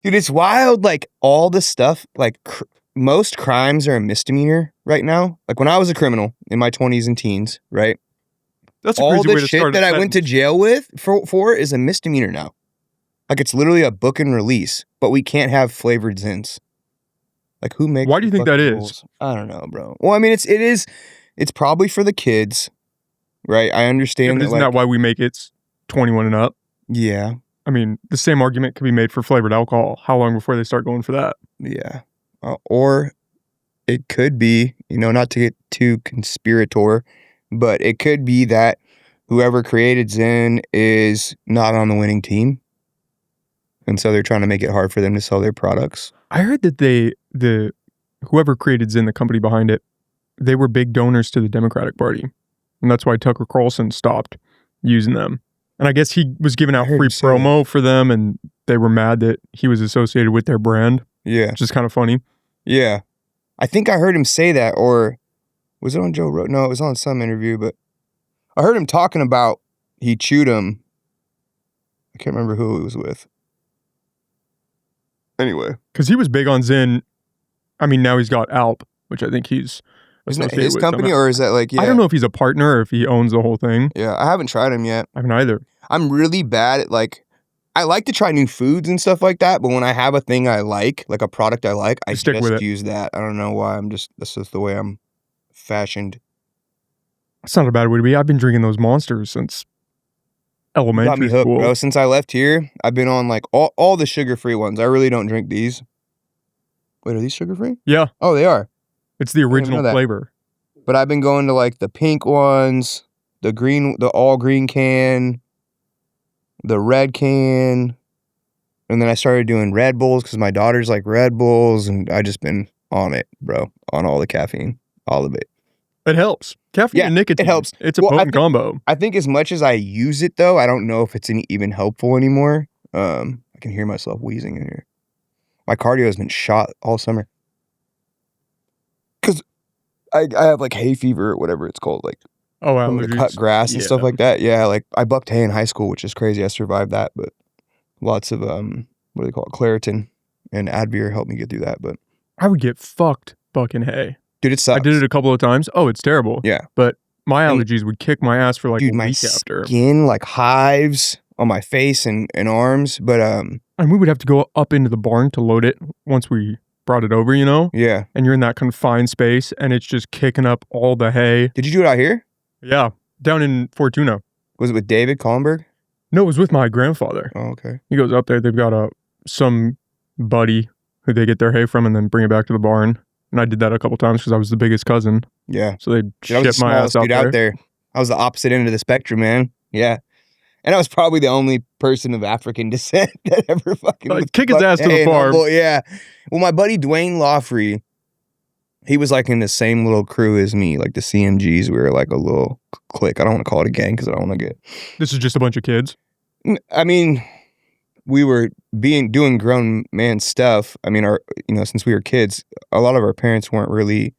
Dude, it's wild. Like all the stuff, like most crimes are a misdemeanor right now. Like when I was a criminal in my 20s and teens, right? That's a all crazy the way to shit start that a I went to jail with for is a misdemeanor now. Like it's literally a book and release, but we can't have flavored zins. Like who makes? Why do you think that is? Rules? I don't know, bro. Well, I mean, it's probably for the kids, right? I understand but isn't that why we make it 21 and up? Yeah. I mean, the same argument could be made for flavored alcohol. How long before they start going for that? Yeah. Or it could be, not to get too conspirator, but it could be that whoever created Zen is not on the winning team. And so they're trying to make it hard for them to sell their products. I heard that whoever created Zen, the company behind it, they were big donors to the Democratic Party. And that's why Tucker Carlson stopped using them. And I guess he was giving out free promo for them, and they were mad that he was associated with their brand. Yeah. Which is kind of funny. Yeah. I think I heard him say that, or was it on Joe Rogan? No, it was on some interview, but I heard him talking about he chewed him. I can't remember who it was with. Anyway. Because he was big on Zen. I mean, now he's got Alp, which I think he's Isn't that his company, somehow. Or is that like, yeah. I don't know if he's a partner or if he owns the whole thing. Yeah, I haven't tried him yet. I haven't either. I'm really bad at I like to try new foods and stuff like that, but when I have a thing I like a product I like, I stick with it. Use that. I don't know why. That's just the way I'm fashioned. It's not a bad way to be. I've been drinking those Monsters since elementary got me hooked, school. Bro. Since I left here, I've been on all the sugar-free ones. I really don't drink these. Wait, are these sugar-free? Yeah. Oh, they are. It's the original flavor. But I've been going to the pink ones, the all green can, the red can, and then I started doing Red Bulls because my daughters like Red Bulls, and I just been on it, bro, on all the caffeine, all of it. It helps. Caffeine and nicotine. It helps. It's a potent combo. I think as much as I use it, though, I don't know if it's even helpful anymore. I can hear myself wheezing in here. My cardio has been shot all summer. Because I have hay fever or whatever it's called. I'm going to cut grass and stuff like that. Yeah, I bucked hay in high school, which is crazy. I survived that, but lots of, what do they call it? Claritin and Advir helped me get through that. But I would get fucked bucking hay. Dude, it sucks. I did it a couple of times. Oh, it's terrible. Yeah. But my allergies would kick my ass for a week after. Skin, hives on my face and arms. But, and we would have to go up into the barn to load it once we brought it over, Yeah. And you're in that confined space and it's just kicking up all the hay. Did you do it out here? Yeah. Down in Fortuna. Was it with David Collenberg? No, it was with my grandfather. Oh, okay. He goes up there. They've got some buddy who they get their hay from and then bring it back to the barn. And I did that a couple times because I was the biggest cousin. Yeah. So they ship my ass out there. I was the opposite end of the spectrum, man. Yeah. And I was probably the only person of African descent that ever fucking kick his ass to the farm. Yeah. Well, my buddy Dwayne Lawfrey, he was in the same little crew as me, the CMGs. We were a little clique. I don't want to call it a gang because I don't want to get. This is just a bunch of kids? I mean, we were doing grown man stuff. I mean, since we were kids, a lot of our parents weren't really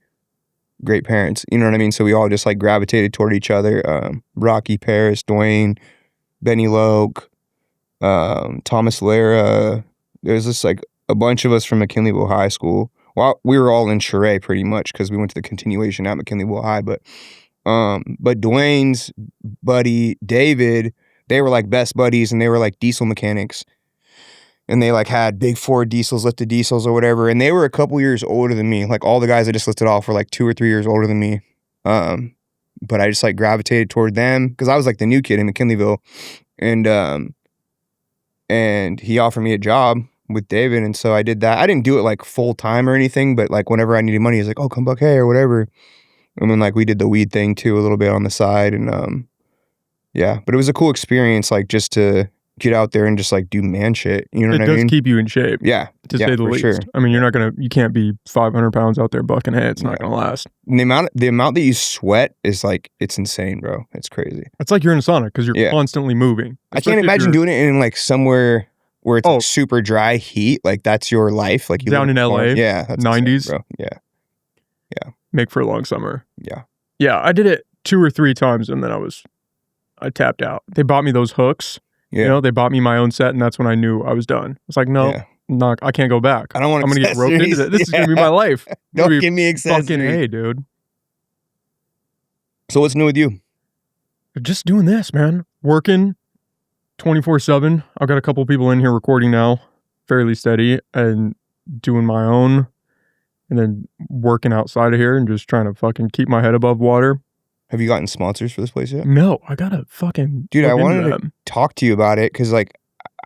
great parents. You know what I mean? So we all just gravitated toward each other. Rocky, Paris, Dwayne, Benny Loke, Thomas Lara. There's just a bunch of us from McKinleyville High School. Well, we were all in Charest pretty much because we went to the continuation at McKinleyville High. But Dwayne's buddy David, they were best buddies, and they were diesel mechanics. And they had big Ford diesels, lifted diesels or whatever. And they were a couple years older than me. All the guys I just listed off were 2 or 3 years older than me. But I just gravitated toward them because I was the new kid in McKinleyville. And he offered me a job with David. And so I did that. I didn't do it full time or anything, but whenever I needed money, he was oh, come buck hay or whatever. And then we did the weed thing too, a little bit on the side. And yeah, but it was a cool experience, just to get out there and just do man shit. You know what I mean? It does keep you in shape. Yeah. To say the least. Sure. I mean, you can't be 500 pounds out there bucking hay. It's not going to last. And the amount that you sweat is it's insane, bro. It's crazy. It's you're in a sauna because you're constantly moving. I can't imagine doing it in somewhere where it's super dry heat. That's your life. You down in LA. Yeah. That's 90s. insane, bro. Yeah. Yeah. Make for a long summer. Yeah. Yeah. I did it 2 or 3 times and then I tapped out. They bought me those hooks. Yeah. They bought me my own set, and that's when I knew I was done. It's no, I can't go back. I don't want I'm gonna get roped into that. This is gonna be my life. Don't give me accessories. Fucking A, dude. So what's new with you? Just doing this, man. Working 24/7. I've got a couple people in here recording now, fairly steady, and doing my own, and then working outside of here and just trying to fucking keep my head above water. Have you gotten sponsors for this place yet? No, I gotta fucking dude. I wanted to talk to you about it because like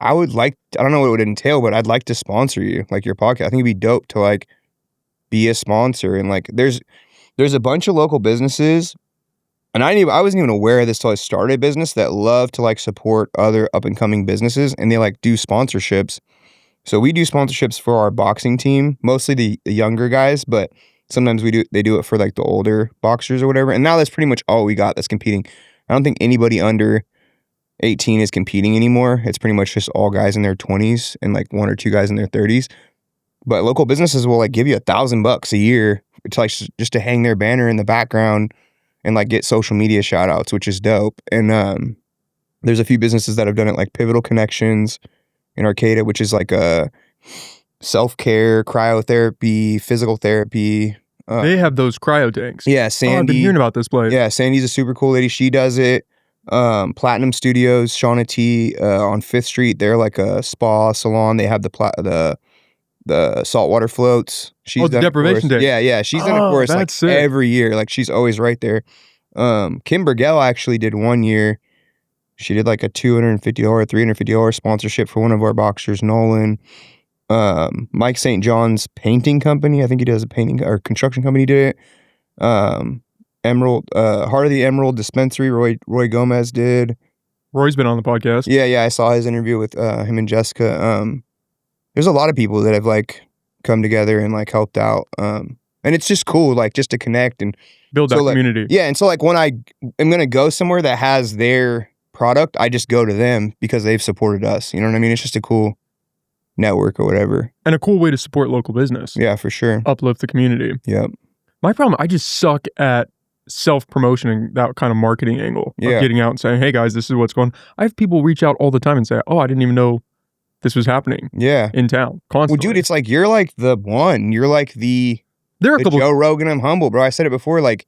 I don't know what it would entail, but I'd like to sponsor you, like your podcast. I think it'd be dope to like be a sponsor, and like there's a bunch of local businesses. And I wasn't even aware of this till I started a business that love to like support other up and coming businesses, and they like do sponsorships. So we do sponsorships for our boxing team, mostly the younger guys, but sometimes they do it for like the older boxers or whatever. And now that's pretty much all we got that's competing. I don't think anybody under 18 is competing anymore. It's pretty much just all guys in their 20s and like 1 or 2 guys in their 30s. But local businesses will like give you $1,000 a year to like just to hang their banner in the background and like get social media shout outs, which is dope. And there's a few businesses that have done it, like Pivotal Connections in Arcata, which is like a self-care, cryotherapy, physical therapy. They have those cryo tanks. Yeah, Sandy. I've been hearing about this place. Yeah, Sandy's a super cool lady. She does it. Platinum Studios, Shauna T on 5th Street. They're like a spa salon. They have the saltwater floats. She's the deprivation tank. Yeah. She's done a course like sick. every year. Like she's always right there. Kim Burgell actually did one year. She did like a $250, $350 sponsorship for one of our boxers, Nolan. Mike St. John's painting company. I think he does a painting or construction company did it. Emerald, Heart of the Emerald Dispensary. Roy Gomez did. Roy's been on the podcast. Yeah. I saw his interview with him and Jessica. There's a lot of people that have like come together and like helped out. And it's just cool, like just to connect and build that community. Yeah. And so like when I am going to go somewhere that has their product, I just go to them because they've supported us. You know what I mean? It's just a cool network or whatever. And a cool way to support local business. Yeah, for sure. Uplift the community. Yep. My problem, I just suck at self-promotion and that kind of marketing angle. Yeah. Of getting out and saying, hey guys, this is what's going on. I have people reach out all the time and say, oh, I didn't even know this was happening. Yeah. In town. Constantly. Well, dude, it's like you're like the one. You're like the Joe Rogan and Humboldt, bro. I said it before, like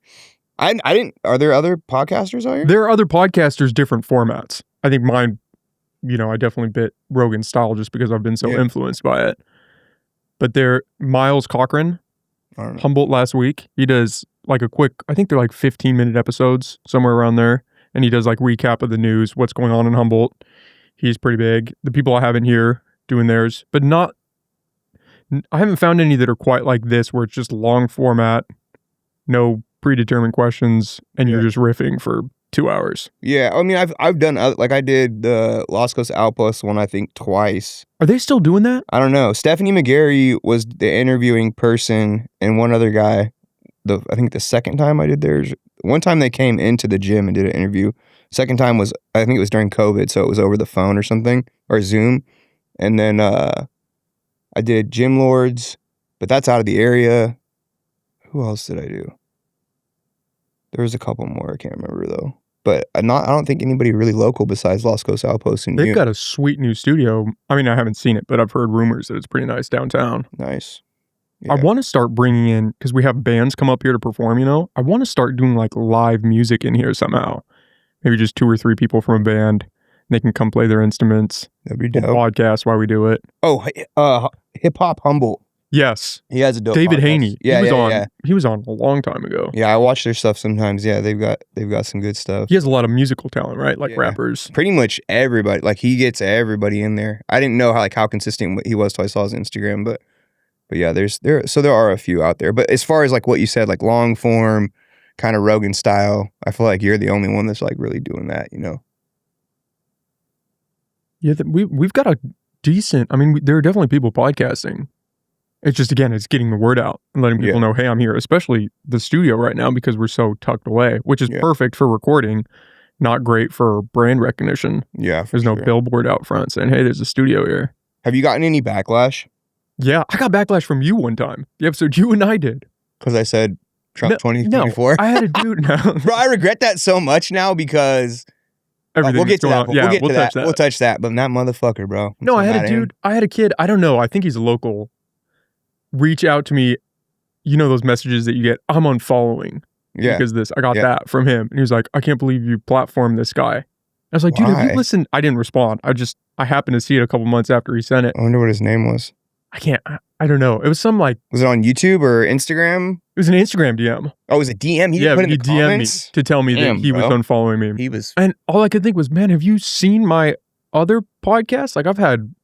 I didn't. Are there other podcasters out here? There are other podcasters, different formats. I think mine, I definitely bit Rogan's style just because I've been so influenced by it. But Miles Cochran, Humboldt last week, he does like a quick, I think they're like 15-minute episodes, somewhere around there. And he does like recap of the news, what's going on in Humboldt. He's pretty big. The people I have in here doing theirs, but I haven't found any that are quite like this, where it's just long format, no predetermined questions, and you're just riffing for 2 hours. Yeah, I mean, I've done like I did the Los Coast Outpost one, I think twice. Are they still doing that? I don't know. Stephanie McGarry was the interviewing person, and one other guy. I think the second time I did theirs, one time they came into the gym and did an interview. Second time was, I think it was during COVID, so it was over the phone or something, or Zoom. And then I did Gym Lords, but that's out of the area. Who else did I do? There was a couple more, I can't remember though. But I don't think anybody really local besides Los Coast Outpost. And they've got a sweet new studio. I mean, I haven't seen it, but I've heard rumors that it's pretty nice downtown. Nice. Yeah. I want to start bringing in, because we have bands come up here to perform, I want to start doing like live music in here somehow. Maybe just 2 or 3 people from a band. And they can come play their instruments. That'd be dope. Podcast while we do it. Oh, Hip Hop Humboldt. Yes. He has a dope David podcast. Haney. Yeah, He was on a long time ago. Yeah, I watch their stuff sometimes. Yeah, they've got some good stuff. He has a lot of musical talent, right? Like rappers. Pretty much everybody. Like he gets everybody in there. I didn't know how consistent he was till I saw his Instagram, but yeah, there are a few out there. But as far as like what you said, like long form, kind of Rogan style, I feel like you're the only one that's like really doing that, Yeah, we've got a decent, there are definitely people podcasting. It's just, again, it's getting the word out and letting people know, hey, I'm here, especially the studio right now because we're so tucked away, which is perfect for recording, not great for brand recognition. Yeah, there's no billboard out front saying, hey, there's a studio here. Have you gotten any backlash? Yeah, I got backlash from you one time. The episode you and I did. Because I said Trump 2024? No, I had a dude now. Bro, I regret that so much now because everything we'll get that's to going that. on. Yeah, We'll get we'll to touch that. that. We'll touch that. But that motherfucker, bro. No, I had a dude. I had a kid. I don't know. I think he's a local. Reach out to me. You know those messages that you get. I'm unfollowing because this. I got that from him, and he was like, "I can't believe you platformed this guy." I was like, "Dude, have you listened?" I didn't respond. I happened to see it a couple months after he sent it. I wonder what his name was. I don't know. It was some like. Was it on YouTube or Instagram? It was an Instagram DM. Oh, it was a DM. He didn't put in the comments? DM'd me to tell me that he was unfollowing me. He was, and all I could think was, man, have you seen my other podcasts? Like I've had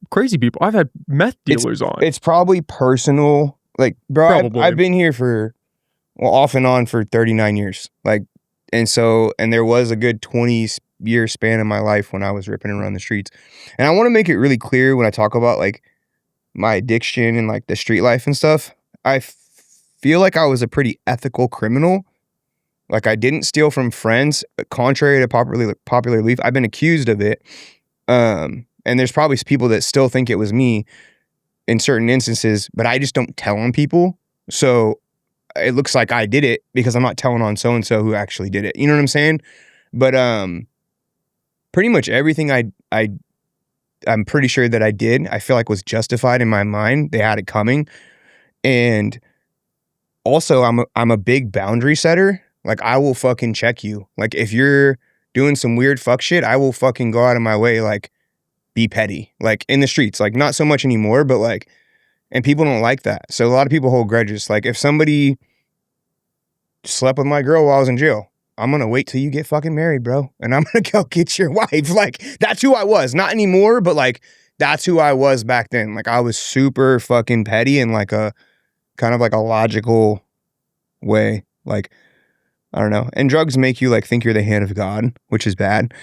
crazy people. I've had meth dealers on. It's probably personal. Like, bro, I've been here for, well, off and on for 39 years. Like, and there was a good 20-year span in my life when I was ripping around the streets. And I want to make it really clear when I talk about like my addiction and like the street life and stuff. I feel like I was a pretty ethical criminal. Like I didn't steal from friends, contrary to popular belief. I've been accused of it. And there's probably people that still think it was me in certain instances, but I just don't tell on people. So it looks like I did it because I'm not telling on so-and-so who actually did it. You know what I'm saying? But pretty much everything I'm pretty sure that I did, I feel like was justified in my mind. They had it coming. And also I'm a big boundary setter. Like I will fucking check you. Like if you're doing some weird fuck shit, I will fucking go out of my way, like be petty, like in the streets, like not so much anymore, but like, and people don't like that. So a lot of people hold grudges. Like if somebody slept with my girl while I was in jail, I'm going to wait till you get fucking married, bro. And I'm going to go get your wife. Like that's who I was. Not anymore, but like that's who I was back then. Like I was super fucking petty in like a kind of like a logical way. Like, I don't know. And drugs make you like think you're the hand of God, which is bad.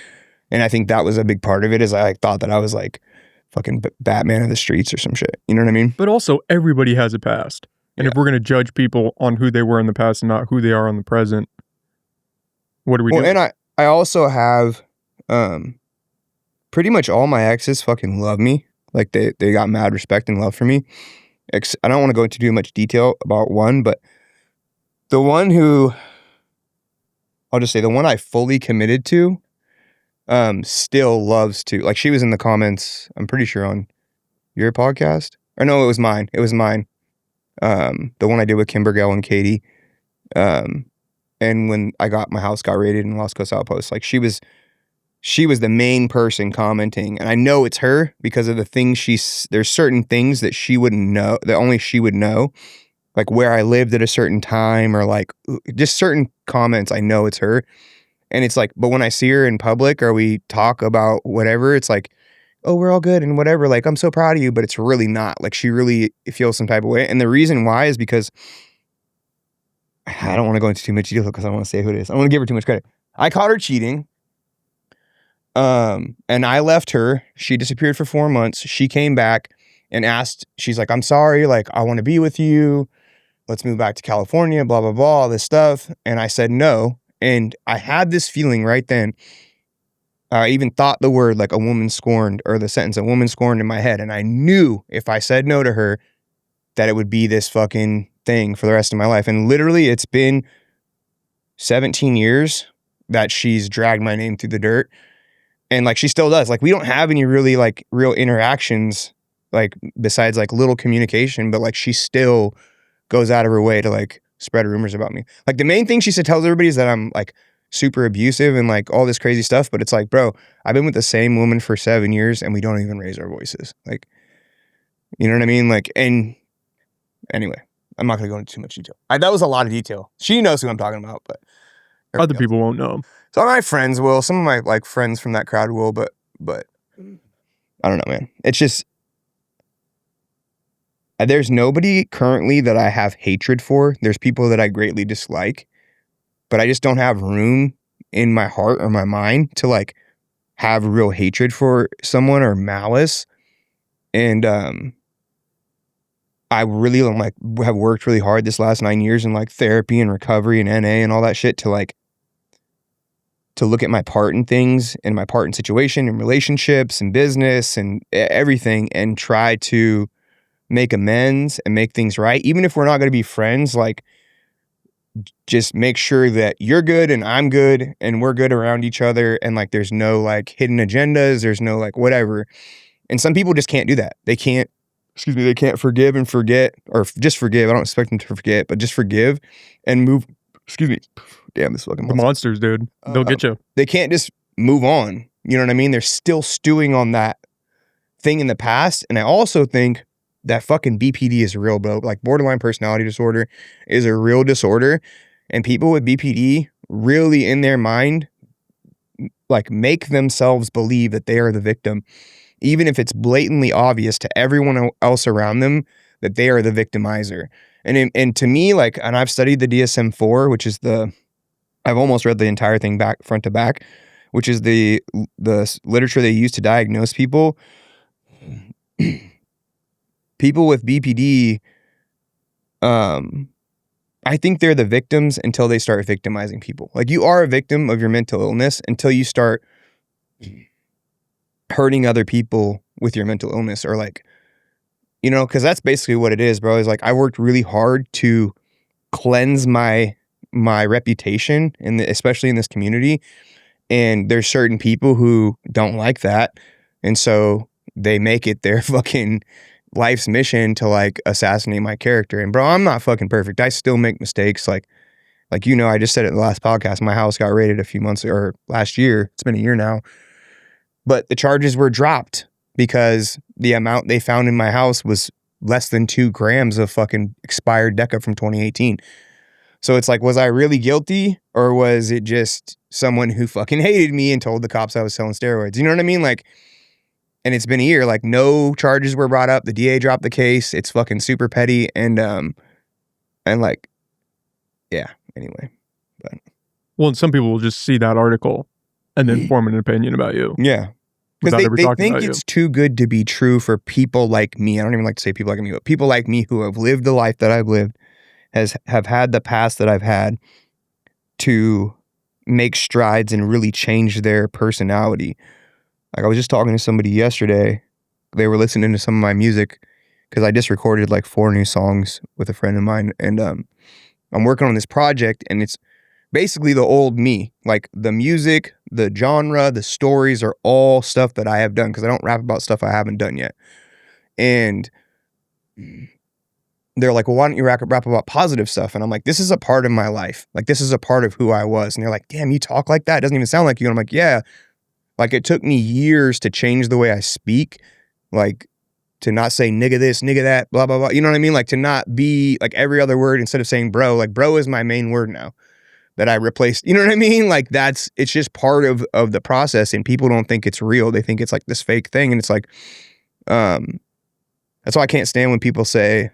And I think that was a big part of it, is I like, thought that I was like fucking Batman of the streets or some shit. You know what I mean? But also everybody has a past. And if we're going to judge people on who they were in the past and not who they are in the present, what are we doing? And I also have pretty much all my exes fucking love me. Like they got mad respect and love for me. I don't want to go into too much detail about one, but the one who, I'll just say the one I fully committed to, still loves to, like she was in the comments, I'm pretty sure on your podcast, or no, it was mine. The one I did with Kimbergell and Katie. And when I got my house got raided in Los Coast Outpost, like she was the main person commenting, and I know it's her because of the things there's certain things that she wouldn't know, that only she would know, like where I lived at a certain time, or like just certain comments. I know it's her. And it's like, but when I see her in public or we talk about whatever, it's like, oh, we're all good and whatever. Like, I'm so proud of you, but it's really not. Like, she really feels some type of way. And the reason why is because I don't want to go into too much detail because I don't want to say who it is. I don't want to give her too much credit. I caught her cheating. And I left her. She disappeared for 4 months. She came back and asked, she's like, I'm sorry. Like, I want to be with you. Let's move back to California, blah, blah, blah, all this stuff. And I said no. And I had this feeling right then. I even thought the word like a woman scorned, or the sentence a woman scorned in my head. And I knew if I said no to her, that it would be this fucking thing for the rest of my life. And literally it's been 17 years that she's dragged my name through the dirt. And like, she still does. Like, we don't have any really like real interactions, like besides like little communication, but like she still goes out of her way to like spread rumors about me. Like the main thing she tells everybody is that I'm like super abusive and like all this crazy stuff. But it's like, bro, I've been with the same woman for 7 years and we don't even raise our voices. Like, you know what I mean? Like, and anyway, I'm not going to go into too much detail. That was a lot of detail. She knows who I'm talking about, but other people won't know. So my friends will, some of my like friends from that crowd will, but I don't know, man. It's just, there's nobody currently that I have hatred for. There's people that I greatly dislike, but I just don't have room in my heart or my mind to like have real hatred for someone or malice. And I really like have worked really hard this last 9 years in like therapy and recovery and NA and all that shit to like, to look at my part in things and my part in situation and relationships and business and everything, and try to make amends and make things right. Even if we're not going to be friends, like just make sure that you're good and I'm good and we're good around each other, and like there's no like hidden agendas, there's no like whatever. And some people just can't do that. They can't forgive and forget, or just forgive. I don't expect them to forget, but just forgive and move. Excuse me. Damn, this fucking The monsters, dude. They'll get you. They can't just move on. You know what I mean? They're still stewing on that thing in the past. And I also think that fucking BPD is real, bro. Like borderline personality disorder is a real disorder. And people with BPD really in their mind, like make themselves believe that they are the victim, even if it's blatantly obvious to everyone else around them that they are the victimizer. And to me, like, and I've studied the DSM-4, which is I've almost read the entire thing back front to back, which is the literature they use to diagnose people. People with BPD, I think they're the victims until they start victimizing people. Like, you are a victim of your mental illness until you start hurting other people with your mental illness, or like, you know, because that's basically what it is, bro. Is like, I worked really hard to cleanse my reputation, especially in this community. And there's certain people who don't like that. And so they make it their fucking life's mission to like assassinate my character. And bro, I'm not fucking perfect. I still make mistakes. Like, you know, I just said it in the last podcast, my house got raided a few months or last year. It's been a year now. But the charges were dropped because the amount they found in my house was less than 2 grams of fucking expired Deca from 2018. So it's like, was I really guilty, or was it just someone who fucking hated me and told the cops I was selling steroids? You know what I mean? Like, and it's been a year, like no charges were brought up. The DA dropped the case. It's fucking super petty. And like, yeah, anyway. But. Well, and some people will just see that article and then form an opinion about you. Yeah. Because they think it's too good to be true for people like me. I don't even like to say people like me, but people like me who have lived the life that I've lived, have had the past that I've had, to make strides and really change their personality. Like, I was just talking to somebody yesterday. They were listening to some of my music because I just recorded like 4 new songs with a friend of mine. And I'm working on this project, and it's basically the old me. Like, the music, the genre, the stories are all stuff that I have done, because I don't rap about stuff I haven't done yet. And they're like, well, why don't you rap about positive stuff? And I'm like, this is a part of my life. Like, this is a part of who I was. And they're like, damn, you talk like that? It doesn't even sound like you. And I'm like, yeah. Like, it took me years to change the way I speak. Like, to not say nigga this, nigga that, blah, blah, blah. You know what I mean? Like, to not be like every other word instead of saying bro. Like, bro is my main word now that I replaced. You know what I mean? Like, it's just part of the process, and people don't think it's real. They think it's like this fake thing. And it's like, that's why I can't stand when people say,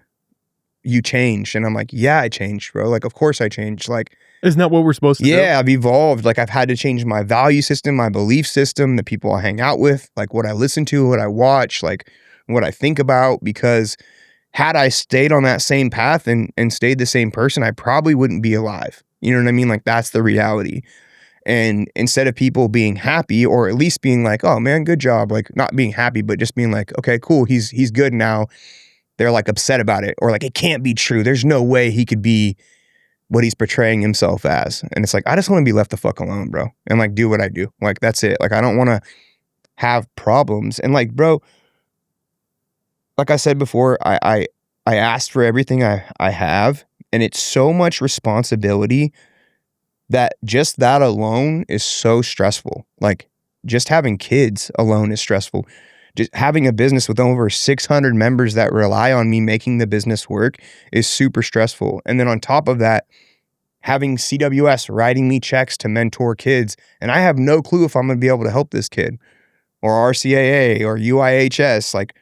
you changed. And I'm like, yeah, I changed, bro. Like, of course I changed. Like, isn't that what we're supposed to do? Yeah, I've evolved. Like, I've had to change my value system, my belief system, the people I hang out with, like what I listen to, what I watch, like what I think about, because had I stayed on that same path and stayed the same person, I probably wouldn't be alive. You know what I mean? Like, that's the reality. And instead of people being happy, or at least being like, oh man, good job, like not being happy, but just being like, okay, cool, he's good now, they're like upset about it, or like, it can't be true. There's no way he could be what he's portraying himself as. And it's like, I just want to be left the fuck alone, bro. And like, do what I do. Like, that's it. Like, I don't want to have problems. And like, bro, like I said before, I asked for everything I have, and it's so much responsibility that just that alone is so stressful. Like, just having kids alone is stressful. Just having a business with over 600 members that rely on me making the business work is super stressful. And then on top of that, having CWS writing me checks to mentor kids, and I have no clue if I'm going to be able to help this kid, or RCAA or UIHS, like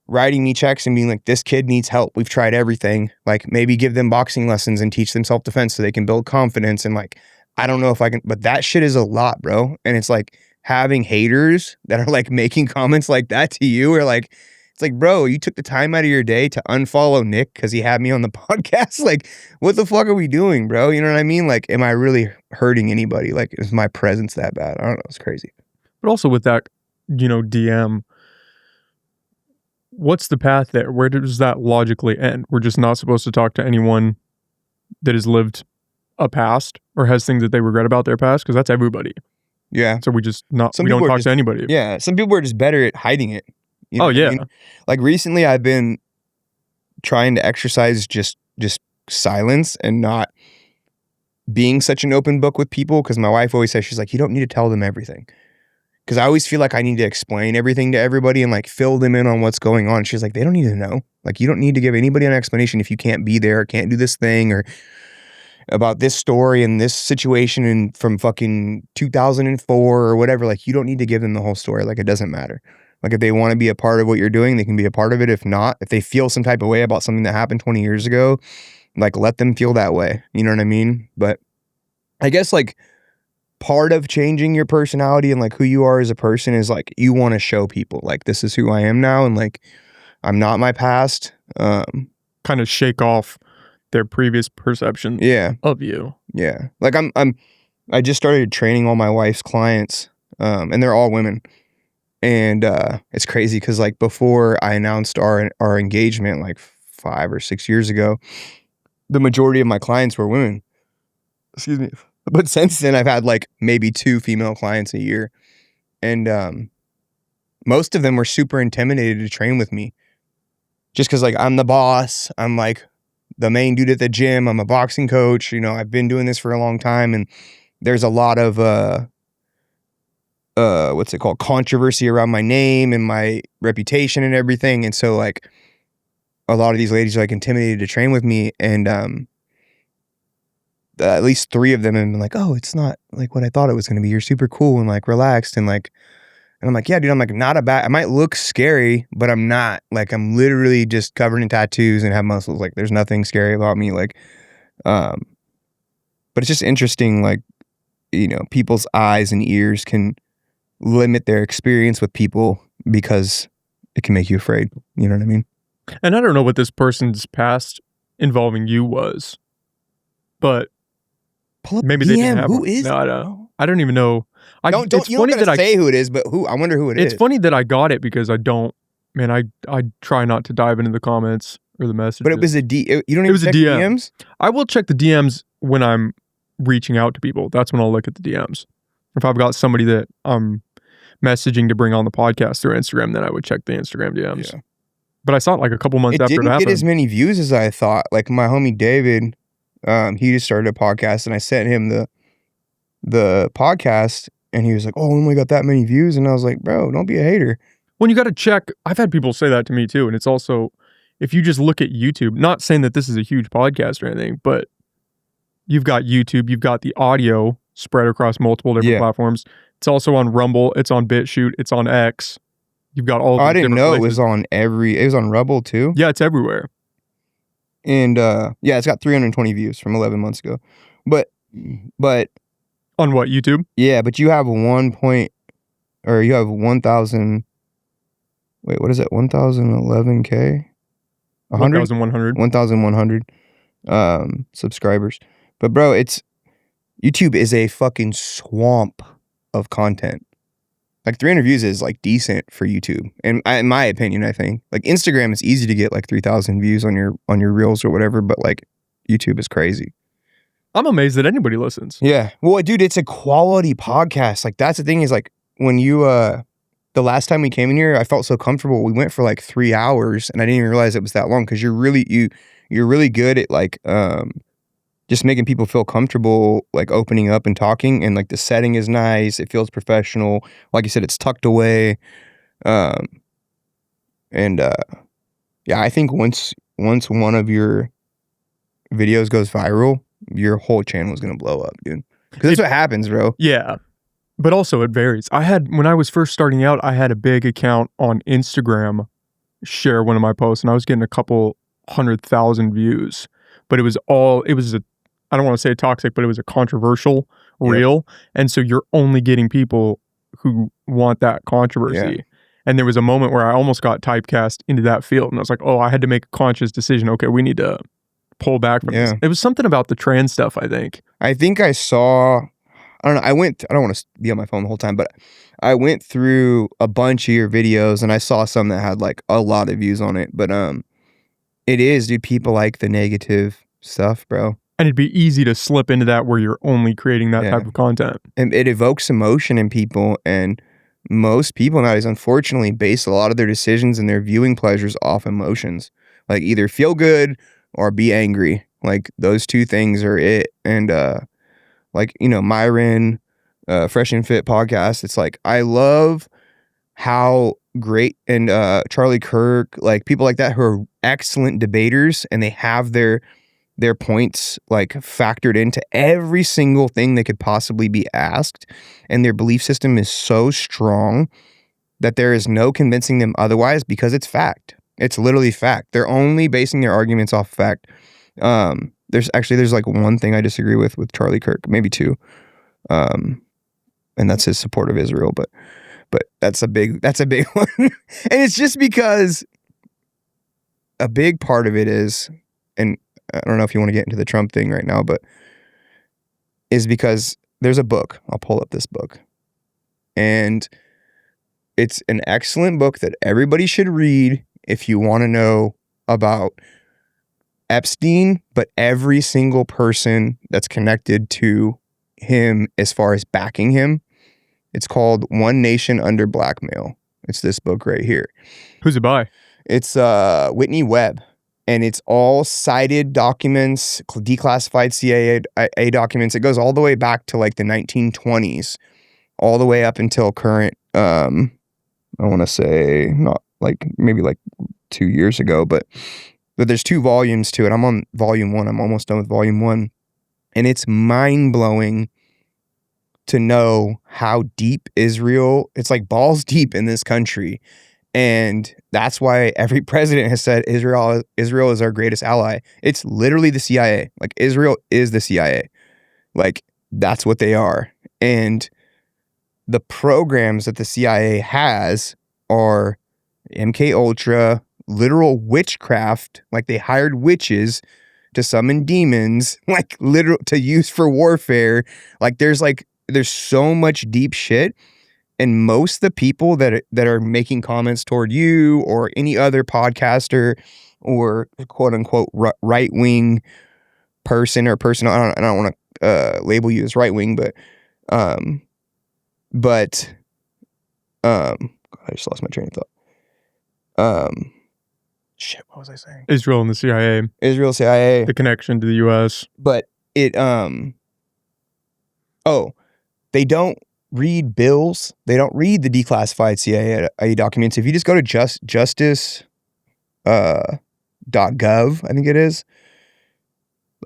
writing me checks and being like, this kid needs help. We've tried everything. Like, maybe give them boxing lessons and teach them self-defense so they can build confidence. And like, I don't know if I can, but that shit is a lot, bro. And it's like, having haters that are like making comments like that to you, or like, it's like, bro, you took the time out of your day to unfollow Nick because he had me on the podcast. Like, what the fuck are we doing, bro? You know what I mean? Like, am I really hurting anybody? Like, is my presence that bad? I don't know. It's crazy. But also with that, you know, DM, what's the path there? Where does that logically end? We're just not supposed to talk to anyone that has lived a past or has things that they regret about their past, because that's everybody. Yeah. So we don't people are talk just- to anybody. Yeah. Some people are just better at hiding it. You know Oh what I yeah. mean? Like recently I've been trying to exercise just silence and not being such an open book with people, because my wife always says, she's like, you don't need to tell them everything. Because I always feel like I need to explain everything to everybody and like fill them in on what's going on. She's like, they don't need to know. Like, you don't need to give anybody an explanation if you can't be there or can't do this thing or about this story and this situation and from fucking 2004 or whatever. Like, you don't need to give them the whole story. Like, it doesn't matter. Like, if they want to be a part of what you're doing, they can be a part of it. If not, if they feel some type of way about something that happened 20 years ago, like, let them feel that way. You know what I mean? But I guess like part of changing your personality and like who you are as a person is like, you want to show people like, this is who I am now. And like, I'm not my past. Kind of shake off their previous perception of you. Yeah. Like I just started training all my wife's clients, and they're all women. And it's crazy because like before I announced our engagement like 5 or 6 years ago, the majority of my clients were women. Excuse me. But since then I've had like maybe 2 female clients a year. And most of them were super intimidated to train with me. Just because like I'm the boss, I'm like the main dude at the gym, I'm a boxing coach, you know, I've been doing this for a long time, and there's a lot of what's it called, controversy around my name and my reputation and everything. And so like a lot of these ladies are like intimidated to train with me, and at least 3 of them have been like, oh, it's not like what I thought it was going to be. You're super cool and like relaxed and like, and I'm like, yeah, dude, I'm like not a bad, I might look scary, but I'm not. Like, I'm literally just covered in tattoos and have muscles. Like, there's nothing scary about me. Like, but it's just interesting, like, you know, people's eyes and ears can limit their experience with people because it can make you afraid. You know what I mean? And I don't know what this person's past involving you was, but Pull up maybe DM. they didn't have Who one. is? No, I don't even know. Don't you don't gotta say who it is, but who? I wonder who it is. It's funny that I got it because I don't. Man, I try not to dive into the comments or the messages. But it was a You don't even was a check DM. DMs? I will check the DMs when I'm reaching out to people. That's when I'll look at the DMs. If I've got somebody that I'm messaging to bring on the podcast through Instagram, then I would check the Instagram DMs. Yeah. But I saw it like a couple months after it happened. It didn't get as many views as I thought. Like my homie David, he just started a podcast, and I sent him the podcast, and he was like, "Oh, we only got that many views," and I was like, "Bro, don't be a hater." When you got to check, I've had people say that to me too, and it's also, if you just look at YouTube, not saying that this is a huge podcast or anything, but you've got YouTube, you've got the audio spread across multiple different platforms. It's also on Rumble, it's on BitChute, it's on X. You've got all. I didn't know places. It was on Rumble too. Yeah, it's everywhere. And yeah, it's got 320 views from 11 months ago, but on what, YouTube? Yeah, but you have 1,000. Wait, what is it? 1,011K? 1,100. 1,100 subscribers. But bro, YouTube is a fucking swamp of content. Like 300 views is like decent for YouTube, and in my opinion, I think like Instagram is easy to get like 3,000 views on your reels or whatever, but like YouTube is crazy. I'm amazed that anybody listens. Yeah, well, dude, it's a quality podcast. Like that's the thing is like when you the last time we came in here, I felt so comfortable. We went for like 3 hours, and I didn't even realize it was that long because you're really good at like just making people feel comfortable, like opening up and talking, and like the setting is nice. It feels professional. Like you said, it's tucked away. Yeah, I think once one of your videos goes viral, your whole channel is gonna blow up, dude. Because that's what happens, bro. Yeah, but also it varies. When I was first starting out, I had a big account on Instagram share one of my posts, and I was getting a couple 100,000 views. But I don't want to say toxic, but it was a controversial reel. And so you're only getting people who want that controversy. Yeah. And there was a moment where I almost got typecast into that field. And I was like, oh, I had to make a conscious decision. Okay, we need to pull back from this. It was something about the trans stuff, I think. I think I saw, I don't know, I don't want to be on my phone the whole time, but I went through a bunch of your videos and I saw some that had like a lot of views on it. But it is, dude, people like the negative stuff, bro. And it'd be easy to slip into that where you're only creating that type of content. And it evokes emotion in people, and most people nowadays unfortunately base a lot of their decisions and their viewing pleasures off emotions. Like either feel good or be angry. Like those two things are it. And like, you know, Myron, Fresh and Fit podcast, it's like I love how great, and Charlie Kirk, like people like that who are excellent debaters, and they have their points like factored into every single thing that could possibly be asked, and their belief system is so strong that there is no convincing them otherwise, because it's fact. It's literally fact. They're only basing their arguments off fact. There's like one thing I disagree with Charlie Kirk, maybe two, and that's his support of Israel, but that's a big one. And it's just because a big part of it is, and I don't know if you want to get into the Trump thing right now, but is because there's a book. I'll pull up this book. And it's an excellent book that everybody should read if you want to know about Epstein, but every single person that's connected to him as far as backing him. It's called One Nation Under Blackmail. It's this book right here. Who's it by? It's Whitney Webb. And it's all cited documents, declassified CIA documents. It goes all the way back to like the 1920s, all the way up until current. I want to say not like maybe like 2 years ago, but there's 2 volumes to it. I'm on volume 1. I'm almost done with volume 1, and it's mind blowing to know how deep Israel. It's like balls deep in this country. And that's why every president has said Israel is our greatest ally. It's literally the CIA. Like Israel is the CIA. Like that's what they are. And the programs that the CIA has are MK Ultra, literal witchcraft. Like they hired witches to summon demons, like literal to use for warfare. Like there's so much deep shit. And most of the people that are making comments toward you or any other podcaster or quote unquote right wing person or person, I don't want to label you as right wing, but I just lost my train of thought. Shit, what was I saying? Israel and the CIA. Israel, CIA. The connection to the U.S. But it they don't read bills. They don't read the declassified CIA documents. If you just go to justice.gov, I think it is.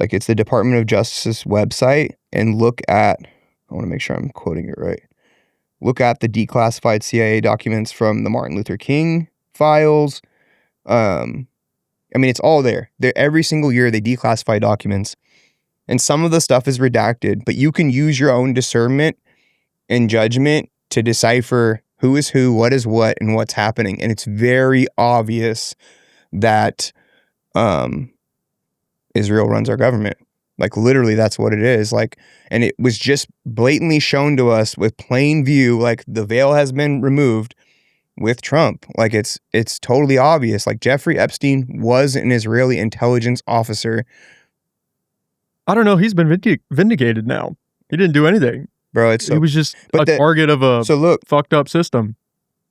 Like it's the Department of Justice website, and look at, I want to make sure I'm quoting it right. Look at the declassified CIA documents from the Martin Luther King files. I mean, it's all there. Every single year they declassify documents, and some of the stuff is redacted, but you can use your own discernment and judgment to decipher who is who, what is what, and what's happening. And it's very obvious that Israel runs our government. Like literally that's what it is. Like, and it was just blatantly shown to us with plain view, like the veil has been removed with Trump. Like it's totally obvious. Like Jeffrey Epstein was an Israeli intelligence officer. I don't know. He's been vindicated now. He didn't do anything. Bro, he was just target of a fucked up system.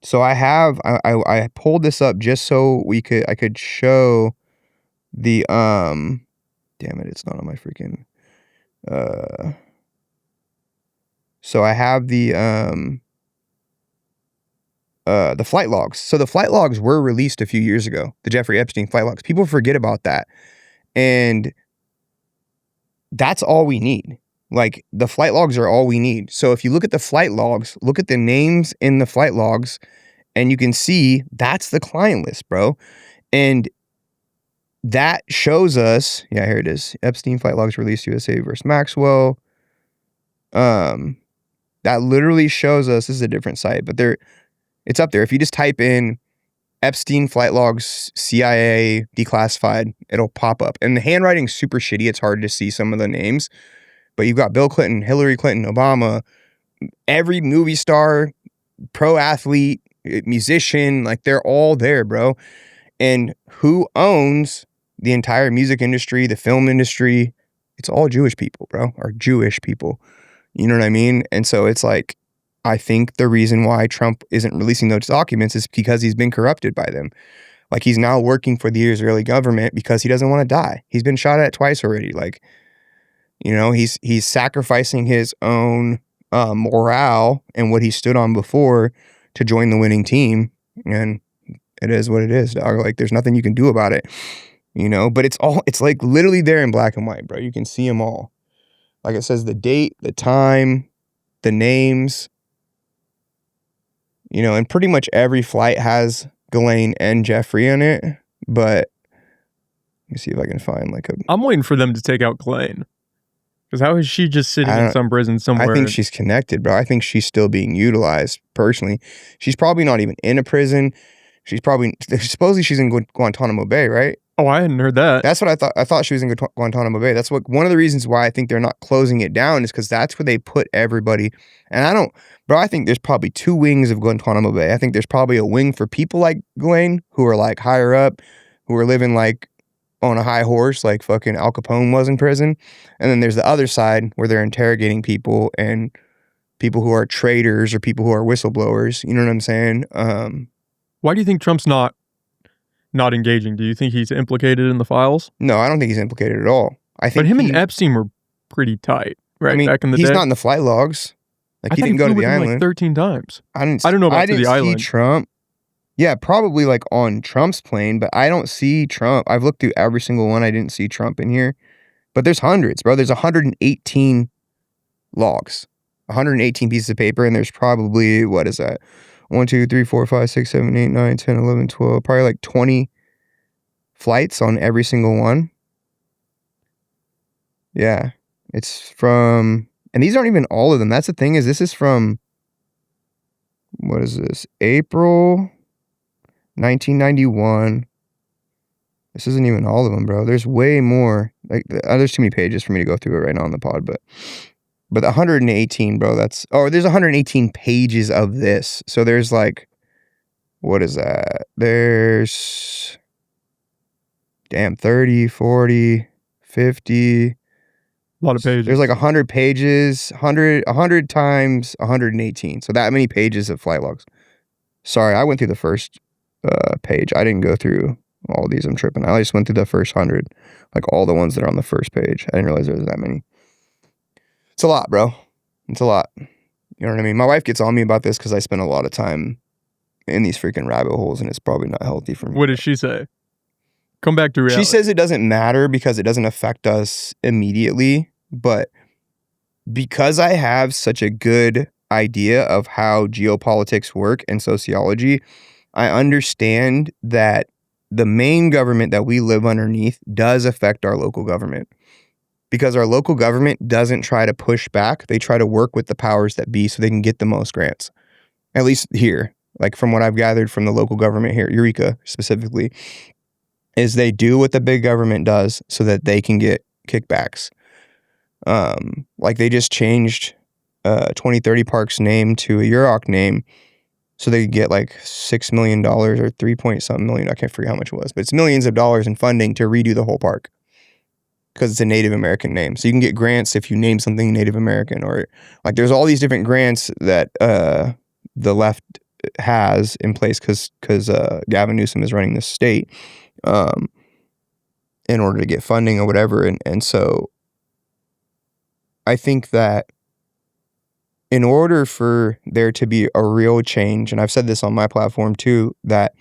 So I pulled this up just so I could show the damn it, it's not on my freaking so I have the flight logs. So the flight logs were released a few years ago, the Jeffrey Epstein flight logs. People forget about that. And that's all we need. Like the flight logs are all we need. So if you look at the flight logs, look at the names in the flight logs, and you can see that's the client list, bro. And that shows us, yeah, here it is. Epstein flight logs released USA versus Maxwell. That literally shows us, this is a different site, but it's up there. If you just type in Epstein flight logs, CIA declassified, it'll pop up. And the handwriting's super shitty. It's hard to see some of the names. But you've got Bill Clinton, Hillary Clinton, Obama, every movie star, pro athlete, musician, like they're all there, bro. And who owns the entire music industry, the film industry, it's all Jewish people, bro, or Jewish people. You know what I mean? And so it's like, I think the reason why Trump isn't releasing those documents is because he's been corrupted by them. Like, he's now working for the Israeli government because he doesn't want to die. He's been shot at twice already. Like, you know, he's sacrificing his own morale and what he stood on before to join the winning team. And it is what it is, dog. Like, there's nothing you can do about it, you know? But it's like literally there in black and white, bro. You can see them all. Like, it says the date, the time, the names, you know, and pretty much every flight has Ghislaine and Jeffrey on it. But let me see if I can find like a... I'm waiting for them to take out Ghislaine. Because how is she just sitting in some prison somewhere? I think she's connected, bro. I think she's still being utilized, personally. She's probably not even in a prison. Supposedly she's in Guantanamo Bay, right? Oh, I hadn't heard that. That's what I thought. I thought she was in Guantanamo Bay. That's one of the reasons why I think they're not closing it down is because that's where they put everybody. And I think there's probably two wings of Guantanamo Bay. I think there's probably a wing for people like Ghislaine who are like higher up, who are living like on a high horse like fucking Al Capone was in prison. And then there's the other side where they're interrogating people and people who are traitors or people who are whistleblowers. You know what I'm saying? Why do you think Trump's not engaging? Do you think he's implicated in the files? No, I don't think he's implicated at all. But him and Epstein were pretty tight, right? I mean, back in the day. He's not in the flight logs. Like, he didn't go to the island like 13 times. I don't know about the island. I didn't see Trump. Yeah, probably like on Trump's plane, but I don't see Trump. I've looked through every single one. I didn't see Trump in here. But there's hundreds, bro. There's 118 logs, 118 pieces of paper, and there's probably, what is that? 1, 2, 3, 4, 5, 6, 7, 8, 9, 10, 11, 12, probably like 20 flights on every single one. Yeah, it's from, and these aren't even all of them. That's the thing, is this is from, what is this? April 1991. This isn't even all of them, bro. There's way more. Like, there's too many pages for me to go through it right now on the pod, but the 118, bro, there's 118 pages of this. So there's like, what is that? There's, 30, 40, 50. A lot of pages. There's like 100 pages, 100 times 118. So that many pages of flight logs. Sorry, I went through the first page. I didn't go through all these. I'm tripping. I just went through the first 100, like all the ones that are on the first page. I didn't realize there was that many. It's a lot, bro. It's a lot. You know what I mean? My wife gets on me about this because I spend a lot of time in these freaking rabbit holes, and it's probably not healthy for me. What does she say? Come back to reality. She says it doesn't matter because it doesn't affect us immediately, but because I have such a good idea of how geopolitics work and sociology, I understand that the main government that we live underneath does affect our local government. Because our local government doesn't try to push back. They try to work with the powers that be so they can get the most grants. At least here, like from what I've gathered from the local government here, Eureka specifically, is they do what the big government does so that they can get kickbacks. Like they just changed 2030 Park's name to a UROC name so they could get like $6 million or 3 point something million. I can't forget how much it was, but it's millions of dollars in funding to redo the whole park. Because it's a Native American name. So you can get grants if you name something Native American, or like there's all these different grants that the left has in place because Gavin Newsom is running this state in order to get funding or whatever. And so I think that in order for there to be a real change, and I've said this on my platform too, that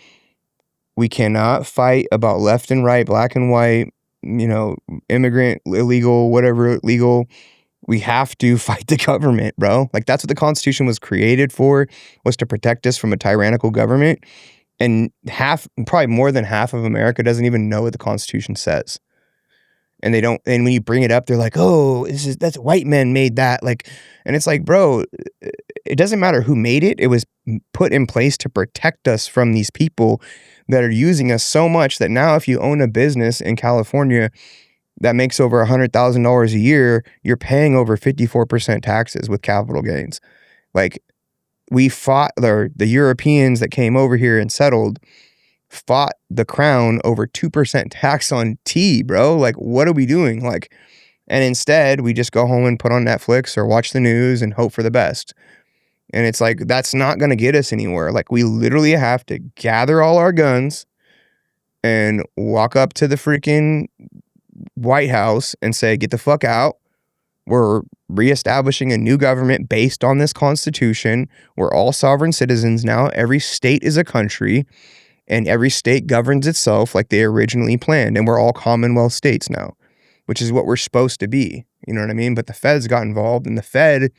we cannot fight about left and right, black and white, you know, immigrant, illegal, whatever, legal. We have to fight the government, bro. Like, that's what the Constitution was created for, was to protect us from a tyrannical government. And probably more than half of America doesn't even know what the Constitution says. And they don't, and when you bring it up, they're like, oh, that's white men made that. Like, and it's like, bro, it doesn't matter who made it. It was put in place to protect us from these people that are using us so much that now if you own a business in California that makes over $100,000 a year, you're paying over 54% taxes with capital gains. Like, we fought, the Europeans that came over here and settled fought the crown over 2% tax on tea, bro. Like, what are we doing? Like, And instead, we just go home and put on Netflix or watch the news and hope for the best. And it's like, that's not going to get us anywhere. Like, we literally have to gather all our guns and walk up to the freaking White House and say, get the fuck out. We're reestablishing a new government based on this Constitution. We're all sovereign citizens now. Every state is a country, and every state governs itself like they originally planned. And we're all Commonwealth states now, which is what we're supposed to be. You know what I mean? But the feds got involved, and the Fed,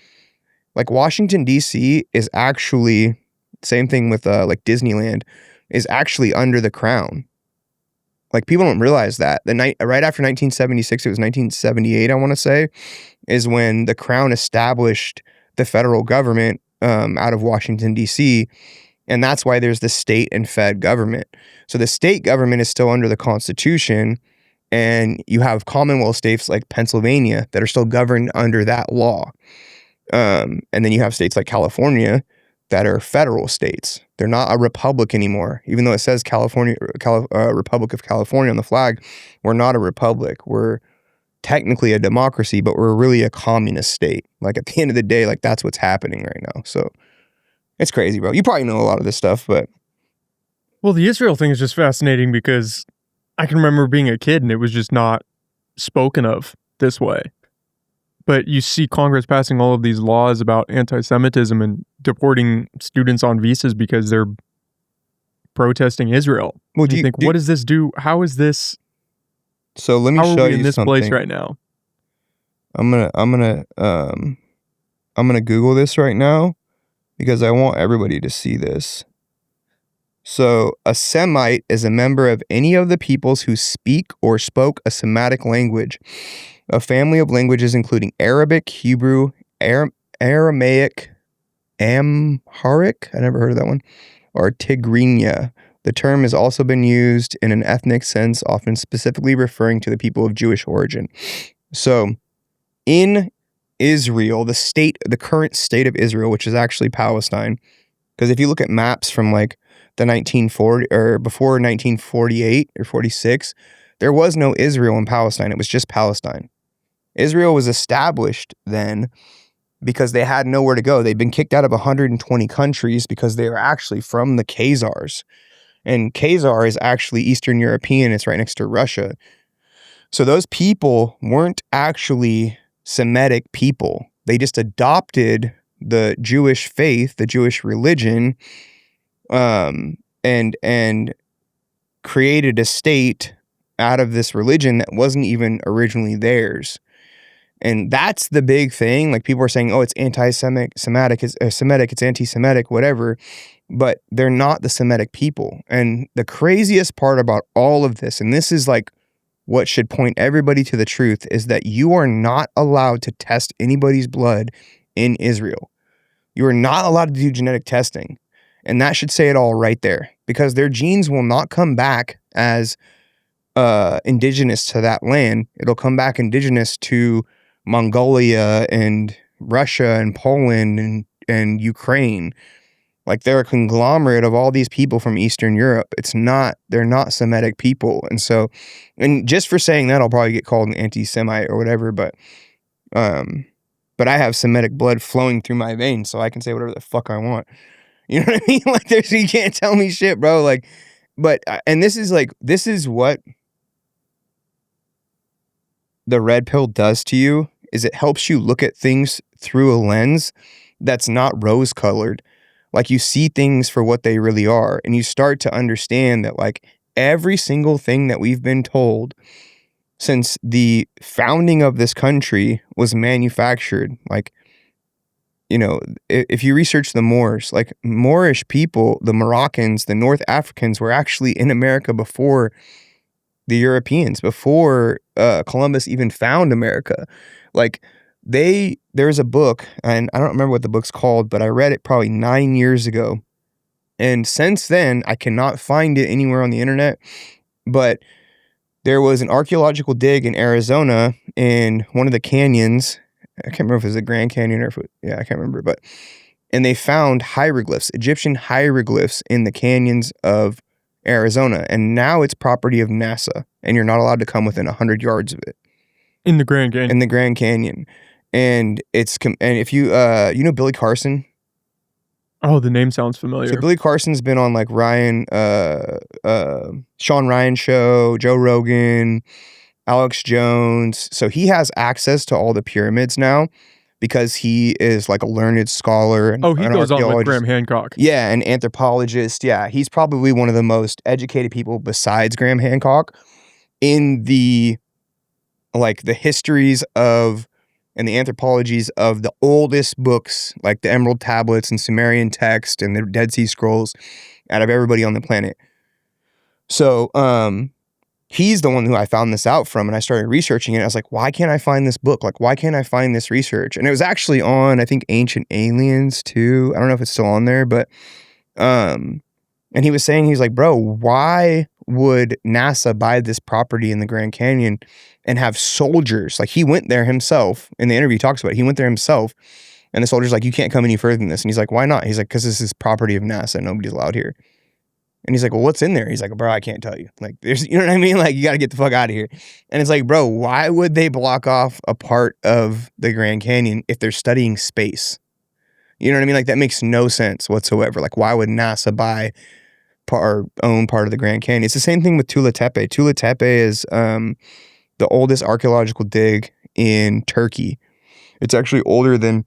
like Washington, D.C. is actually, same thing with like Disneyland, is actually under the crown. Like, people don't realize that. Right after 1976, it was 1978, I want to say, is when the crown established the federal government out of Washington, D.C., and that's why there's the state and fed government. So the state government is still under the Constitution, and you have Commonwealth states like Pennsylvania that are still governed under that law. And then you have states like California that are federal states. They're not a republic anymore. Even though it says Republic of California on the flag, we're not a republic. We're technically a democracy, but we're really a communist state. Like, at the end of the day, like, that's what's happening right now. So it's crazy, bro. You probably know a lot of this stuff, but... Well, the Israel thing is just fascinating because I can remember being a kid and it was just not spoken of this way. But you see Congress passing all of these laws about anti-Semitism and deporting students on visas because they're protesting Israel. Well, do you think, what does this do? How is this? So let me show you something. How are we in this place right now? I'm gonna Google this right now because I want everybody to see this. So, a Semite is a member of any of the peoples who speak or spoke a Semitic language, a family of languages including Arabic, Hebrew, Aramaic, Amharic, I never heard of that one, or Tigrinya. The term has also been used in an ethnic sense, often specifically referring to the people of Jewish origin. So, in Israel, the current state of Israel, which is actually Palestine, because if you look at maps from like the 1940 or before 1948 or 46, there was no Israel in Palestine. It was just Palestine. Israel was established then because they had nowhere to go. They'd been kicked out of 120 countries because they were actually from the Khazars. And Khazar is actually Eastern European. It's right next to Russia. So those people weren't actually Semitic people. They just adopted the Jewish faith, the Jewish religion, and created a state out of this religion that wasn't even originally theirs. And that's the big thing. Like, people are saying, oh, it's anti-Semitic, it's anti-Semitic, whatever. But they're not the Semitic people. And the craziest part about all of this, and this is like what should point everybody to the truth, is that you are not allowed to test anybody's blood in Israel. You are not allowed to do genetic testing. And that should say it all right there, because their genes will not come back as indigenous to that land. It'll come back indigenous to Mongolia and Russia and Poland and Ukraine. Like, they're a conglomerate of all these people from Eastern Europe. They're not Semitic people. And so, and just for saying that, I'll probably get called an anti-Semite or whatever, but I have Semitic blood flowing through my veins, so I can say whatever the fuck I want. You know what I mean? Like, you can't tell me shit, bro. Like, but, and this is what the red pill does to you, is it helps you look at things through a lens that's not rose-colored. Like, you see things for what they really are, and you start to understand that, like, every single thing that we've been told since the founding of this country was manufactured. Like, you know, if you research the Moors, like, Moorish people, the Moroccans, the North Africans were actually in America before the Europeans, before Columbus even found America. Like, there's a book, and I don't remember what the book's called, but I read it probably 9 years ago. And since then, I cannot find it anywhere on the internet, but there was an archaeological dig in Arizona in one of the canyons. I can't remember if it was the Grand Canyon or I can't remember, and they found hieroglyphs, Egyptian hieroglyphs in the canyons of Arizona. And now it's property of NASA, and you're not allowed to come within 100 yards of it. In the Grand Canyon. In the Grand Canyon. And and if you Billy Carson? Oh, the name sounds familiar. So Billy Carson's been on like Sean Ryan show, Joe Rogan, Alex Jones. So he has access to all the pyramids now because he is like a learned scholar. And he goes on with Graham Hancock. Yeah, an anthropologist. Yeah, he's probably one of the most educated people besides Graham Hancock in the histories of and the anthropologies of the oldest books, like the Emerald Tablets and Sumerian text and the Dead Sea Scrolls, out of everybody on the planet. So he's the one who I found this out from, and I started researching it. I was like, why can't I find this book? Like, why can't I find this research? And it was actually on, I think, Ancient Aliens too. I don't know if it's still on there, but and he was saying, he's like, bro, why would NASA buy this property in the Grand Canyon and have soldiers? Like, he went there himself. In the interview, he talks about it. He went there himself, and the soldier's like, you can't come any further than this. And he's like, why not? He's like, because this is property of NASA. Nobody's allowed here. And he's like, well, what's in there? He's like, bro, I can't tell you. Like, there's, you know what I mean? Like, you got to get the fuck out of here. And it's like, bro, why would they block off a part of the Grand Canyon if they're studying space? You know what I mean? Like, that makes no sense whatsoever. Like, why would NASA buy or own part of the Grand Canyon? It's the same thing with Tula Tepe. Tula Tepe is the oldest archaeological dig in Turkey. It's actually older than,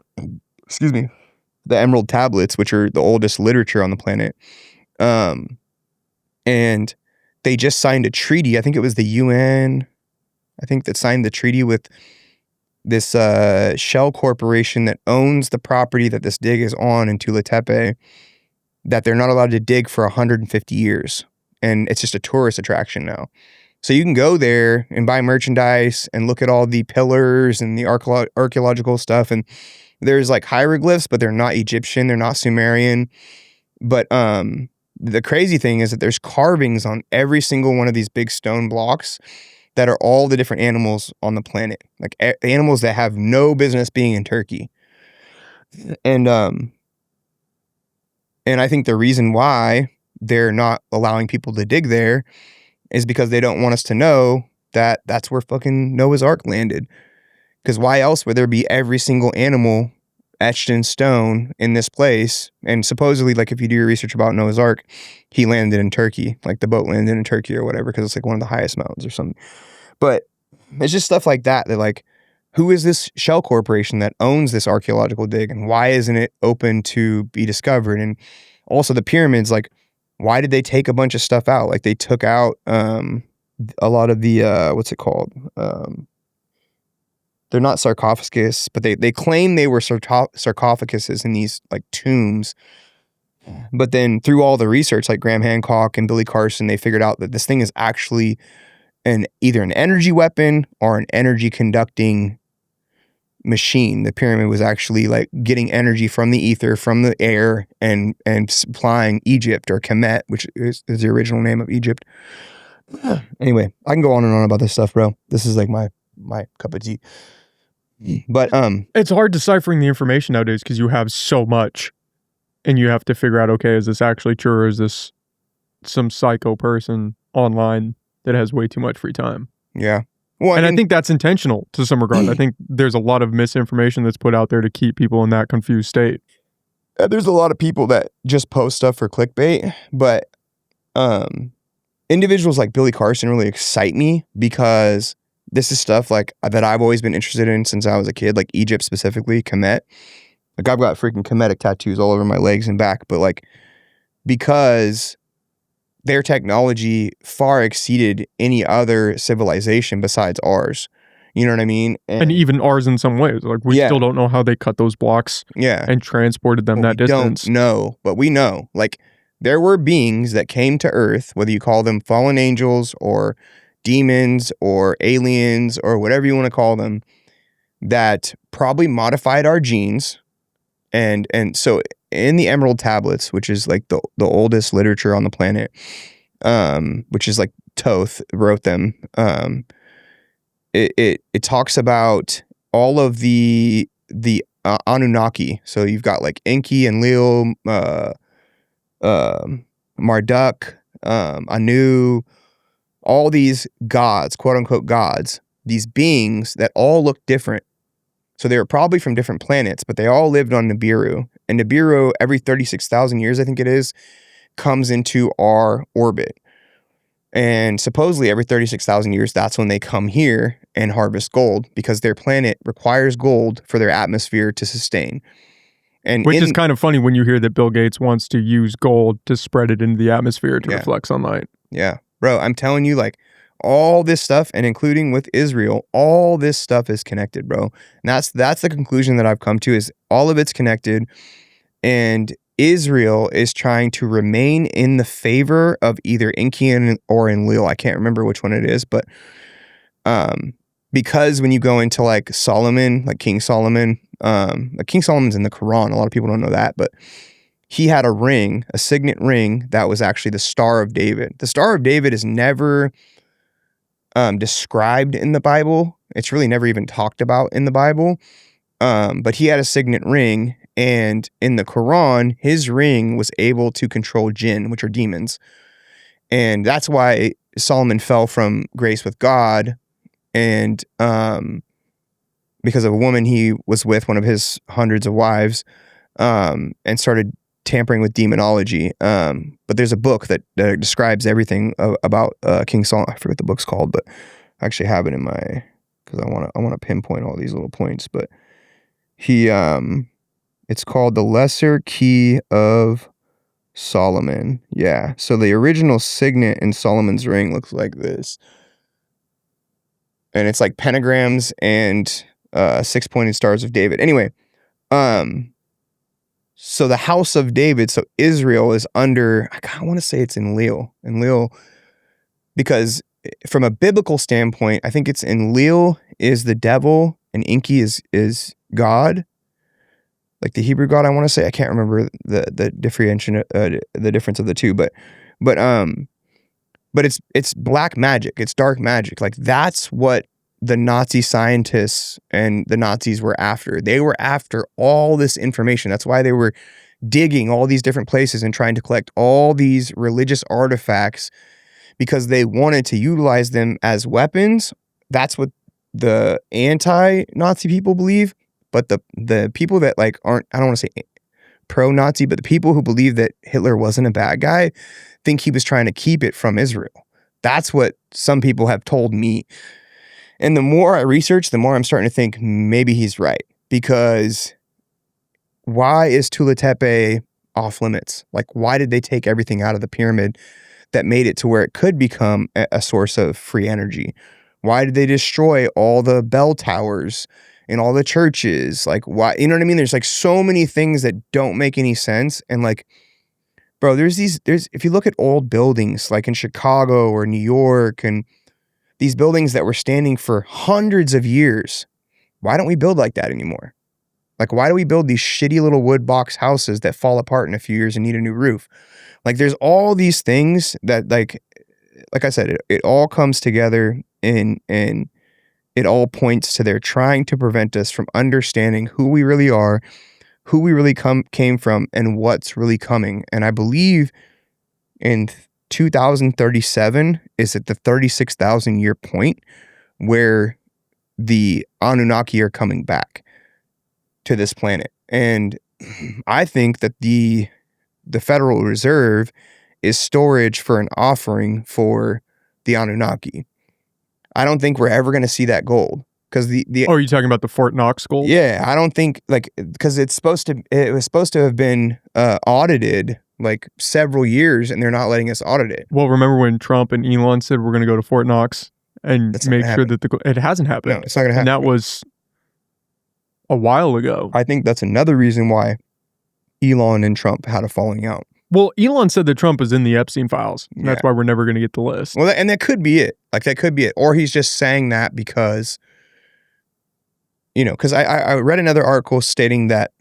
the Emerald Tablets, which are the oldest literature on the planet. And they just signed a treaty. I think it was the UN, that signed the treaty with this shell corporation that owns the property that this dig is on in Tula Tepe, that they're not allowed to dig for 150 years. And it's just a tourist attraction now. So you can go there and buy merchandise and look at all the pillars and the archaeological stuff. And there's like hieroglyphs, but they're not Egyptian. They're not Sumerian. But the crazy thing is that there's carvings on every single one of these big stone blocks that are all the different animals on the planet. Like animals that have no business being in Turkey. And I think the reason why they're not allowing people to dig there is because they don't want us to know that that's where fucking Noah's Ark landed. Because why else would there be every single animal etched in stone in this place? And supposedly, like, if you do your research about Noah's Ark, he landed in Turkey. Like, the boat landed in Turkey or whatever, because it's like one of the highest mountains or something. But it's just stuff like that like, who is this shell corporation that owns this archaeological dig, and why isn't it open to be discovered? And also the pyramids, like, why did they take a bunch of stuff out? Like, they took out a lot of the what's it called? They're not sarcophagus, but they claim they were sarcophaguses in these like tombs. But then through all the research, like Graham Hancock and Billy Carson, they figured out that this thing is actually either an energy weapon or an energy conducting machine. The pyramid was actually like getting energy from the ether, from the air, and supplying Egypt, or Kemet, which is the original name of Egypt. Anyway, I can go on and on about this stuff, bro. This is like my cup of tea. But it's hard deciphering the information nowadays because you have so much, and you have to figure out, okay, is this actually true, or is this some psycho person online that has way too much free time? Yeah. Well, I think that's intentional to some regard. I think there's a lot of misinformation that's put out there to keep people in that confused state. There's a lot of people that just post stuff for clickbait, but individuals like Billy Carson really excite me, because this is stuff like that I've always been interested in since I was a kid, like Egypt specifically, Kemet. Like, I've got freaking Kemetic tattoos all over my legs and back, but like, because their technology far exceeded any other civilization besides ours. You know what I mean? And even ours in some ways. Like, we still don't know how they cut those blocks and transported them that distance. We don't know, but we know. Like, there were beings that came to Earth, whether you call them fallen angels or demons or aliens or whatever you want to call them, that probably modified our genes. And so in the Emerald Tablets, which is like the oldest literature on the planet, which is like Thoth wrote them, it talks about all of the Anunnaki. So you've got like Enki and Lil, Marduk, Anu, all these gods, quote unquote gods, these beings that all look different. So they were probably from different planets, but they all lived on Nibiru. And Nibiru, every 36,000 years, I think it is, comes into our orbit. And supposedly every 36,000 years, that's when they come here and harvest gold, because their planet requires gold for their atmosphere to sustain. And Which is kind of funny when you hear that Bill Gates wants to use gold to spread it into the atmosphere to reflect sunlight. Yeah. Bro, I'm telling you, like, all this stuff, and including with Israel, all this stuff is connected, bro. And that's the conclusion that I've come to, is all of it's connected. And Israel is trying to remain in the favor of either Enki or Enlil. I can't remember which one it is, but because when you go into like Solomon, like King Solomon, like King Solomon's in the Quran. A lot of people don't know that, but he had a ring, a signet ring that was actually the Star of David. The Star of David is never described in the Bible. It's really never even talked about in the Bible. But he had a signet ring. And in the Quran, his ring was able to control jinn, which are demons. And that's why Solomon fell from grace with God. And because of a woman he was with, one of his hundreds of wives, and started tampering with demonology. But there's a book that describes everything about King Solomon. I forget what the book's called, but I actually have it in my, because I want to pinpoint all these little points. But he... it's called The Lesser Key of Solomon. Yeah. So the original signet in Solomon's ring looks like this. And it's like pentagrams and 6-pointed stars of David. Anyway, so the house of David, so Israel is under, I want to say it's Enlil, because from a biblical standpoint, I think it's Enlil is the devil and Enki is God. Like the Hebrew God, I want to say. I can't remember the difference of the two, but it's black magic. It's dark magic. Like that's what the Nazi scientists and the Nazis were after. They were after all this information. That's why they were digging all these different places and trying to collect all these religious artifacts, because they wanted to utilize them as weapons. That's what the anti-Nazi people believe. But the people that like aren't, I don't want to say pro-Nazi, but the people who believe that Hitler wasn't a bad guy think he was trying to keep it from Israel. That's what some people have told me. And the more I research, the more I'm starting to think maybe he's right. Because why is Tula Tepe off limits? Like, why did they take everything out of the pyramid that made it to where it could become a source of free energy? Why did they destroy all the bell towers in all the churches? Like, why? You know what I mean? There's like so many things that don't make any sense. And like, bro, there's if you look at old buildings like in Chicago or New York, and these buildings that were standing for hundreds of years, why don't we build like that anymore? Like, why do we build these shitty little wood box houses that fall apart in a few years and need a new roof? Like, there's all these things that like I said, it all comes together and it all points to they're trying to prevent us from understanding who we really are, who we really came from, and what's really coming. And I believe in 2037 is at the 36,000 year point where the Anunnaki are coming back to this planet. And I think that the Federal Reserve is storage for an offering for the Anunnaki. I don't think we're ever going to see that gold, because the Oh, are you talking about the Fort Knox gold? Yeah, I don't think, like, because it was supposed to have been audited like several years, and they're not letting us audit it. Well, remember when Trump and Elon said we're going to go to Fort Knox and make sure that it hasn't happened. No, it's not going to happen. And that was a while ago. I think that's another reason why Elon and Trump had a falling out. Well, Elon said that Trump is in the Epstein files. And that's why we're never going to get the list. Well, and that could be it. Like, that could be it. Or he's just saying that because, you know, because I read another article stating that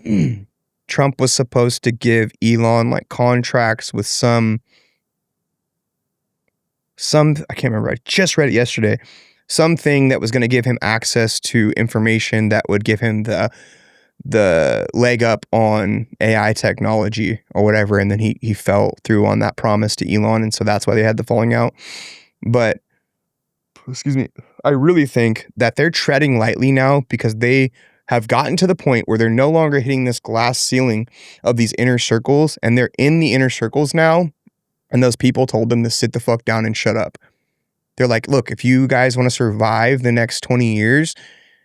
Trump was supposed to give Elon like contracts with some, I can't remember. I just read it yesterday. Something that was going to give him access to information that would give him the leg up on AI technology or whatever. And then he fell through on that promise to Elon. And so that's why they had the falling out. But excuse me, I really think that they're treading lightly now because they have gotten to the point where they're no longer hitting this glass ceiling of these inner circles, and they're in the inner circles now, and those people told them to sit the fuck down and shut up. They're like, look, if you guys want to survive the next 20 years,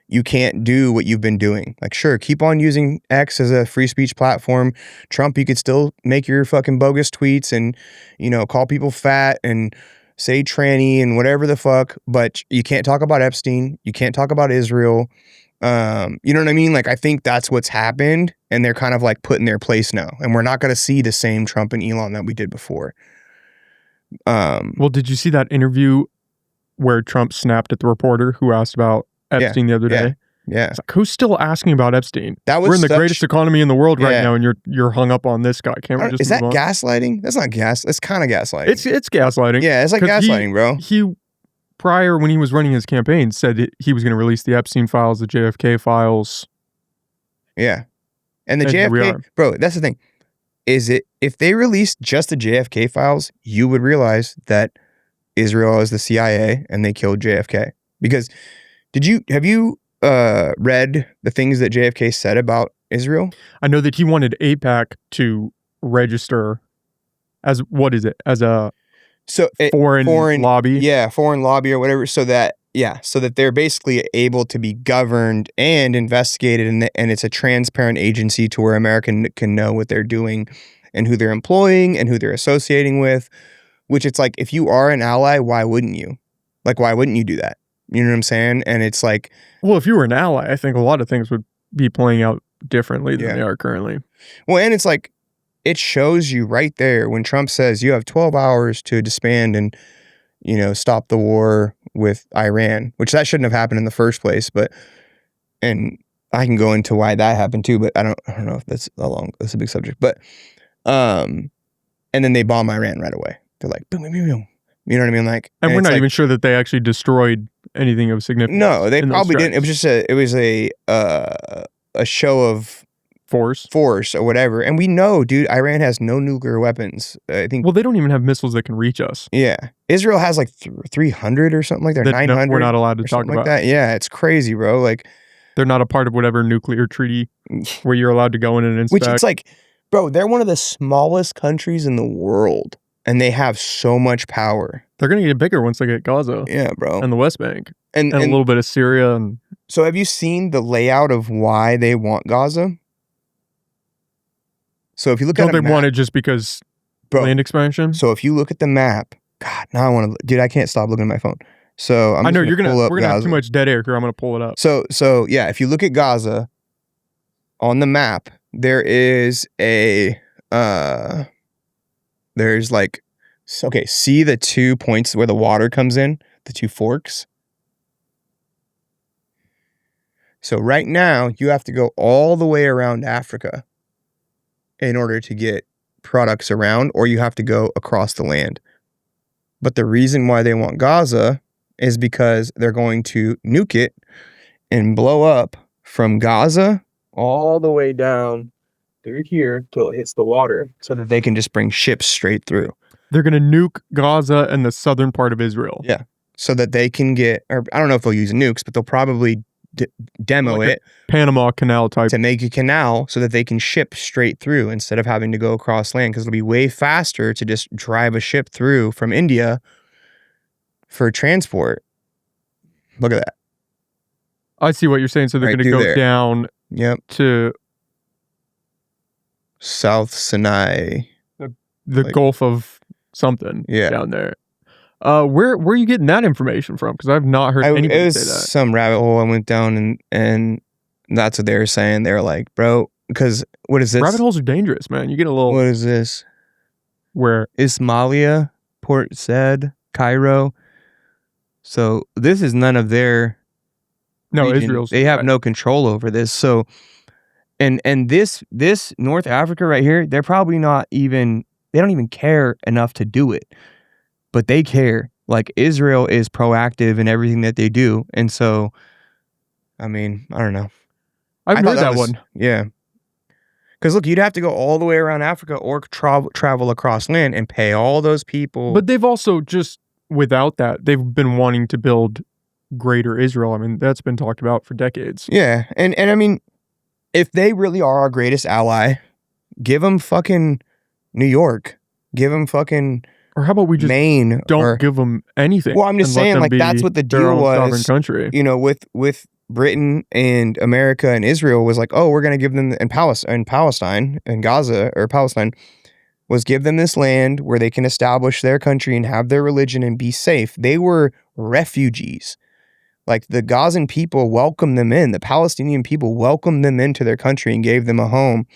you can't do what you've been doing. Like, sure, keep on using X as a free speech platform. Trump, you could still make your fucking bogus tweets and, you know, call people fat and say tranny and whatever the fuck, but you can't talk about Epstein. You can't talk about Israel. You know what I mean? Like, I think that's what's happened, and they're kind of like put in their place now, and we're not going to see the same Trump and Elon that we did before. Well, did you see that interview where Trump snapped at the reporter who asked about Epstein the other day? Yeah. It's like, who's still asking about Epstein? That was We're in the greatest economy in the world right now, and you're hung up on this guy. Can't we just Is that move on? gaslighting? That's not gas. It's kind of gaslighting. It's gaslighting. Yeah, it's like 'Cause gaslighting, bro. He prior, when he was running his campaign, said that he was going to release the Epstein files, the JFK files. Yeah. And the And here we JFK, are. bro, that's the thing. If they released just the JFK files, you would realize that Israel is the CIA and they killed JFK. Because have you read the things that JFK said about Israel? I know that he wanted AIPAC to register as, what is it? As a foreign lobby? Yeah, foreign lobby or whatever, so that they're basically able to be governed and investigated, and it's a transparent agency to where America can know what they're doing and who they're employing and who they're associating with, which it's like, if you are an ally, why wouldn't you? Like, why wouldn't you do that? You know what I'm saying? And it's like... Well, if you were an ally, I think a lot of things would be playing out differently than they are currently. Well, and it's like, it shows you right there when Trump says you have 12 hours to disband and, you know, stop the war with Iran, which that shouldn't have happened in the first place. And I can go into why that happened too, but I don't know if that's a big subject. But, and then they bomb Iran right away. They're like, boom, boom, boom, boom. You know what I mean? Like, and we're not even sure that they actually destroyed anything of significance. No, they probably didn't. It was just a show of force or whatever. And we know, dude, Iran has no nuclear weapons. I think. Well, they don't even have missiles that can reach us. Yeah, Israel has like 300 or something like that. 900. We're not allowed to talk about like that. Yeah, it's crazy, bro. Like, they're not a part of whatever nuclear treaty where you're allowed to go in and inspect. Which it's like, bro, they're one of the smallest countries in the world, and they have so much power. They're gonna get bigger once they get Gaza. Yeah, bro. And the West Bank. And a little bit of Syria. And so have you seen the layout of why they want Gaza? So if you look at they want it just because land expansion? So if you look at the map, God, now I want to, dude, I can't stop looking at my phone. So we're gonna have too much dead air here. I'm gonna pull it up. So yeah, if you look at Gaza on the map, there is there's like, okay, see the 2 points where the water comes in, the 2 forks. So right now you have to go all the way around Africa in order to get products around, or you have to go across the land. But the reason why they want Gaza is because they're going to nuke it and blow up from Gaza all the way down through here till it hits the water, so that they can just bring ships straight through. They're going to nuke Gaza and the southern part of Israel. Yeah. So that they can get, or I don't know if they'll use nukes, but they'll probably demo like it. Panama Canal type. To make a canal so that they can ship straight through instead of having to go across land, because it'll be way faster to just drive a ship through from India for transport. Look at that. I see what you're saying. So they're going to go down to South Sinai. The Gulf of something down there. Where are you getting that information from? Because I've not heard anybody say that. It was some rabbit hole I went down, and that's what they were saying. They were like, bro, because what is this? Rabbit holes are dangerous, man. You get a little... What is this? Where? Ismailia, Port Said, Cairo. So this is none of their... No, region. Israel's... They have no control over this. So, and this North Africa right here, they're probably not even... They don't even care enough to do it. But they care. Like, Israel is proactive in everything that they do. And so, I mean, I don't know. I've heard that one. Yeah. Because, look, you'd have to go all the way around Africa or travel across land and pay all those people. But they've also just without that, they've been wanting to build greater Israel. I mean, that's been talked about for decades. Yeah. And I mean, if they really are our greatest ally, give them fucking New York. Give them fucking Or how about we just Maine. don't give them anything? Well, I'm just saying, like, that's what the deal was. Sovereign country. You know, with Britain and America and Israel was like, oh, we're going to give them, and Palestine and Gaza, or Palestine, was give them this land where they can establish their country and have their religion and be safe. They were refugees. Like, the Gazan people welcomed them in. The Palestinian people welcomed them into their country and gave them a home.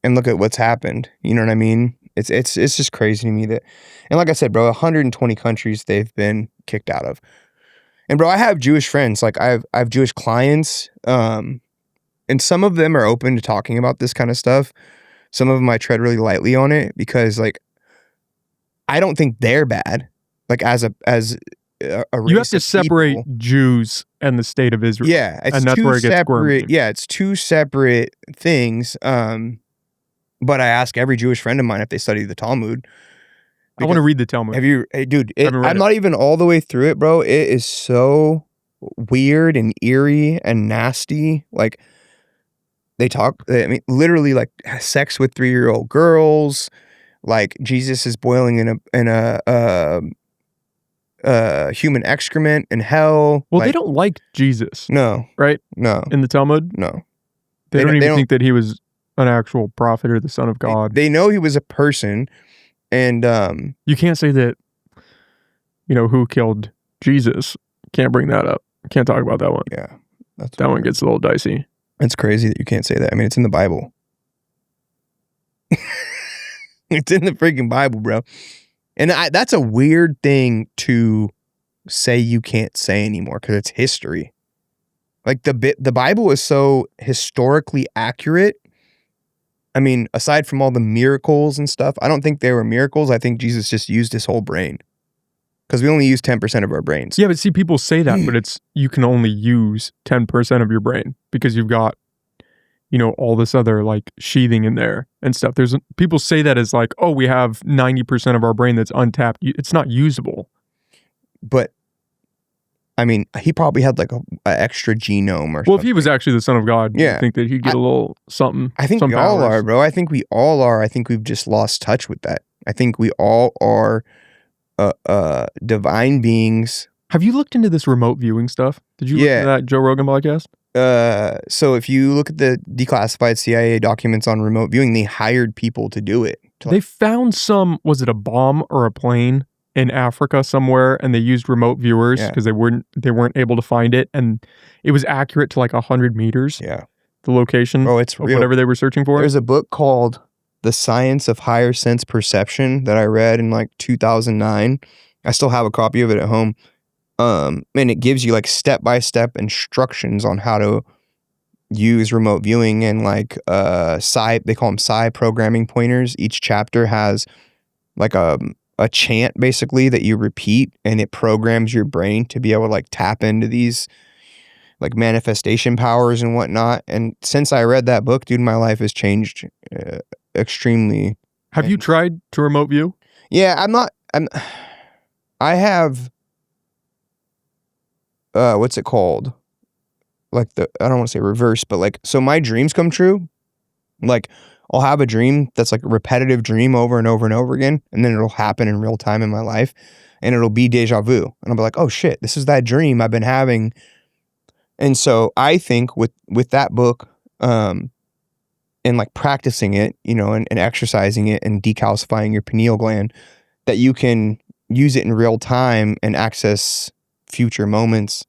And look at what's happened. You know what I mean? It's just crazy to me that, and like I said, bro, 120 countries they've been kicked out of. And bro, I have Jewish friends. Like, I have Jewish clients, and some of them are open to talking about this kind of stuff. Some of them I tread really lightly on it because, like, I don't think they're bad. Like, as a race you have to separate people. Jews and the state of Israel. Yeah, it's and that's two where it gets separate. squirmy. Yeah, it's two separate things. But I ask every Jewish friend of mine if they study the Talmud. I want to read the Talmud. Have you, hey, dude? I'm not even all the way through it, bro. It is so weird and eerie and nasty. Like, they talk. I mean, literally, like, sex with 3-year-old girls. Like, Jesus is boiling in a human excrement in hell. Well, like, they don't like Jesus. No. Right? No. In the Talmud? No. They don't even think that he was an actual prophet or the son of God. They know he was a person, and you can't say that, you know, who killed Jesus. Can't bring that up. Can't talk about that one. Yeah. That one gets a little dicey. It's crazy that you can't say that. I mean, it's in the Bible. It's in the freaking Bible, bro. And that's a weird thing to say you can't say anymore because it's history. Like, the Bible is so historically accurate. I mean, aside from all the miracles and stuff, I don't think they were miracles. I think Jesus just used his whole brain. Because we only use 10% of our brains. Yeah, but see, people say that, but you can only use 10% of your brain because you've got, you know, all this other, like, sheathing in there and stuff. People say that as like, oh, we have 90% of our brain that's untapped. It's not usable. But, I mean, he probably had like a extra genome or something. Well, if he was actually the son of God, I think that he'd get a little something. I think we all are, bro. I think we all are. I think we've just lost touch with that. I think we all are divine beings. Have you looked into this remote viewing stuff? Did you look into that Joe Rogan podcast? So if you look at the declassified CIA documents on remote viewing, they hired people to do it. They found was it a bomb or a plane in Africa somewhere, and they used remote viewers because they weren't able to find it, and it was accurate to like 100 meters. Yeah, the location. Oh, it's real. Whatever they were searching for. There's a book called The Science of Higher Sense Perception that I read in like 2009. I still have a copy of it at home. And it gives you like step-by-step instructions on how to use remote viewing and like they call them psi programming pointers. Each chapter has like a chant basically that you repeat, and it programs your brain to be able to like tap into these like manifestation powers and whatnot. And since I read that book, dude, my life has changed extremely. Have you tried to remote view? Yeah, I have what's it called? Like I don't want to say reverse, but like, so my dreams come true. Like, I'll have a dream that's like a repetitive dream over and over and over again, and then it'll happen in real time in my life, and it'll be deja vu. And I'll be like, oh shit, this is that dream I've been having. And so I think with that book, and like practicing it, you know, and exercising it and decalcifying your pineal gland, that you can use it in real time and access future moments,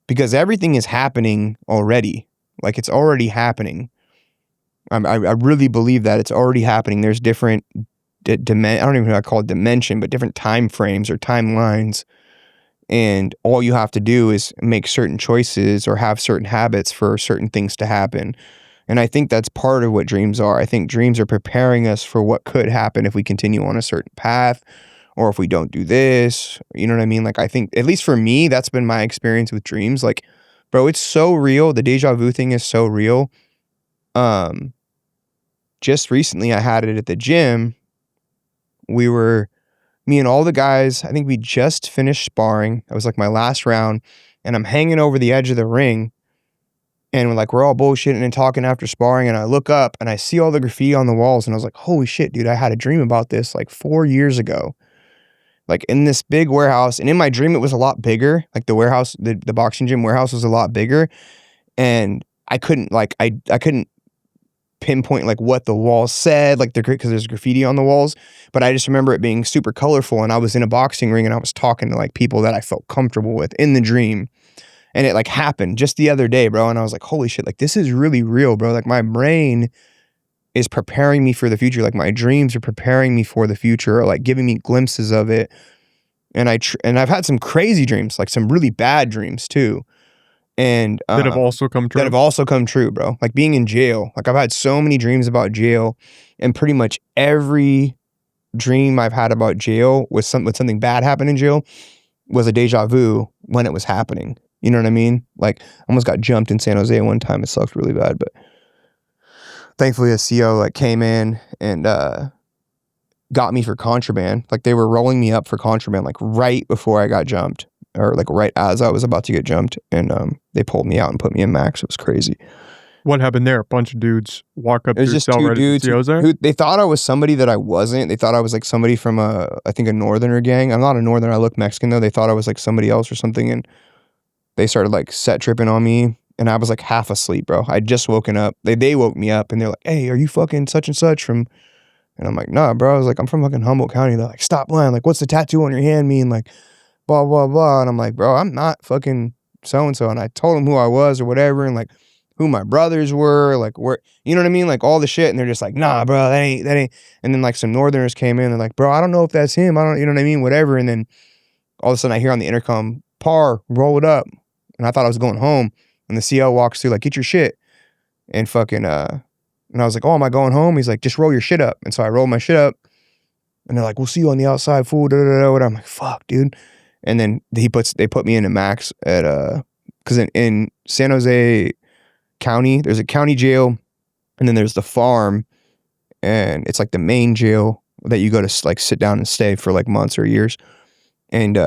because everything is happening already. Like, it's already happening. I really believe that it's already happening. There's different I don't even know how to call it dimension, but different time frames or timelines. And all you have to do is make certain choices or have certain habits for certain things to happen. And I think that's part of what dreams are. I think dreams are preparing us for what could happen if we continue on a certain path, or if we don't do this. You know what I mean? Like, I think, at least for me, that's been my experience with dreams. Like, bro, it's so real. The deja vu thing is so real. Just recently I had it at the gym. We were Me and all the guys, I think we just finished sparring. It was like my last round, and I'm hanging over the edge of the ring, and we're all bullshitting and talking after sparring, and I look up and I see all the graffiti on the walls, and I was like, holy shit, dude, I had a dream about this like 4 years ago. Like in this big warehouse, and in my dream it was a lot bigger. Like the warehouse, the boxing gym warehouse was a lot bigger, and I couldn't I couldn't pinpoint like what the walls said, like because there's graffiti on the walls, but I just remember it being super colorful, and I was in a boxing ring and I was talking to like people that I felt comfortable with in the dream, and it like happened just the other day, bro, and I was like, holy shit, like this is really real, bro. Like my brain is preparing me for the future. Like my dreams are preparing me for the future, or like giving me glimpses of it. And I've had some crazy dreams, like some really bad dreams too. And that have also come true. That have also come true, bro. Like being in jail. Like I've had so many dreams about jail, and pretty much every dream I've had about jail with something bad happened in jail was a deja vu when it was happening. You know what I mean? Like I almost got jumped in San Jose one time. It sucked really bad, but thankfully a CO like came in and got me for contraband. Like they were rolling me up for contraband like right before I got jumped, or like right as I was about to get jumped, and they pulled me out and put me in max. It was crazy. What happened there? A bunch of dudes walk up to your cell two right dudes at the CO's there? who they thought I was somebody that I wasn't. They thought I was like somebody from I think a northerner gang. I'm not a northerner. I look Mexican though. They thought I was like somebody else or something, and they started like set tripping on me. And I was like half asleep, bro. I'd just woken up. They woke me up and they're like, hey, are you fucking such and such from... And I'm like, nah, bro. I was like, I'm from fucking Humboldt County. They're like, stop lying. Like, what's the tattoo on your hand mean? Like, blah, blah, blah. And I'm like, bro, I'm not fucking so-and-so. And I told them who I was or whatever, and like who my brothers were, like where, you know what I mean? Like all the shit. And they're just like, nah, bro, that ain't. And then like some northerners came in. They're like, bro, I don't know if that's him. I don't, you know what I mean? Whatever. And then all of a sudden I hear on the intercom, Parr, roll it up. And I thought I was going home. And the CO walks through like, get your shit. And fucking, and I was like, oh, am I going home? He's like, just roll your shit up. And so I rolled my shit up. And they're like, we'll see you on the outside, fool. Da, da, da. And I'm like, fuck, dude. And then they put me into max at, because in San Jose County, there's a county jail. And then there's the farm. And it's like the main jail that you go to like sit down and stay for like months or years. And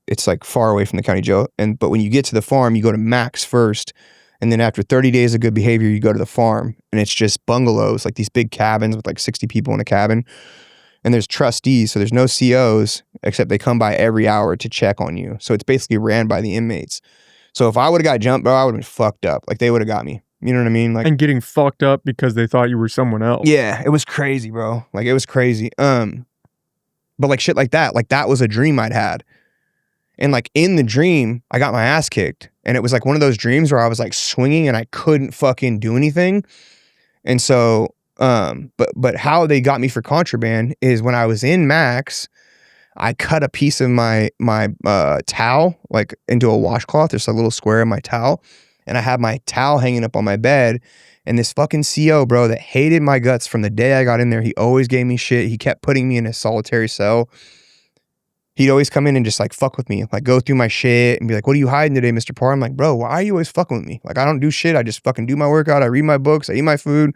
it's like far away from the county jail. But when you get to the farm, you go to max first. And then after 30 days of good behavior, you go to the farm, and it's just bungalows, like these big cabins with like 60 people in a cabin. And there's trustees, so there's no COs, except they come by every hour to check on you. So it's basically ran by the inmates. So if I would have got jumped, bro, I would have been fucked up. Like they would have got me. You know what I mean? Like, and getting fucked up because they thought you were someone else. Yeah, it was crazy, bro. Like it was crazy. But like shit like that was a dream I'd had. And like in the dream, I got my ass kicked. And it was like one of those dreams where I was like swinging and I couldn't fucking do anything. And so, but how they got me for contraband is when I was in max, I cut a piece of my towel like into a washcloth. There's a little square in my towel, and I had my towel hanging up on my bed. And this fucking CO, bro, that hated my guts from the day I got in there, he always gave me shit. He kept putting me in a solitary cell. He'd always come in and just like fuck with me, like go through my shit and be like, what are you hiding today, Mr. Parr? I'm like, bro, why are you always fucking with me? Like, I don't do shit. I just fucking do my workout. I read my books. I eat my food.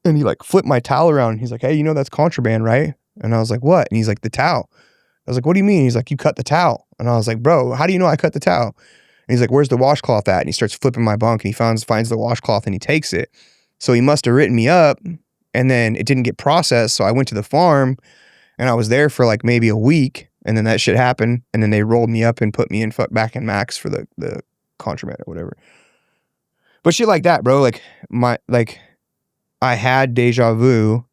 And he like flipped my towel around. And he's like, hey, you know that's contraband, right? And I was like, what? And he's like, the towel. I was like, what do you mean? He's like, you cut the towel. And I was like, bro, how do you know I cut the towel? And he's like, where's the washcloth at? And he starts flipping my bunk, and he finds the washcloth, and he takes it. So he must have written me up, and then it didn't get processed. So I went to the farm, and I was there for like maybe a week. And then that shit happened, and then they rolled me up and put me back in max for the contraband or whatever. But shit like that, bro. Like I had deja vu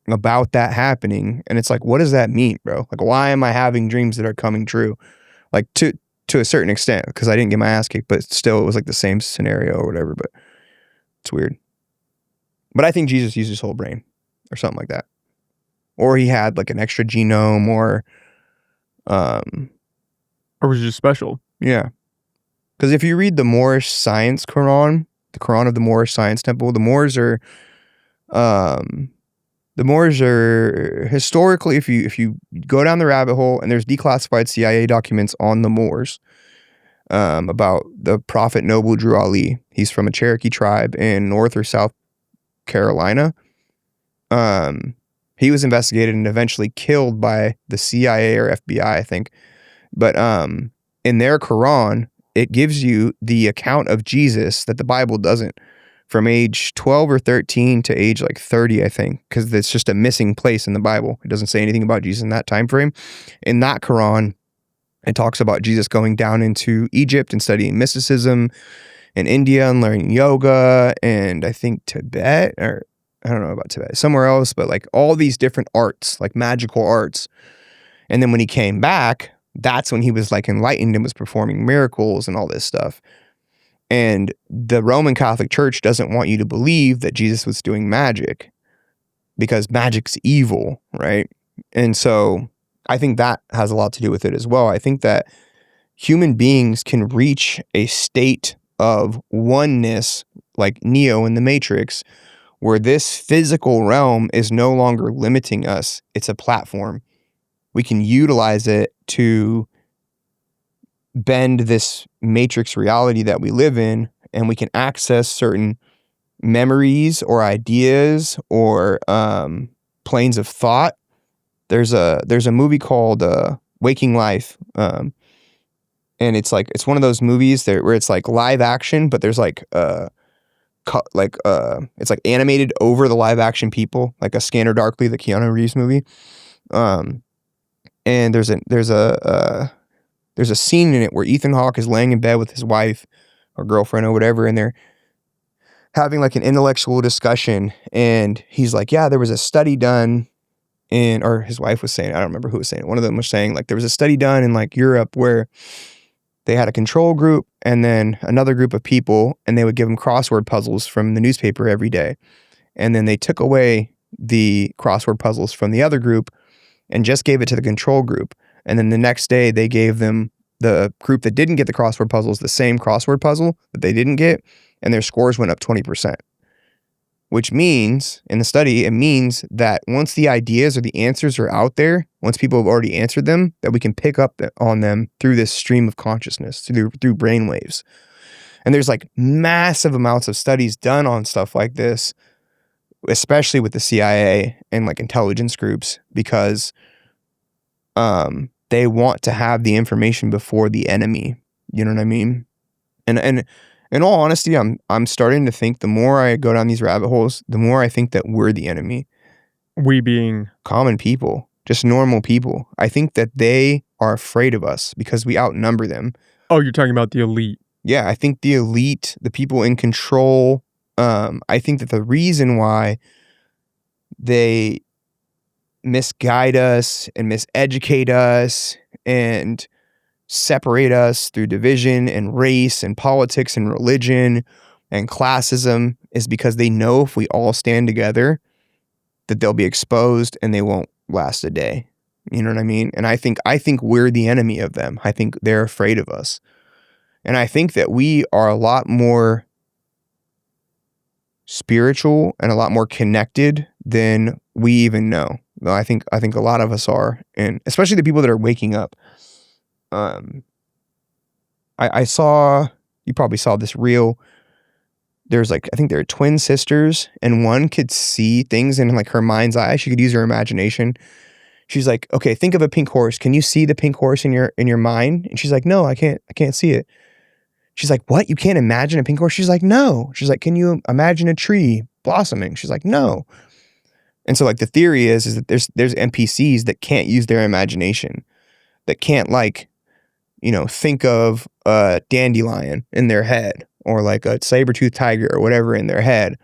about that happening, and it's like, what does that mean, bro? Like, why am I having dreams that are coming true? Like to a certain extent, because I didn't get my ass kicked, but still, it was like the same scenario or whatever. But it's weird. But I think Jesus used his whole brain, or something like that, or he had like an extra genome, or was it just special? Yeah. Because if you read the Moorish Science Quran, the Quran of the Moorish Science Temple, the Moors are historically, if you go down the rabbit hole, and there's declassified CIA documents on the Moors about the Prophet Noble Drew Ali. He's from a Cherokee tribe in North or South Carolina. He was investigated and eventually killed by the CIA or FBI, I think. But in their Quran, it gives you the account of Jesus that the Bible doesn't, from age 12 or 13 to age like 30, I think, because it's just a missing place in the Bible. It doesn't say anything about Jesus in that time frame. In that Quran, it talks about Jesus going down into Egypt and studying mysticism, in India and learning yoga, and I think Tibet, or I don't know about Tibet, somewhere else, but like all these different arts, like magical arts. And then when he came back, that's when he was like enlightened and was performing miracles and all this stuff. And the Roman Catholic Church doesn't want you to believe that Jesus was doing magic because magic's evil, right? And so I think that has a lot to do with it as well. I think that human beings can reach a state of oneness, like Neo in the Matrix, where this physical realm is no longer limiting us. It's a platform. We can utilize it to bend this matrix reality that we live in, and we can access certain memories or ideas or planes of thought. There's a movie called Waking Life, and it's one of those movies where it's like live action, but there's like it's like animated over the live action people, like a Scanner Darkly, the Keanu Reeves movie. And there's a scene in it where Ethan Hawke is laying in bed with his wife or girlfriend or whatever, and they're having like an intellectual discussion, and he's like, yeah, there was a study done or his wife was saying, I don't remember who was saying it. One of them was saying like there was a study done in like Europe where they had a control group and then another group of people, and they would give them crossword puzzles from the newspaper every day. And then they took away the crossword puzzles from the other group and just gave it to the control group. And then the next day they gave them, the group that didn't get the crossword puzzles, the same crossword puzzle that they didn't get, and their scores went up 20%. Which means, in the study, it means that once the ideas or the answers are out there, once people have already answered them, that we can pick up on them through this stream of consciousness, through brainwaves. And there's like massive amounts of studies done on stuff like this, especially with the CIA and like intelligence groups, because they want to have the information before the enemy. You know what I mean? And in all honesty, I'm starting to think the more I go down these rabbit holes, the more I think that we're the enemy. We being common people, just normal people. I think that they are afraid of us because we outnumber them. Oh, you're talking about the elite. Yeah, I think the elite, the people in control, I think that the reason why they misguide us and miseducate us and separate us through division and race and politics and religion and classism is because they know if we all stand together that they'll be exposed and they won't last a day. You know what I mean? And I think we're the enemy of them. I think they're afraid of us. And I think that we are a lot more spiritual and a lot more connected than we even know. I think a lot of us are, and especially the people that are waking up. I saw, you probably saw this reel. There's like, I think there are twin sisters, and one could see things in like her mind's eye. She could use her imagination. She's like, okay, think of a pink horse. Can you see the pink horse in your mind? And she's like, no, I can't see it. She's like, what? You can't imagine a pink horse? She's like, no. She's like, can you imagine a tree blossoming? She's like, no. And so like the theory is that there's NPCs that can't use their imagination, that can't like, think of a dandelion in their head or like a saber-toothed tiger or whatever in their head.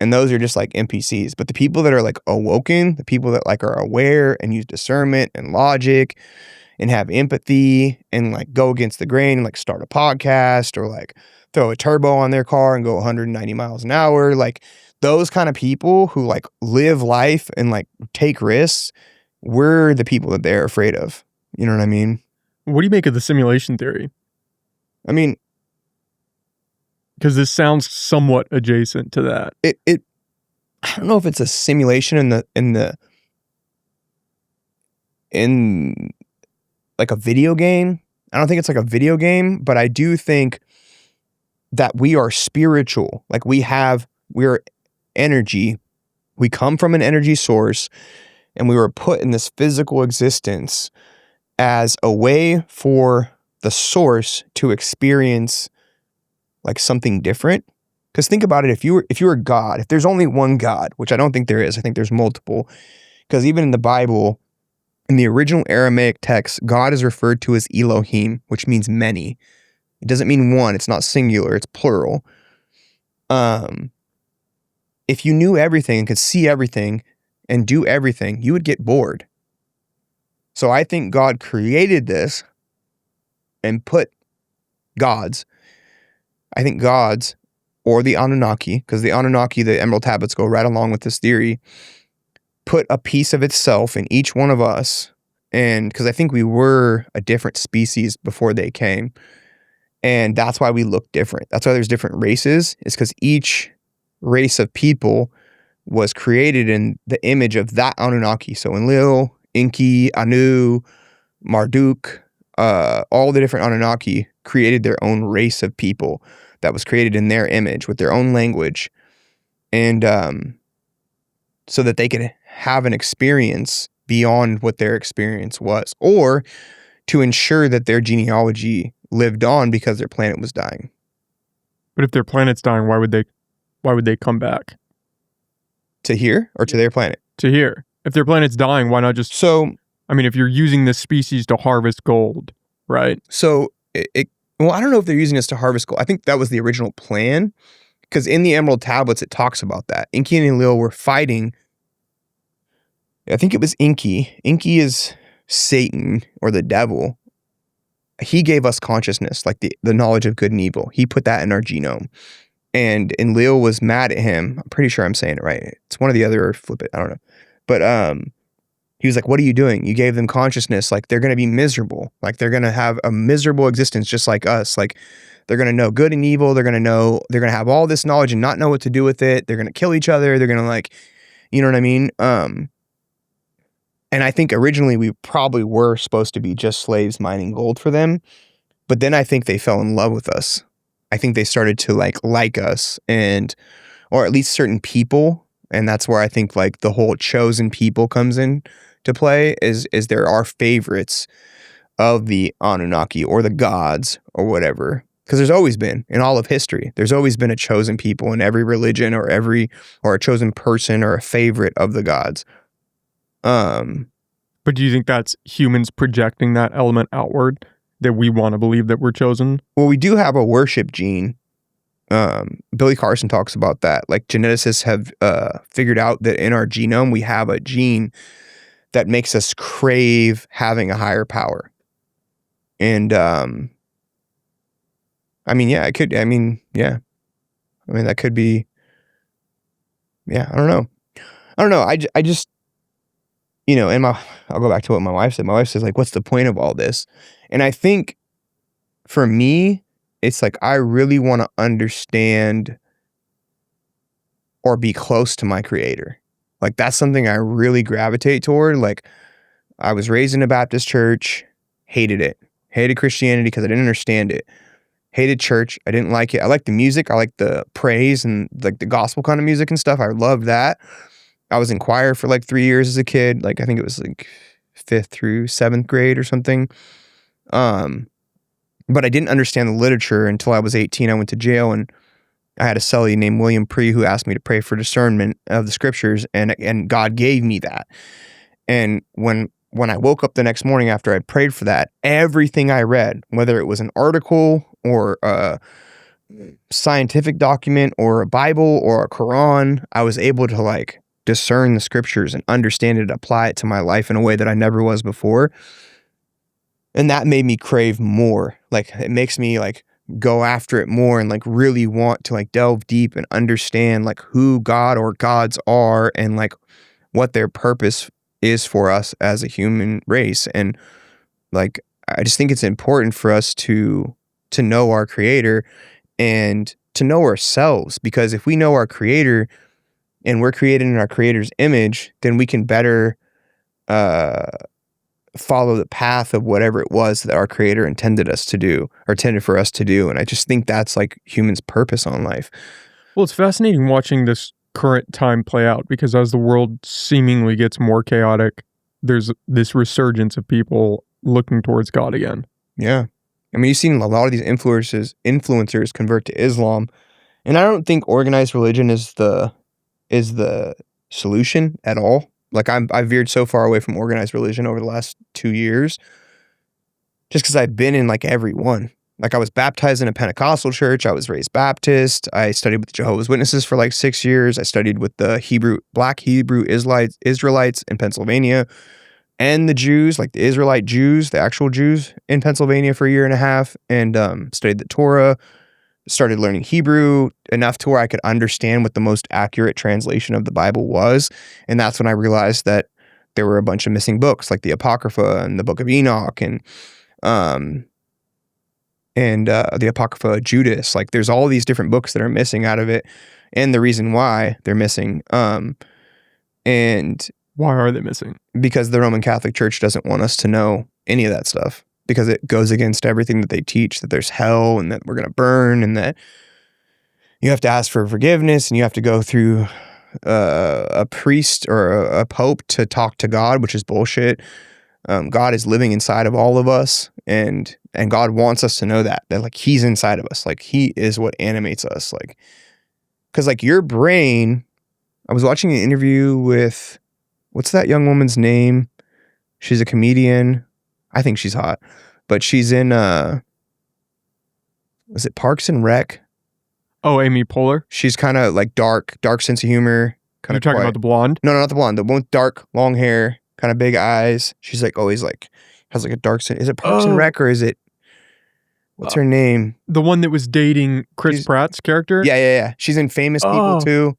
And those are just like NPCs. But the people that are like awoken, the people that like are aware and use discernment and logic and have empathy and like go against the grain and like start a podcast or like throw a turbo on their car and go 190 miles an hour, like those kind of people who like live life and like take risks, we're the people that they're afraid of. You know what I mean? What do you make of the simulation theory? I mean, because this sounds somewhat adjacent to that. I don't know if it's a simulation in like a video game. I don't think it's like a video game, but I do think that we are spiritual. Like we're energy. We come from an energy source, and we were put in this physical existence as a way for the source to experience like something different. Because think about it, if you were God, if there's only one God, which I don't think there is, I think there's multiple, because even in the Bible, in the original Aramaic text, God is referred to as Elohim, which means many. It doesn't mean one, it's not singular, it's plural. If you knew everything and could see everything and do everything, you would get bored. So I think God created this and put gods, I think gods, or the Anunnaki, because the Anunnaki, the Emerald Tablets go right along with this theory, put a piece of itself in each one of us. And because I think we were a different species before they came. And that's why we look different. That's why there's different races, is because each race of people was created in the image of that Anunnaki. So Enlil, Enki, Anu, Marduk, all the different Anunnaki created their own race of people that was created in their image with their own language. And so that they could have an experience beyond what their experience was, or to ensure that their genealogy lived on because their planet was dying. But if their planet's dying, why would they come back? To here or to their planet? To here. If their planet's dying, why not just... So, I mean, if you're using this species to harvest gold, right? So, well, I don't know if they're using this to harvest gold. I think that was the original plan, because in the Emerald Tablets, it talks about that. Enki and Enlil were fighting. I think it was Enki. Enki is Satan or the devil. He gave us consciousness, like the knowledge of good and evil. He put that in our genome. And Enlil was mad at him. I'm pretty sure I'm saying it right. It's one or the other, or flip it. I don't know. But he was like, what are you doing? You gave them consciousness. Like, they're going to be miserable. Like, they're going to have a miserable existence just like us. Like, they're going to know good and evil. They're going to have all this knowledge and not know what to do with it. They're going to kill each other. They're going to, like, you know what I mean? And I think originally we probably were supposed to be just slaves mining gold for them. But then I think they fell in love with us. I think they started to like us, or at least certain people. And that's where I think like the whole chosen people comes in to play, is there are favorites of the Anunnaki or the gods or whatever. Because there's always been, in all of history, there's always been a chosen people in every religion, or a chosen person or a favorite of the gods. But do you think that's humans projecting that element outward, that we want to believe that we're chosen? Well, we do have a worship gene. Billy Carson talks about that. Like, geneticists have figured out that in our genome, we have a gene that makes us crave having a higher power. And, I mean, yeah, it could, I mean, yeah. I mean, that could be, yeah, I don't know. I just, you know, and I'll go back to what my wife said. My wife says, like, what's the point of all this? And I think for me, it's like, I really want to understand or be close to my creator. Like, that's something I really gravitate toward. Like, I was raised in a Baptist church, hated it. Hated Christianity because I didn't understand it. Hated church. I didn't like it. I liked the music. I liked the praise and like the gospel kind of music and stuff. I loved that. I was in choir for like 3 years as a kid. Like, I think it was like 5th through 7th grade or something. But I didn't understand the literature until I was 18. I went to jail, and I had a cellie named William Parr who asked me to pray for discernment of the scriptures, and God gave me that. And when I woke up the next morning after I prayed for that, everything I read, whether it was an article or a scientific document or a Bible or a Quran, I was able to like discern the scriptures and understand it, apply it to my life in a way that I never was before. And that made me crave more. Like, it makes me like go after it more and like really want to like delve deep and understand like who God or gods are and like what their purpose is for us as a human race. And like, I just think it's important for us to know our creator and to know ourselves, because if we know our creator and we're created in our creator's image, then we can better follow the path of whatever it was that our creator intended us to do, or intended for us to do. And I just think that's like humans' purpose on life. Well, it's fascinating watching this current time play out, because as the world seemingly gets more chaotic, there's this resurgence of people looking towards God again. Yeah. I mean, you've seen a lot of these influencers convert to Islam, and I don't think organized religion is the solution at all. Like I've veered so far away from organized religion over the last 2 years, just because I've been in like every one. Like I was baptized in a Pentecostal church. I was raised Baptist. I studied with the Jehovah's Witnesses for like 6 years. I studied with the Black Hebrew Israelites in Pennsylvania, and the Jews, like the Israelite Jews, the actual Jews in Pennsylvania for a year and a half, and studied the Torah. Started learning Hebrew enough to where I could understand what the most accurate translation of the Bible was. And that's when I realized that there were a bunch of missing books, like the Apocrypha and the Book of Enoch and the Apocrypha of Judas. Like there's all these different books that are missing out of it, and the reason why they're missing. And why are they missing? Because the Roman Catholic Church doesn't want us to know any of that stuff, because it goes against everything that they teach, that there's hell and that we're going to burn and that you have to ask for forgiveness and you have to go through a priest or a pope to talk to God, which is bullshit. God is living inside of all of us, and God wants us to know that like he's inside of us. Like he is what animates us. Like, cause like your brain, I was watching an interview with, what's that young woman's name? She's a comedian. I think she's hot, but she's in, was it Parks and Rec? Oh, Amy Poehler? She's kind of like dark sense of humor. You're talking about the blonde? No, not the blonde. The one with dark, long hair, kind of big eyes. She's like always like, has like a dark sense. Is it Parks and Rec or is it, what's her name? The one that was dating Chris Pratt's character? Yeah. She's in Famous People too.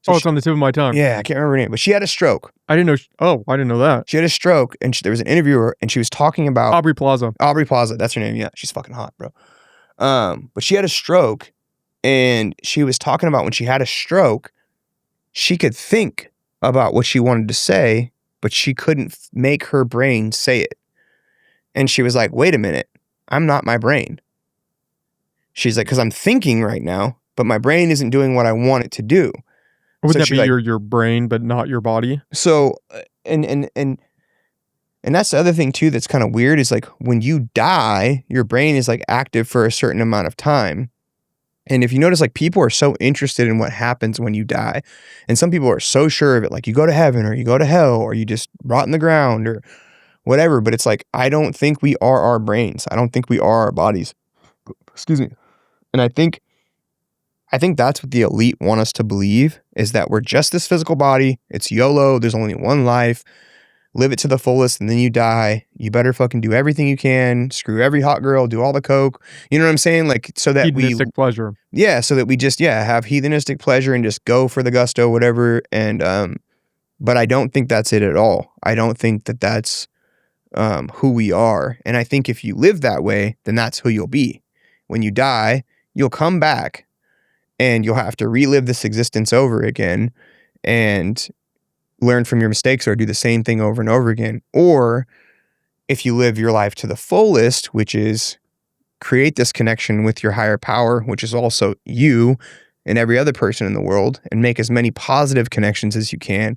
So it's on the tip of my tongue. Yeah, I can't remember her name, but she had a stroke. I didn't know. I didn't know that. She had a stroke, and there was an interviewer, and she was talking about Aubrey Plaza. That's her name. Yeah, she's fucking hot, bro. But she had a stroke, and she was talking about when she had a stroke, she could think about what she wanted to say, but she couldn't make her brain say it. And she was like, "Wait a minute, I'm not my brain." She's like, "Because I'm thinking right now, but my brain isn't doing what I want it to do." Would that be like, your brain, but not your body? So, and that's the other thing too that's kind of weird is like when you die, your brain is like active for a certain amount of time. And if you notice, like people are so interested in what happens when you die. And some people are so sure of it, like you go to heaven or you go to hell or you just rot in the ground or whatever. But it's like, I don't think we are our brains. I don't think we are our bodies. Excuse me. And I think that's what the elite want us to believe, is that we're just this physical body. It's YOLO. There's only one life. Live it to the fullest, and then you die. You better fucking do everything you can. Screw every hot girl. Do all the coke. You know what I'm saying? Like, so that hedonistic pleasure. Yeah, so that we just, have hedonistic pleasure and just go for the gusto, whatever. And, but I don't think that's it at all. I don't think that that's who we are. And I think if you live that way, then that's who you'll be. When you die, you'll come back. And you'll have to relive this existence over again and learn from your mistakes or do the same thing over and over again. Or if you live your life to the fullest, which is create this connection with your higher power, which is also you and every other person in the world, and make as many positive connections as you can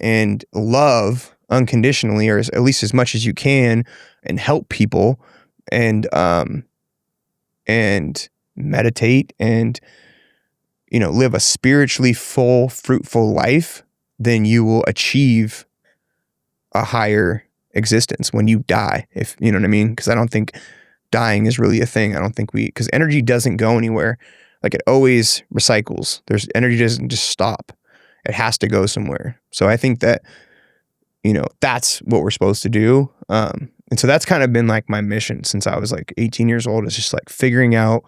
and love unconditionally, or at least as much as you can, and help people and meditate and live a spiritually full, fruitful life, then you will achieve a higher existence when you die, if you know what I mean. Because I don't think dying is really a thing. I don't think because energy doesn't go anywhere. Like it always recycles. Energy doesn't just stop. It has to go somewhere. So I think that, that's what we're supposed to do. And so that's kind of been like my mission since I was like 18 years old, is just like figuring out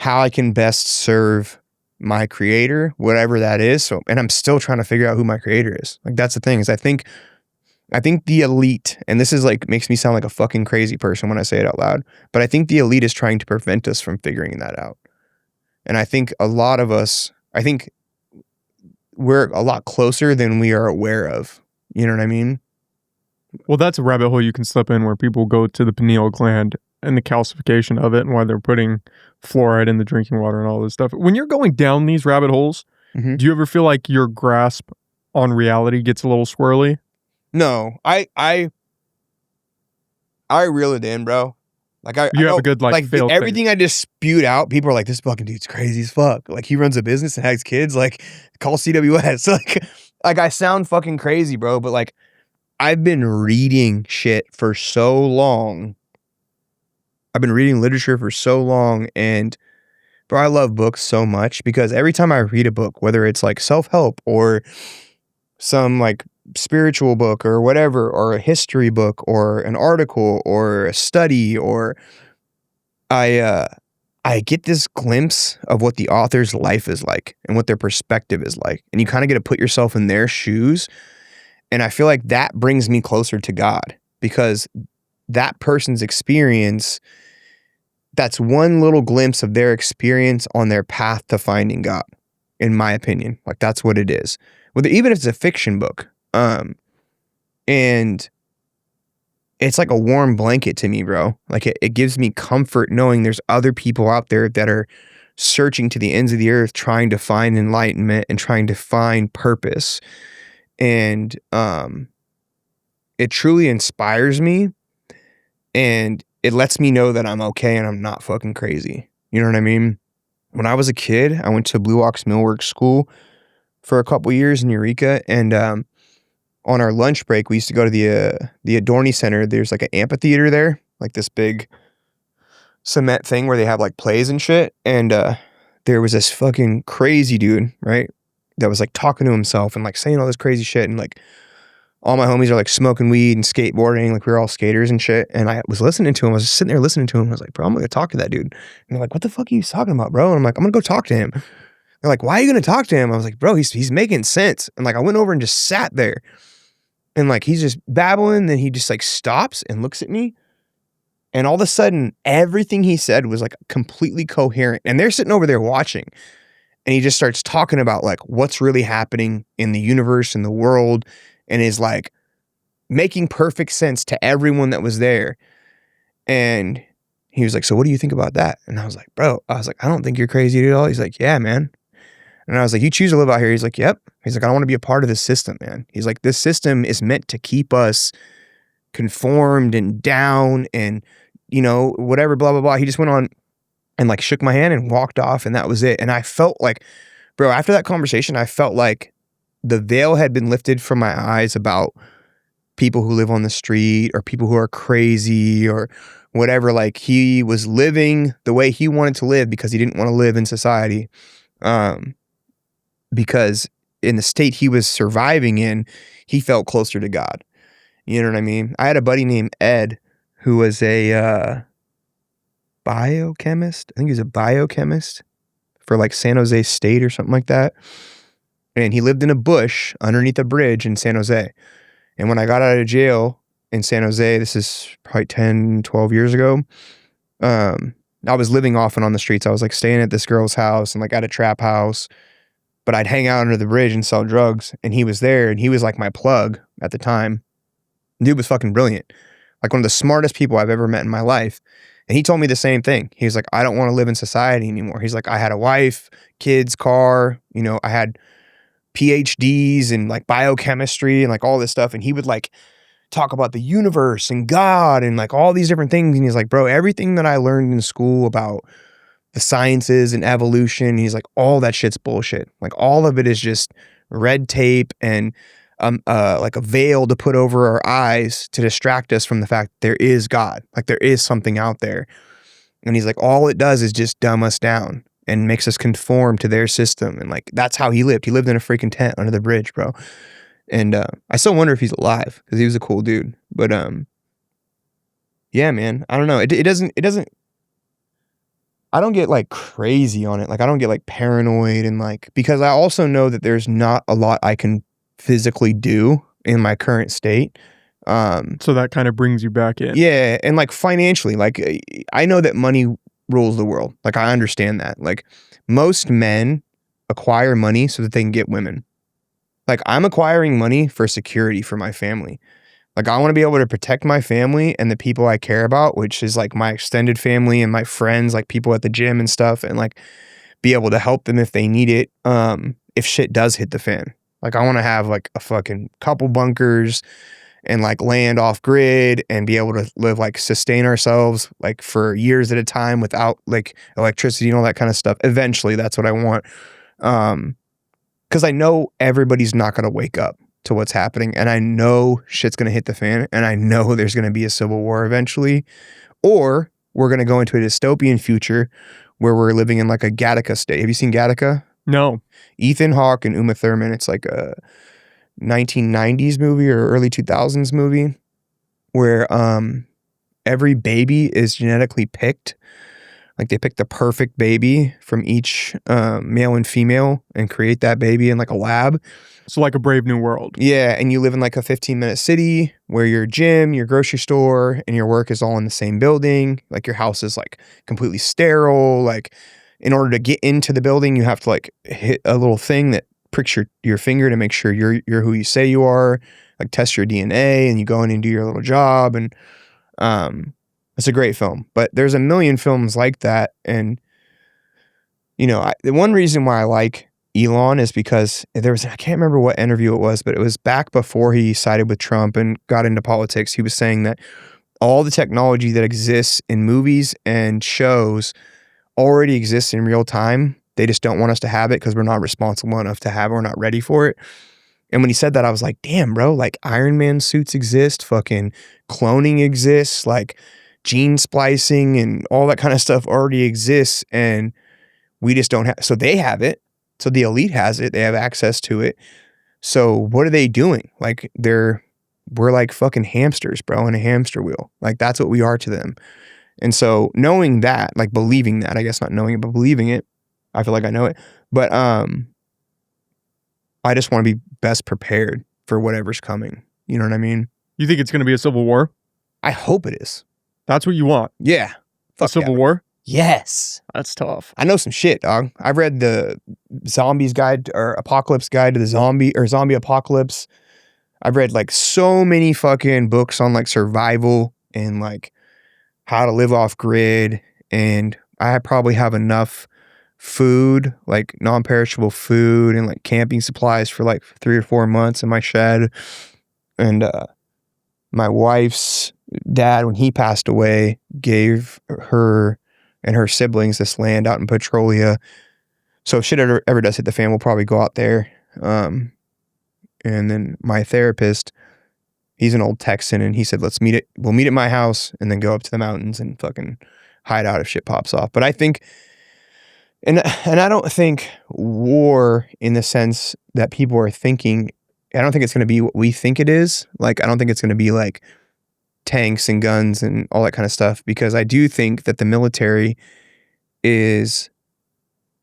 how I can best serve my creator, whatever that is. So, and I'm still trying to figure out who my creator is. Like that's the thing, is I think the elite, and this is like, makes me sound like a fucking crazy person when I say it out loud, but I think the elite is trying to prevent us from figuring that out. And I think a lot of us, we're a lot closer than we are aware of. You know what I mean? Well, that's a rabbit hole you can slip in where people go to the pineal gland and the calcification of it and why they're putting fluoride in the drinking water and all this stuff. When you're going down these rabbit holes, Mhm. do you ever feel like your grasp on reality gets a little swirly? No, I reel it in, bro. Like I You have know, a good like fail everything I just spewed out, people are like, this fucking dude's crazy as fuck. Like he runs a business and has kids. Like call CWS. Like I sound fucking crazy, bro. But like I've been reading shit for so long. I've been reading literature for so long, and bro, I love books so much because every time I read a book, whether it's like self-help or some like spiritual book or whatever, or a history book or an article or a study, or I get this glimpse of what the author's life is like and what their perspective is like. And you kind of get to put yourself in their shoes. And I feel like that brings me closer to God because that person's experience, that's one little glimpse of their experience on their path to finding God, in my opinion. Like that's what it is. Even if it's a fiction book. And it's like a warm blanket to me, bro. Like it gives me comfort knowing there's other people out there that are searching to the ends of the earth, trying to find enlightenment and trying to find purpose. And it truly inspires me, and it lets me know that I'm okay and I'm not fucking crazy. You know what I mean? When I was a kid, I went to Blue Ox Millwork School for a couple years in Eureka, and on our lunch break, we used to go to the Adorney Center. There's like an amphitheater there, like this big cement thing where they have like plays and shit. And there was this fucking crazy dude, right, that was like talking to himself and like saying all this crazy shit. And like all my homies are like smoking weed and skateboarding, like we were all skaters and shit. And I was listening to him. I was just sitting there listening to him. I was like, bro, I'm gonna talk to that dude. And they're like, what the fuck are you talking about, bro? And I'm like, I'm gonna go talk to him. They're like, why are you gonna talk to him? I was like, bro, he's making sense. And like I went over and just sat there. And like he's just babbling, then he just like stops and looks at me. And all of a sudden, everything he said was like completely coherent. And they're sitting over there watching. And he just starts talking about like what's really happening in the universe and the world, and is like making perfect sense to everyone that was there. And he was like, so what do you think about that? And I was like, bro, I don't think you're crazy at all. He's like, yeah, man. And I was like, you choose to live out here? He's like, yep. He's like, I don't want to be a part of this system, man. He's like, this system is meant to keep us conformed and down and, you know, whatever, blah, blah, blah. He just went on and like shook my hand and walked off, and that was it. And I felt like, bro, after that conversation, I felt like the veil had been lifted from my eyes about people who live on the street or people who are crazy or whatever. Like he was living the way he wanted to live because he didn't want to live in society. Because in the state he was surviving in, he felt closer to God. You know what I mean? I had a buddy named Ed who was a biochemist. I think he was a biochemist for like San Jose State or something like that. And he lived in a bush underneath a bridge in San Jose. And when I got out of jail in San Jose, this is probably 10, 12 years ago, I was living off and on the streets. I was like staying at this girl's house and like at a trap house. But I'd hang out under the bridge and sell drugs. And he was there, and he was like my plug at the time. Dude was fucking brilliant. Like one of the smartest people I've ever met in my life. And he told me the same thing. He was like, I don't want to live in society anymore. He's like, I had a wife, kids, car, you know, I had PhDs in like biochemistry and like all this stuff. And he would like talk about the universe and God and like all these different things. And he's like, bro, everything that I learned in school about the sciences and evolution, he's like, all that shit's bullshit. Like all of it is just red tape and like a veil to put over our eyes to distract us from the fact that there is God. Like there is something out there. And he's like, all it does is just dumb us down and makes us conform to their system. And like, that's how he lived. He lived in a freaking tent under the bridge, bro. And I still wonder if he's alive because he was a cool dude. But yeah, man, I don't know. It doesn't, I don't get like crazy on it. Like I don't get like paranoid and like, because I also know that there's not a lot I can physically do in my current state. So that kind of brings you back in. Yeah. And like financially, like I know that money rules the world. Like I understand that. Like most men acquire money so that they can get women. Like I'm acquiring money for security for my family. Like, I want to be able to protect my family and the people I care about, which is like my extended family and my friends, like people at the gym and stuff, and like be able to help them if they need it. If shit does hit the fan, like I want to have like a fucking couple bunkers and like land off grid and be able to live, like sustain ourselves like for years at a time without like electricity and all that kind of stuff. Eventually, that's what I want. Because I know everybody's not going to wake up to what's happening, and I know shit's going to hit the fan, and I know there's going to be a civil war eventually, or we're going to go into a dystopian future where we're living in like a Gattaca state. Have you seen Gattaca? No. Ethan Hawke and Uma Thurman. It's like a 1990s movie or early 2000s movie where every baby is genetically picked. Like they pick the perfect baby from each male and female and create that baby in like a lab. So like a Brave New World. Yeah, and you live in like a 15-minute city where your gym, your grocery store, and your work is all in the same building. Like your house is like completely sterile. Like in order to get into the building, you have to like hit a little thing that pricks your finger to make sure you're who you say you are. Like test your DNA, and you go in and do your little job. And it's a great film. But there's a million films like that. And you know, the one reason why I like Elon is because I can't remember what interview it was, but it was back before he sided with Trump and got into politics. He was saying that all the technology that exists in movies and shows already exists in real time. They just don't want us to have it because we're not responsible enough to have it. We're not ready for it. And when he said that, I was like, damn, bro, like Iron Man suits exist, fucking cloning exists, like gene splicing and all that kind of stuff already exists. And we just don't have, so they have it. So the elite has it. They have access to it. So what are they doing? Like we're like fucking hamsters, bro, in a hamster wheel. Like that's what we are to them. And so knowing that, like believing that, I guess not knowing it, but believing it, I feel like I know it. But I just want to be best prepared for whatever's coming. You know what I mean? You think it's going to be a civil war? I hope it is. That's what you want? Yeah. A civil war? Yes. That's tough. I know some shit, dog. I've read the Zombies Guide or Apocalypse Guide to the Zombie Apocalypse. I've read like so many fucking books on like survival and like how to live off grid. And I probably have enough food, like non-perishable food and like camping supplies for like 3 or 4 months in my shed. And my wife's dad, when he passed away, gave her and her siblings this land out in Petrolia. So if shit ever does hit the fan, we'll probably go out there. And then my therapist, he's an old Texan, and he said, we'll meet at my house and then go up to the mountains and fucking hide out if shit pops off. But I think, and I don't think war in the sense that people are thinking, I don't think it's going to be what we think it is. Like, I don't think it's going to be like tanks and guns and all that kind of stuff, because I do think that the military is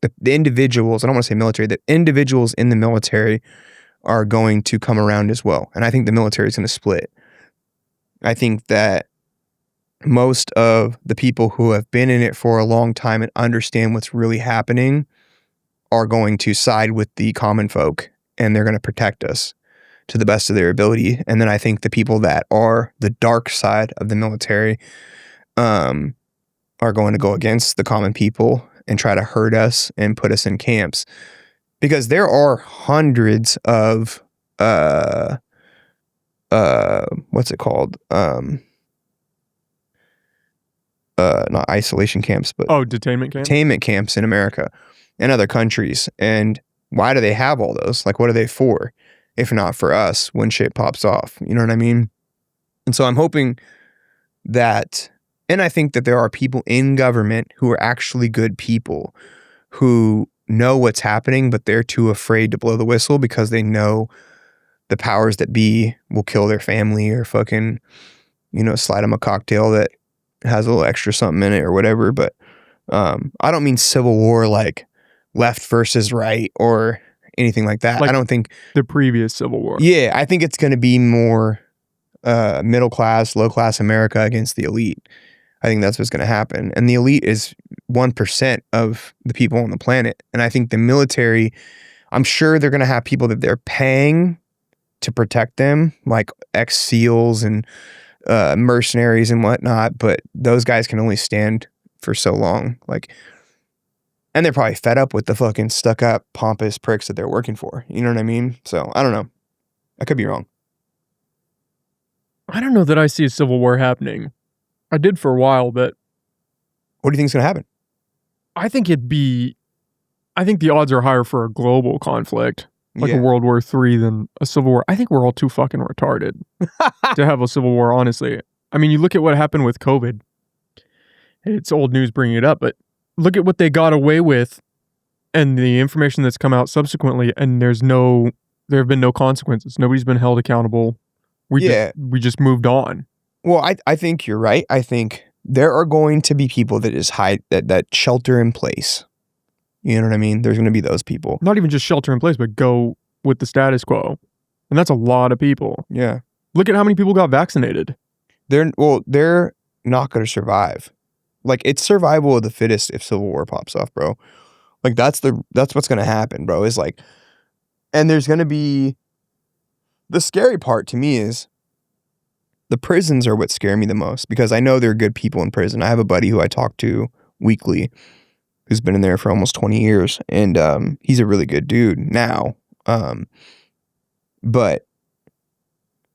the individuals, I don't want to say military, the individuals in the military are going to come around as well. And I think the military is going to split. I think that most of the people who have been in it for a long time and understand what's really happening are going to side with the common folk, and they're going to protect us to the best of their ability. And then I think the people that are the dark side of the military are going to go against the common people and try to hurt us and put us in camps. Because there are hundreds of what's it called? Not isolation camps, but detainment camps? Detainment camps in America and other countries. And why do they have all those? Like, what are they for? If not for us when shit pops off. You know what I mean? And so I'm hoping that, and I think that there are people in government who are actually good people who know what's happening, but they're too afraid to blow the whistle because they know the powers that be will kill their family or fucking, slide them a cocktail that has a little extra something in it or whatever. But I don't mean civil war like left versus right or anything like that. Like I don't think the previous Civil War. Yeah, I think it's going to be more middle class, low class America against the elite. I think that's what's going to happen. And the elite is 1% of the people on the planet. And I think the military, I'm sure they're going to have people that they're paying to protect them, like ex-SEALs and mercenaries and whatnot, but those guys can only stand for so long. Like, and they're probably fed up with the fucking stuck-up, pompous pricks that they're working for. You know what I mean? So, I don't know. I could be wrong. I don't know that I see a civil war happening. I did for a while, but... What do you think is going to happen? I think the odds are higher for a global conflict, like a World War III, than a civil war. I think we're all too fucking retarded to have a civil war, honestly. I mean, you look at what happened with COVID. It's old news bringing it up, but look at what they got away with and the information that's come out subsequently, and there have been no consequences. Nobody's been held accountable. We just moved on. Well, I think you're right. I think there are going to be people that just hide, that shelter in place. You know what I mean? There's going to be those people. Not even just shelter in place, but go with the status quo. And that's a lot of people. Yeah. Look at how many people got vaccinated. They're not going to survive. Like, it's survival of the fittest if civil war pops off, bro. Like, that's what's going to happen, bro. Is like, and there's going to be, the scary part to me is the prisons are what scare me the most, because I know there are good people in prison. I have a buddy who I talk to weekly who's been in there for almost 20 years, and he's a really good dude now. But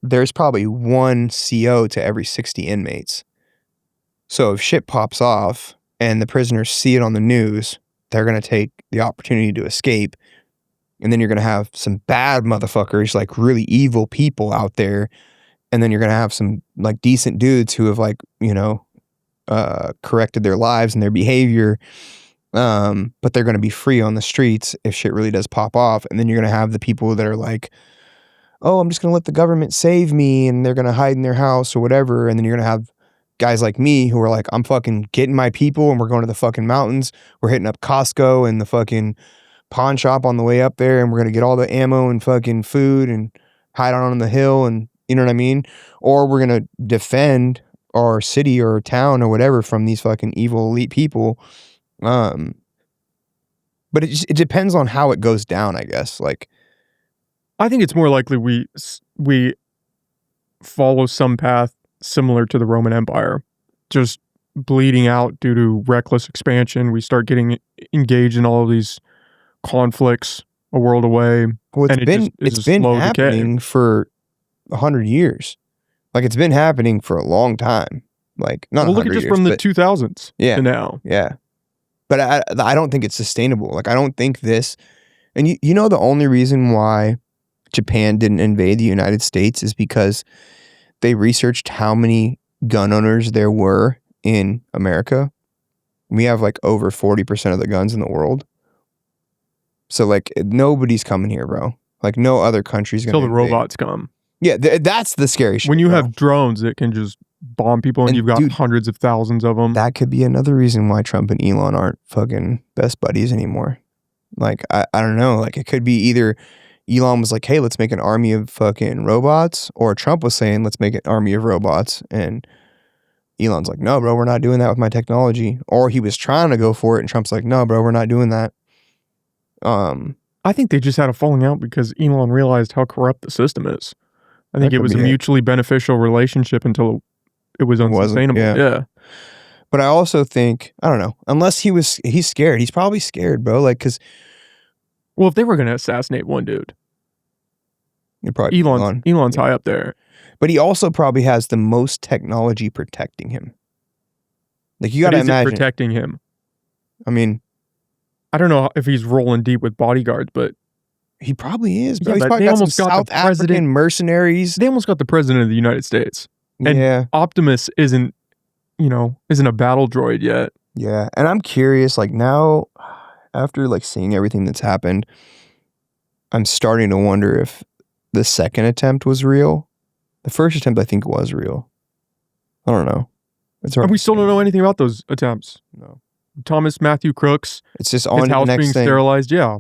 there's probably one CO to every 60 inmates. So if shit pops off and the prisoners see it on the news, they're going to take the opportunity to escape. And then you're going to have some bad motherfuckers, like really evil people out there. And then you're going to have some like decent dudes who have like, you know, corrected their lives and their behavior. But they're going to be free on the streets if shit really does pop off. And then you're going to have the people that are like, oh, I'm just going to let the government save me. And they're going to hide in their house or whatever. And then you're going to have guys like me who are like, I'm fucking getting my people and we're going to the fucking mountains. We're hitting up Costco and the fucking pawn shop on the way up there. And we're going to get all the ammo and fucking food and hide on the hill. And you know what I mean? Or we're going to defend our city or town or whatever from these fucking evil elite people. But it depends on how it goes down, I guess. Like, I think it's more likely we follow some path similar to the Roman Empire, just bleeding out due to reckless expansion. We start getting engaged in all of these conflicts a world away. Well, it's been happening for 100 years. Like, it's been happening for a long time. Like, not 100 years. Look at just from the 2000s to now. Yeah. But I don't think it's sustainable. Like, I don't think this... And you know the only reason why Japan didn't invade the United States is because they researched how many gun owners there were in America. We have like over 40% of the guns in the world. So like nobody's coming here, bro. Like no other country's going to Until the robots come. Yeah, that's the scary shit. When you have drones that can just bomb people and you've got hundreds of thousands of them. That could be another reason why Trump and Elon aren't fucking best buddies anymore. Like, I don't know. Like, it could be either Elon was like, hey, let's make an army of fucking robots, or Trump was saying, let's make an army of robots. And Elon's like, no, bro, we're not doing that with my technology. Or he was trying to go for it, and Trump's like, no, bro, we're not doing that. I think they just had a falling out because Elon realized how corrupt the system is. I think it was a mutually beneficial relationship until it was unsustainable. Yeah. But I also think, I don't know, unless he's scared. He's probably scared, bro. Like, because... Well, if they were going to assassinate one dude, Elon's high up there. But he also probably has the most technology protecting him. Like, you got to imagine. Protecting him? I mean... I don't know if he's rolling deep with bodyguards, but... He probably is, bro. Yeah, he's probably got some South African mercenaries. They almost got the president of the United States. And Optimus isn't a battle droid yet. Yeah, and I'm curious, like now, after like seeing everything that's happened, I'm starting to wonder if the second attempt was real. The first attempt, I think, was real. I don't know. And we still don't know anything about those attempts. No. Thomas Matthew Crooks. It's just on his house the next being thing. sterilized. Yeah.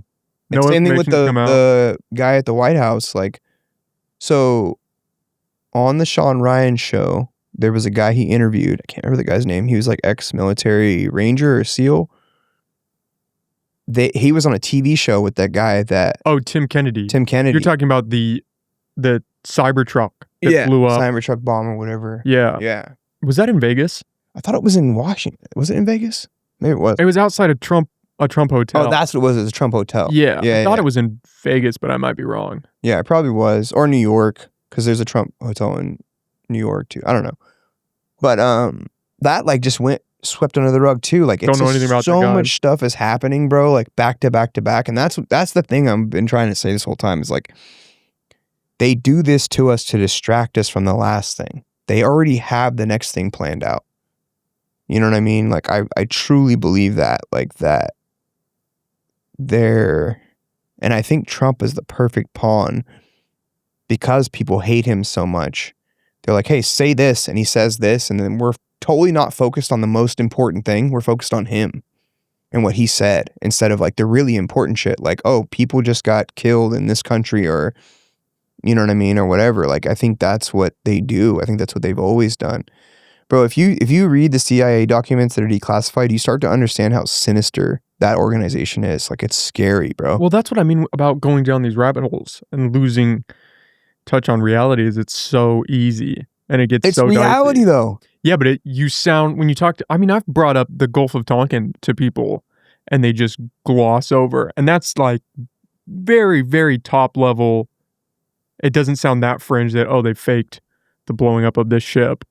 No same thing with the guy at the White House. Like, so on the Sean Ryan show, there was a guy he interviewed. I can't remember the guy's name. He was like ex-military ranger or SEAL. He was on a TV show with that guy that... Oh, Tim Kennedy. Tim Kennedy. You're talking about the the Cybertruck that blew up. Cybertruck bomb or whatever. Yeah. Yeah. Was that in Vegas? I thought it was in Washington. Was it in Vegas? Maybe it was. It was outside of a Trump hotel. Oh, that's what it was. It was a Trump hotel. Yeah. I thought it was in Vegas, but I might be wrong. Yeah, it probably was. Or New York, because there's a Trump hotel in New York too. I don't know. But that like just swept under the rug too. Like, don't know anything about so much stuff is happening, bro. Like back to back to back, and that's the thing I've been trying to say this whole time is like they do this to us to distract us from the last thing. They already have the next thing planned out. You know what I mean? Like I truly believe that. Like that. And I think Trump is the perfect pawn because people hate him so much. They're like, hey, say this, and he says this, and then we're totally not focused on the most important thing. We're focused on him and what he said instead of like the really important shit. Like, oh, people just got killed in this country, or you know what I mean, or whatever. Like, I think that's what they do. I think that's what they've always done. Bro, if you read the CIA documents that are declassified, you start to understand how sinister that organization is. Like, it's scary, bro. Well, that's what I mean about going down these rabbit holes and losing touch on reality. Is it's so easy and it gets so reality dicey. Though. Yeah, but you sound when you talk to. I mean, I've brought up the Gulf of Tonkin to people, and they just gloss over, and that's like very, very top level. It doesn't sound that fringe that they faked the blowing up of this ship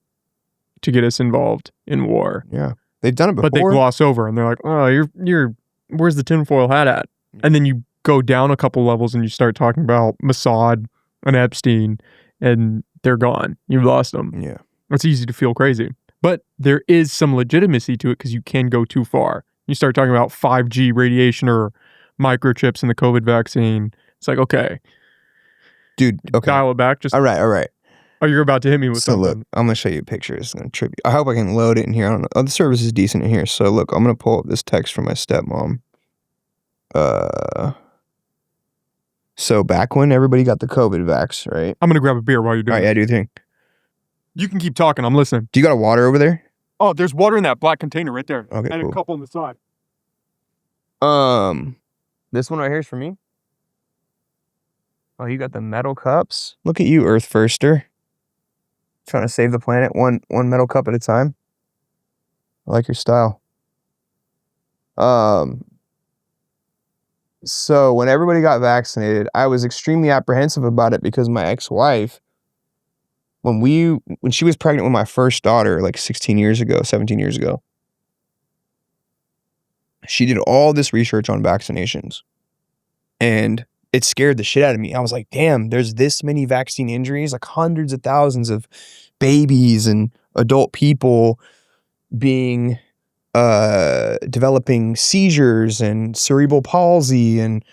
to get us involved in war. Yeah, they've done it before, but they gloss over and they're like, "Oh, you're where's the tinfoil hat at?" And then you go down a couple levels and you start talking about Mossad and Epstein, and they're gone. You've lost them. Yeah, it's easy to feel crazy, but there is some legitimacy to it because you can go too far. You start talking about 5G radiation or microchips in the COVID vaccine. It's like, okay, dude, okay, dial it back. Just all right. Oh, you're about to hit me with something. Look, I'm gonna show you a picture. It's gonna trip you. I hope I can load it in here. I don't know. Oh, the service is decent in here. So look, I'm gonna pull up this text from my stepmom. So back when everybody got the COVID vax, right? I'm gonna grab a beer while you're doing it. Yeah, do your thing. You can keep talking. I'm listening. Do you got a water over there? Oh, there's water in that black container right there. Okay, and cool. A couple on the side. This one right here is for me. Oh, you got the metal cups. Look at you, Earth Firster. Trying to save the planet one metal cup at a time. I like your style. So when everybody got vaccinated, I was extremely apprehensive about it because my ex-wife, when she was pregnant with my first daughter, like 17 years ago, she did all this research on vaccinations. And it scared the shit out of me. I was like, damn, there's this many vaccine injuries, like hundreds of thousands of babies and adult people being developing seizures and cerebral palsy and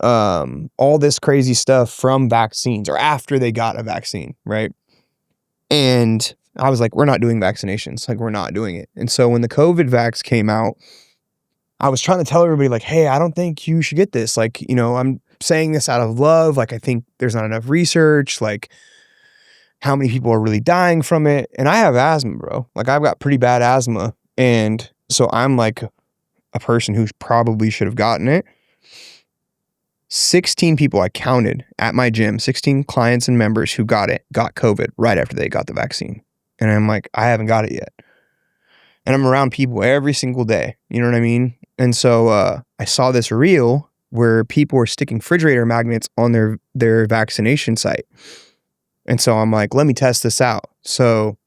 all this crazy stuff from vaccines or after they got a vaccine, right? And I was like, we're not doing vaccinations. Like, we're not doing it. And so when the COVID vax came out, I was trying to tell everybody, like, hey, I don't think you should get this. Like, you know, I'm saying this out of love. Like, I think there's not enough research. Like, how many people are really dying from it? And I have asthma, bro. Like, I've got pretty bad asthma. And so I'm like a person who probably should have gotten it. 16 people I counted at my gym, 16 clients and members who got COVID right after they got the vaccine. And I'm like, I haven't got it yet. And I'm around people every single day. You know what I mean? And so I saw this reel where people were sticking refrigerator magnets on their vaccination site. And so I'm like, let me test this out. So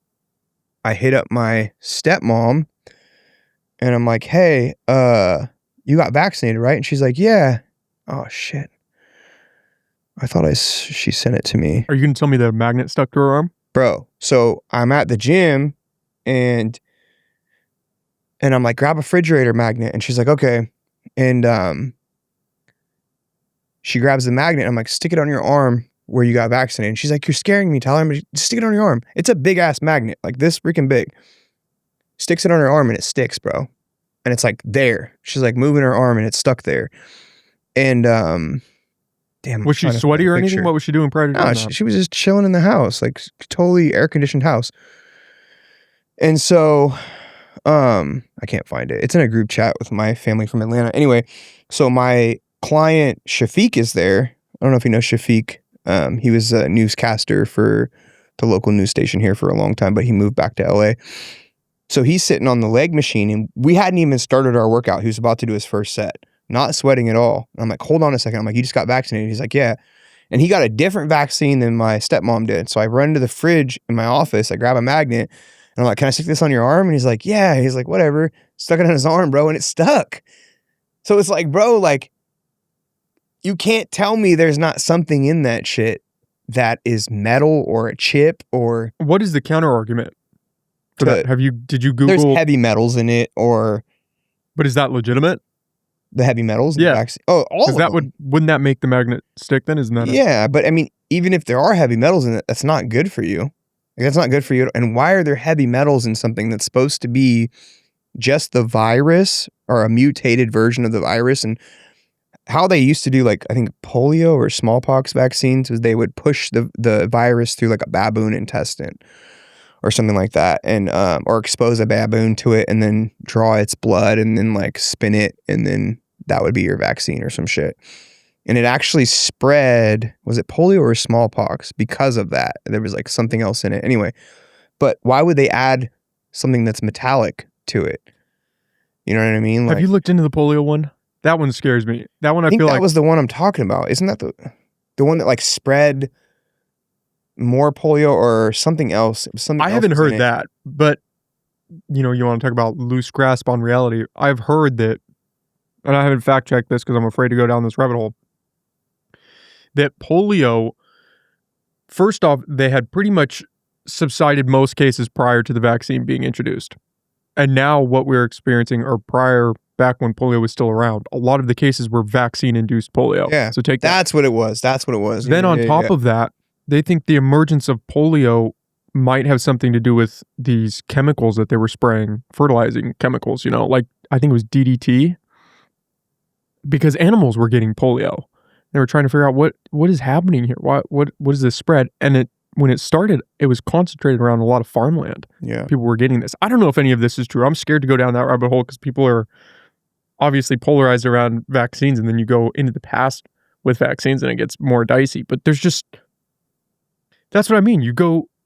I hit up my stepmom and I'm like, hey, you got vaccinated, right? And she's like, yeah. Oh, shit. I thought she sent it to me. Are you going to tell me the magnet stuck to her arm? Bro, so I'm at the gym and I'm like, grab a refrigerator magnet. And she's like, okay. And she grabs the magnet. I'm like, stick it on your arm where you got vaccinated. And she's like, you're scaring me, Tyler. I'm like, stick it on your arm. It's a big ass magnet, like this freaking big. Sticks it on her arm and it sticks, bro. And it's like there. She's like moving her arm and it's stuck there. And damn. Was she sweaty or anything? What was she doing prior to doing that? She was just chilling in the house, like totally air conditioned house. And so I can't find it. It's in a group chat with my family from Atlanta. Anyway, so my client Shafiq is there. I don't know if you know Shafiq. He was a newscaster for the local news station here for a long time, but he moved back to LA. So he's sitting on the leg machine, and we hadn't even started our workout. He was about to do his first set, not sweating at all. I'm like, hold on a second. I'm like, you just got vaccinated? He's like, yeah. And he got a different vaccine than my stepmom did. So I run to the fridge in my office. I grab a magnet, and I'm like, can I stick this on your arm? And he's like, yeah. He's like, whatever. Stuck it on his arm, bro, and it stuck. So it's like, bro, like, you can't tell me there's not something in that shit that is metal or a chip or... What is the counter argument for that? Did you Google... There's heavy metals in it, or... But is that legitimate? The heavy metals? Yeah. In the vaccine? Oh, all of them. Wouldn't that make the magnet stick then? Isn't that... Yeah, but I mean, even if there are heavy metals in it, that's not good for you. Like, that's not good for you. And why are there heavy metals in something that's supposed to be just the virus or a mutated version of the virus? And how they used to do, like, I think polio or smallpox vaccines was they would push the virus through like a baboon intestine or something like that, and or expose a baboon to it and then draw its blood and then like spin it, and then that would be your vaccine or some shit. And it actually spread, was it polio or smallpox? Because of that. There was like something else in it. Anyway, but why would they add something that's metallic to it? You know what I mean? Have you looked into the polio one? That one scares me. That one I feel like... that was the one I'm talking about. Isn't that the one that like spread more polio or something else? It was something I haven't heard that, but you know, you want to talk about loose grasp on reality. I've heard that, and I haven't fact checked this because I'm afraid to go down this rabbit hole, that polio, first off, they had pretty much subsided most cases prior to the vaccine being introduced. And now what we're experiencing, or prior, back when polio was still around, a lot of the cases were vaccine-induced polio. Yeah. So take that. That's what it was. That's what it was. Then on top of that, they think the emergence of polio might have something to do with these chemicals that they were spraying, fertilizing chemicals, you know, like I think it was DDT, because animals were getting polio. They were trying to figure out what is happening here. What is this spread? And when it started, it was concentrated around a lot of farmland. Yeah. People were getting this. I don't know if any of this is true. I'm scared to go down that rabbit hole because people are obviously polarized around vaccines, and then you go into the past with vaccines and it gets more dicey. But that's what I mean.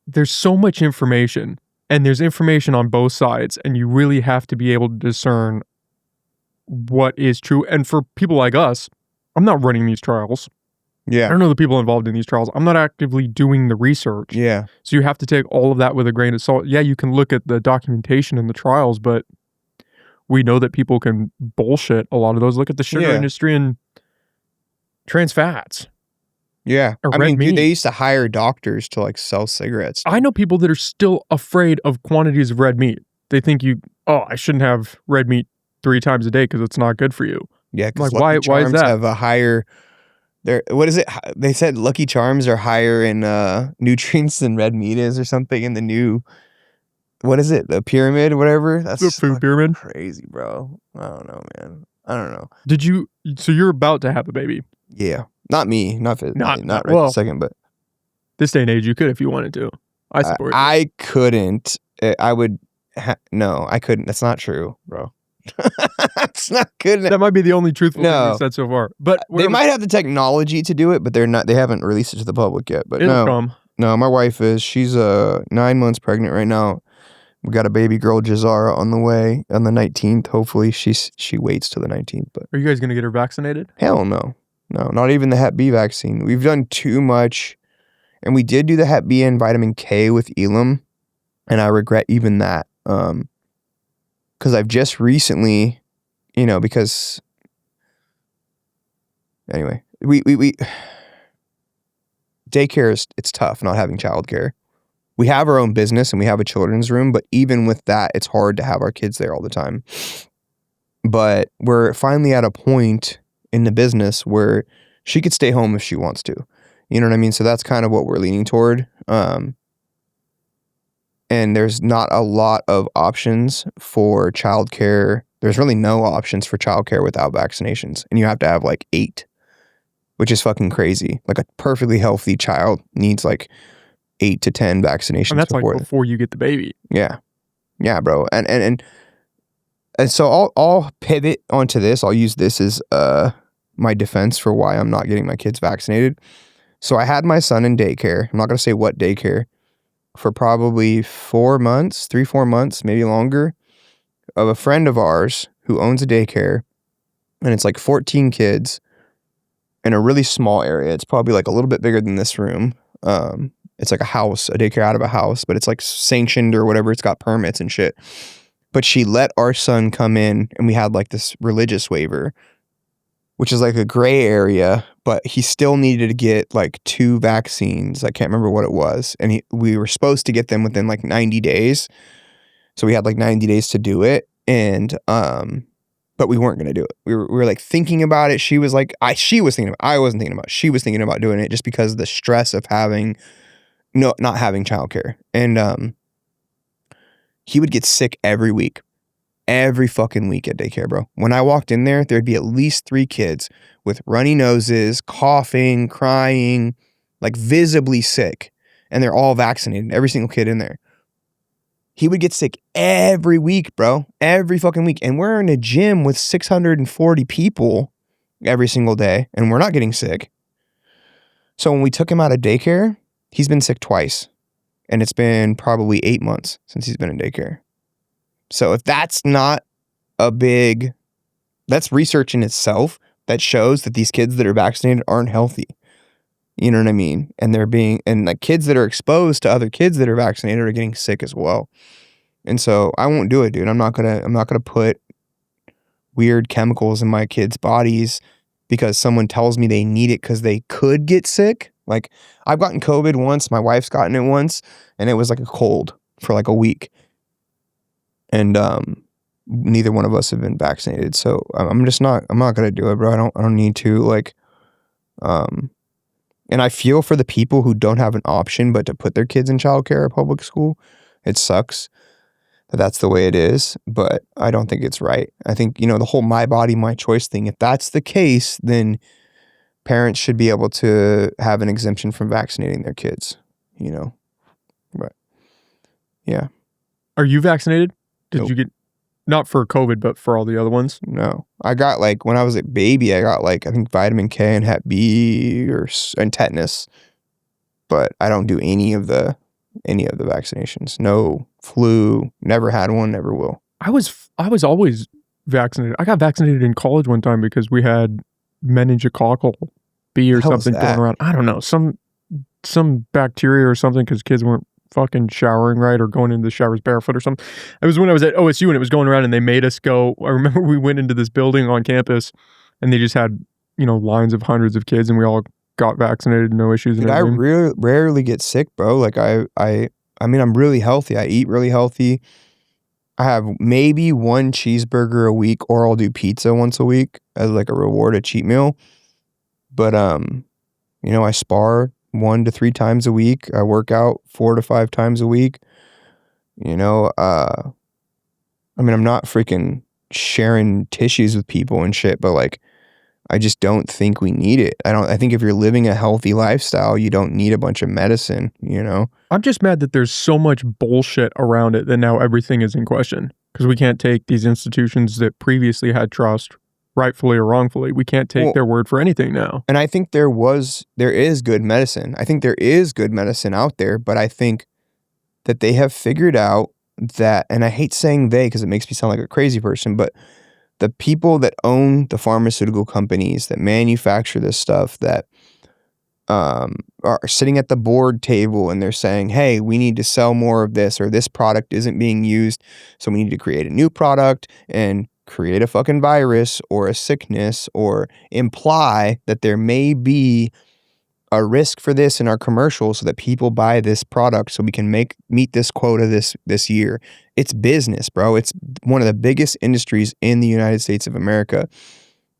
There's so much information, and there's information on both sides, and you really have to be able to discern what is true. And for people like us, I'm not running these trials. Yeah. I don't know the people involved in these trials. I'm not actively doing the research. Yeah. So you have to take all of that with a grain of salt. Yeah, you can look at the documentation in the trials, but we know that people can bullshit a lot of those. Look at the sugar industry and trans fats. Yeah. I mean, dude, they used to hire doctors to like sell cigarettes. I know people that are still afraid of quantities of red meat. They think I shouldn't have red meat 3 times a day because it's not good for you. Yeah, because like, why is that? Have a higher... what is it? They said Lucky Charms are higher in nutrients than red meat is or something in the new... What is it? The pyramid or whatever? That's the food pyramid? Crazy, bro. I don't know, man. I don't know. So you're about to have a baby? Yeah. Not me. Not right well, this second, but... This day and age, you could if you wanted to. I support you. I couldn't. I would... no, I couldn't. That's not true, bro. It's not good. That might be the only truthful thing you've said so far. But they might have the technology to do it, but they haven't released it to the public yet. But no, my wife is. She's 9 months pregnant right now. We got a baby girl, Déjà, on the way on the 19th. Hopefully she waits till the 19th. But are you guys gonna get her vaccinated? Hell no. No, not even the Hep B vaccine. We've done too much, and we did do the Hep B and vitamin K with Elam, and I regret even that. Because I've just recently, because anyway, we daycare it's tough not having childcare. We have our own business and we have a children's room, but even with that, it's hard to have our kids there all the time. But we're finally at a point in the business where she could stay home if she wants to. You know what I mean? So that's kind of what we're leaning toward. And there's not a lot of options for childcare. There's really no options for childcare without vaccinations. And you have to have like 8, which is fucking crazy. Like a perfectly healthy child needs like 8 to 10 vaccinations. And that's before you get the baby. Yeah. Yeah, bro. And so I'll pivot onto this. I'll use this as my defense for why I'm not getting my kids vaccinated. So I had my son in daycare. I'm not going to say what daycare, for probably 4 months, 3-4 months, maybe longer, of a friend of ours who owns a daycare, and it's like 14 kids in a really small area. It's probably like a little bit bigger than this room. It's like a house, a daycare out of a house, but it's like sanctioned or whatever. It's got permits and shit. But she let our son come in, and we had like this religious waiver, which is like a gray area, but he still needed to get like 2 vaccines. I can't remember what it was. And we were supposed to get them within like 90 days. So we had like 90 days to do it. And, but we weren't going to do it. We were like thinking about it. She was like, she was thinking about it. I wasn't thinking about it. She was thinking about doing it just because of the stress of not having childcare. And, he would get sick every week. Every fucking week at daycare, bro. When I walked in there, there'd be at least 3 kids with runny noses, coughing, crying, like visibly sick. And they're all vaccinated, every single kid in there. He would get sick every week, bro. Every fucking week. And we're in a gym with 640 people every single day, and we're not getting sick. So when we took him out of daycare, he's been sick twice. And it's been probably 8 months since he's been in daycare. So if that's not that's research in itself that shows that these kids that are vaccinated aren't healthy. You know what I mean? And like kids that are exposed to other kids that are vaccinated are getting sick as well. And so I won't do it, dude. I'm not gonna put weird chemicals in my kids' bodies because someone tells me they need it because they could get sick. Like, I've gotten COVID once, my wife's gotten it once, and it was like a cold for like a week. And neither one of us have been vaccinated, so I'm not gonna do it, bro. I don't need to, like, and I feel for the people who don't have an option but to put their kids in childcare or public school. It sucks that that's the way it is, but I don't think it's right. I think, the whole my body, my choice thing, if that's the case, then parents should be able to have an exemption from vaccinating their kids, but yeah. Are you vaccinated? Did Nope. you get, not for COVID, but for all the other ones? No, I got, like, when I was a baby, I got, like, I think vitamin K and Hep B and tetanus, but I don't do any of the vaccinations. No flu, never had one, never will. I was always vaccinated. I got vaccinated in college one time because we had meningococcal B or something going around. I don't know, some bacteria or something, because kids weren't fucking showering right or going into the showers barefoot or something. It was when I was at OSU and it was going around and they made us go. I remember we went into this building on campus and they just had, lines of hundreds of kids and we all got vaccinated, no issues. Dude, I rarely get sick, bro. Like, I mean, I'm really healthy. I eat really healthy. I have maybe 1 cheeseburger a week, or I'll do pizza once a week as like a reward, a cheat meal. But I spar 1 to 3 times a week. I work out 4 to 5 times a week. I mean, I'm not freaking sharing tissues with people and shit, but like, I just don't think we need it. I think if you're living a healthy lifestyle, you don't need a bunch of medicine, I'm just mad that there's so much bullshit around it that now everything is in question, because we can't take these institutions that previously had trust, rightfully or wrongfully. We can't take their word for anything now. And I think there is good medicine. I think there is good medicine out there, but I think that they have figured out that, and I hate saying they because it makes me sound like a crazy person, but the people that own the pharmaceutical companies that manufacture this stuff, that are sitting at the board table and they're saying, hey, we need to sell more of this, or this product isn't being used, so we need to create a new product and create a fucking virus or a sickness, or imply that there may be a risk for this in our commercial so that people buy this product so we can meet this quota this year. It's business, bro. It's one of the biggest industries in the United States of America.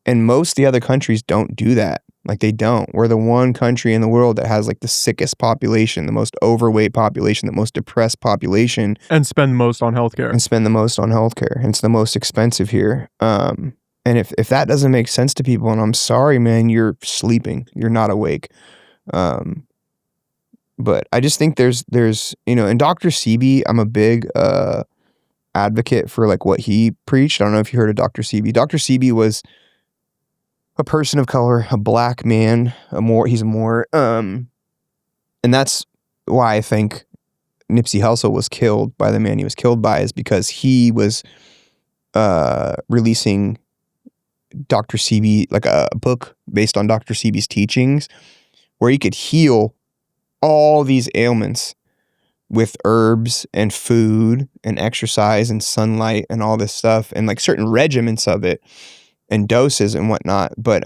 And most of the other countries don't do that. Like, they don't. We're the one country in the world that has like the sickest population, the most overweight population, the most depressed population. And spend the most on healthcare. And it's the most expensive here. And if that doesn't make sense to people, and I'm sorry, man, you're sleeping. You're not awake. But I just think there's and Dr. Sebi, I'm a big advocate for like what he preached. I don't know if you heard of Dr. Sebi. Dr. Sebi was a person of color, a black man, he's more, and that's why I think Nipsey Hussle was killed by the man he was killed by, is because he was releasing Dr. Sebi, like a book based on Dr. Sebi's teachings, where he could heal all these ailments with herbs and food and exercise and sunlight and all this stuff, and like certain regiments of it and doses and whatnot. But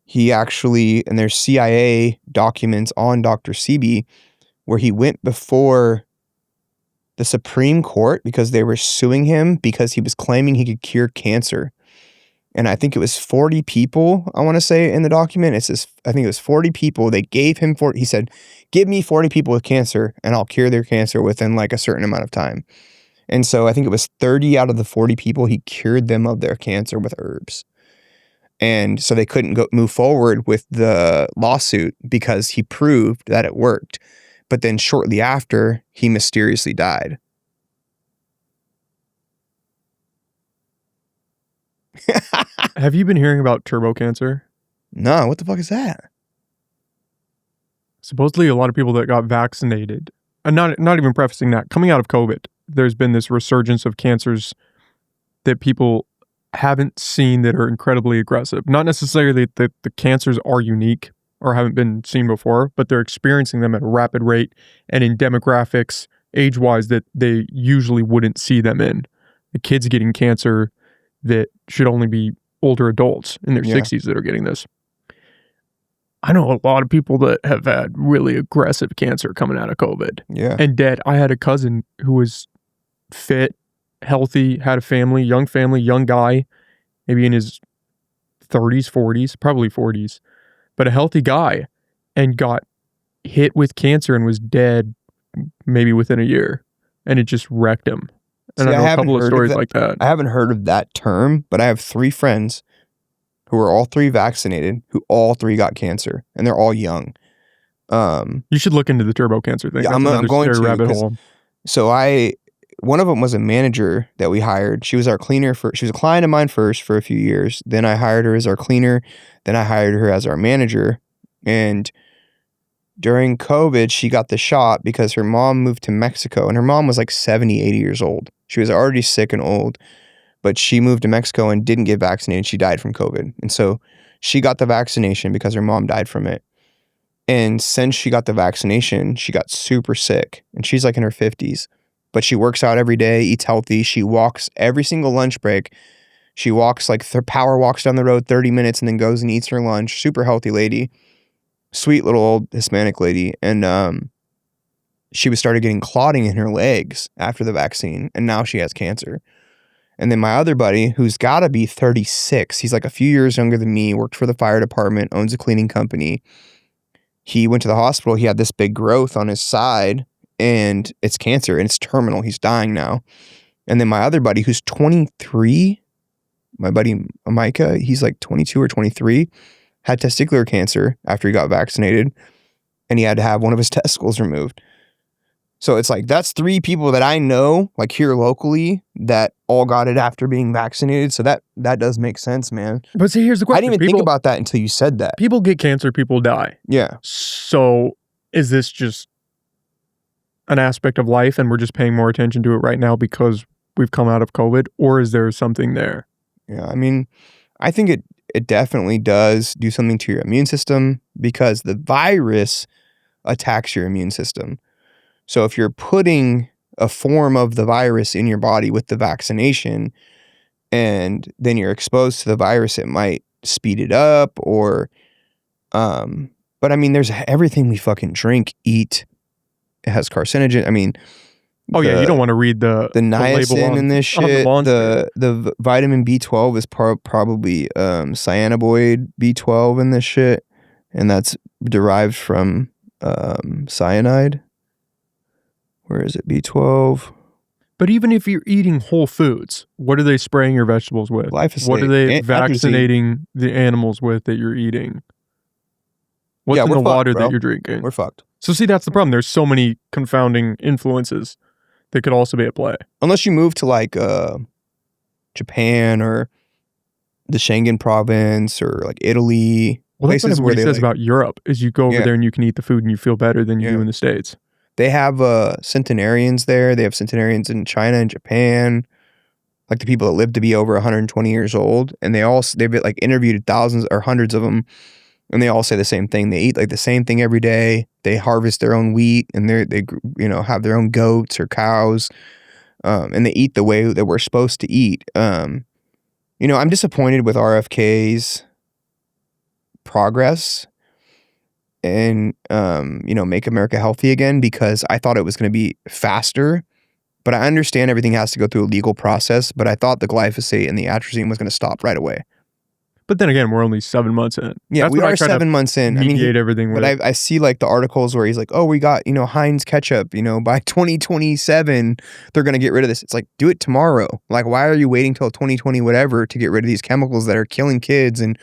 he actually, and there's CIA documents on Dr. Sebi where he went before the Supreme Court because they were suing him because he was claiming he could cure cancer. And I think it was 40 people, I want to say, in the document. It says, I think it was 40 people. They gave him he said, give me 40 people with cancer and I'll cure their cancer within like a certain amount of time. And so I think it was 30 out of the 40 people, he cured them of their cancer with herbs. And so they couldn't move forward with the lawsuit because he proved that it worked. But then shortly after, he mysteriously died. Have you been hearing about turbo cancer? No, what the fuck is that? Supposedly a lot of people that got vaccinated, and not even prefacing that, coming out of COVID, there's been this resurgence of cancers that people haven't seen that are incredibly aggressive. Not necessarily that the cancers are unique or haven't been seen before, but they're experiencing them at a rapid rate and in demographics, age-wise, that they usually wouldn't see them in. The kids getting cancer that should only be older adults in their 60s that are getting this. I know a lot of people that have had really aggressive cancer coming out of COVID. Yeah. And dead. I had a cousin who was fit, healthy, had a family, young guy, maybe in his 30s, 40s, probably 40s, but a healthy guy, and got hit with cancer and was dead maybe within a year. And it just wrecked him. And I know a couple of stories like that. I haven't heard of that term, but I have 3 friends who are all 3 vaccinated, who all 3 got cancer, and they're all young. You should look into the turbo cancer thing. Yeah, I'm going to. Rabbit hole. So one of them was a manager that we hired. She was our cleaner she was a client of mine first for a few years. Then I hired her as our cleaner. Then I hired her as our manager. And during COVID, she got the shot because her mom moved to Mexico, and her mom was like 70, 80 years old. She was already sick and old, but she moved to Mexico and didn't get vaccinated. She died from COVID. And so she got the vaccination because her mom died from it. And since she got the vaccination, she got super sick. And she's like in her 50s. But she works out every day, eats healthy. She walks every single lunch break. She walks like power walks down the road 30 minutes and then goes and eats her lunch. Super healthy lady. Sweet little old Hispanic lady. And she started getting clotting in her legs after the vaccine. And now she has cancer. And then my other buddy, who's got to be 36, he's like a few years younger than me, worked for the fire department, owns a cleaning company. He went to the hospital. He had this big growth on his side, and it's cancer, and it's terminal. He's dying now. And then my other buddy, who's 23, my buddy Micah, he's like 22 or 23, had testicular cancer after he got vaccinated, and he had to have one of his testicles removed. So it's like, that's 3 people that I know, like here locally, that all got it after being vaccinated. So that does make sense, man. But see, here's the question. I didn't even think about that until you said that. People get cancer, people die. Yeah. So is this just an aspect of life and we're just paying more attention to it right now because we've come out of COVID, or is there something there? Yeah, I mean, I think it definitely does do something to your immune system because the virus attacks your immune system. So if you're putting a form of the virus in your body with the vaccination and then you're exposed to the virus, it might speed it up or, but I mean, there's everything we fucking drink, eat, it has carcinogen. I mean, yeah, you don't want to read the niacin in this shit. The vitamin B12 is probably cyanoboid B12 in this shit, and that's derived from cyanide. Where is it? B12. But even if you're eating whole foods, what are they spraying your vegetables with? Glyphosate. What are they vaccinating the animals with that you're eating? What's in the water that you're drinking? We're fucked. So see, that's the problem. There's so many confounding influences that could also be at play. Unless you move to like Japan or the Schengen province or like Italy. Well, that's what places where everybody they says about Europe, is you go over Yeah. there and you can eat the food and you feel better than you do in the States. They have centenarians there. They have centenarians in China and Japan, like the people that live to be over 120 years old, and they've like interviewed thousands or hundreds of them, and they all say the same thing. They eat like the same thing every day. They harvest their own wheat, and they have their own goats or cows, and they eat the way that we're supposed to eat. I'm disappointed with RFK's progress and Make America Healthy Again, because I thought it was going to be faster, but I understand everything has to go through a legal process, but I thought the glyphosate and the atrazine was going to stop right away. But then again, we're only 7 months in. Yeah, we are 7 months in. Mediate everything with. But I see like the articles where he's like, oh, we got, Heinz ketchup, by 2027, they're going to get rid of this. It's like, do it tomorrow. Like, why are you waiting till 2020, whatever, to get rid of these chemicals that are killing kids and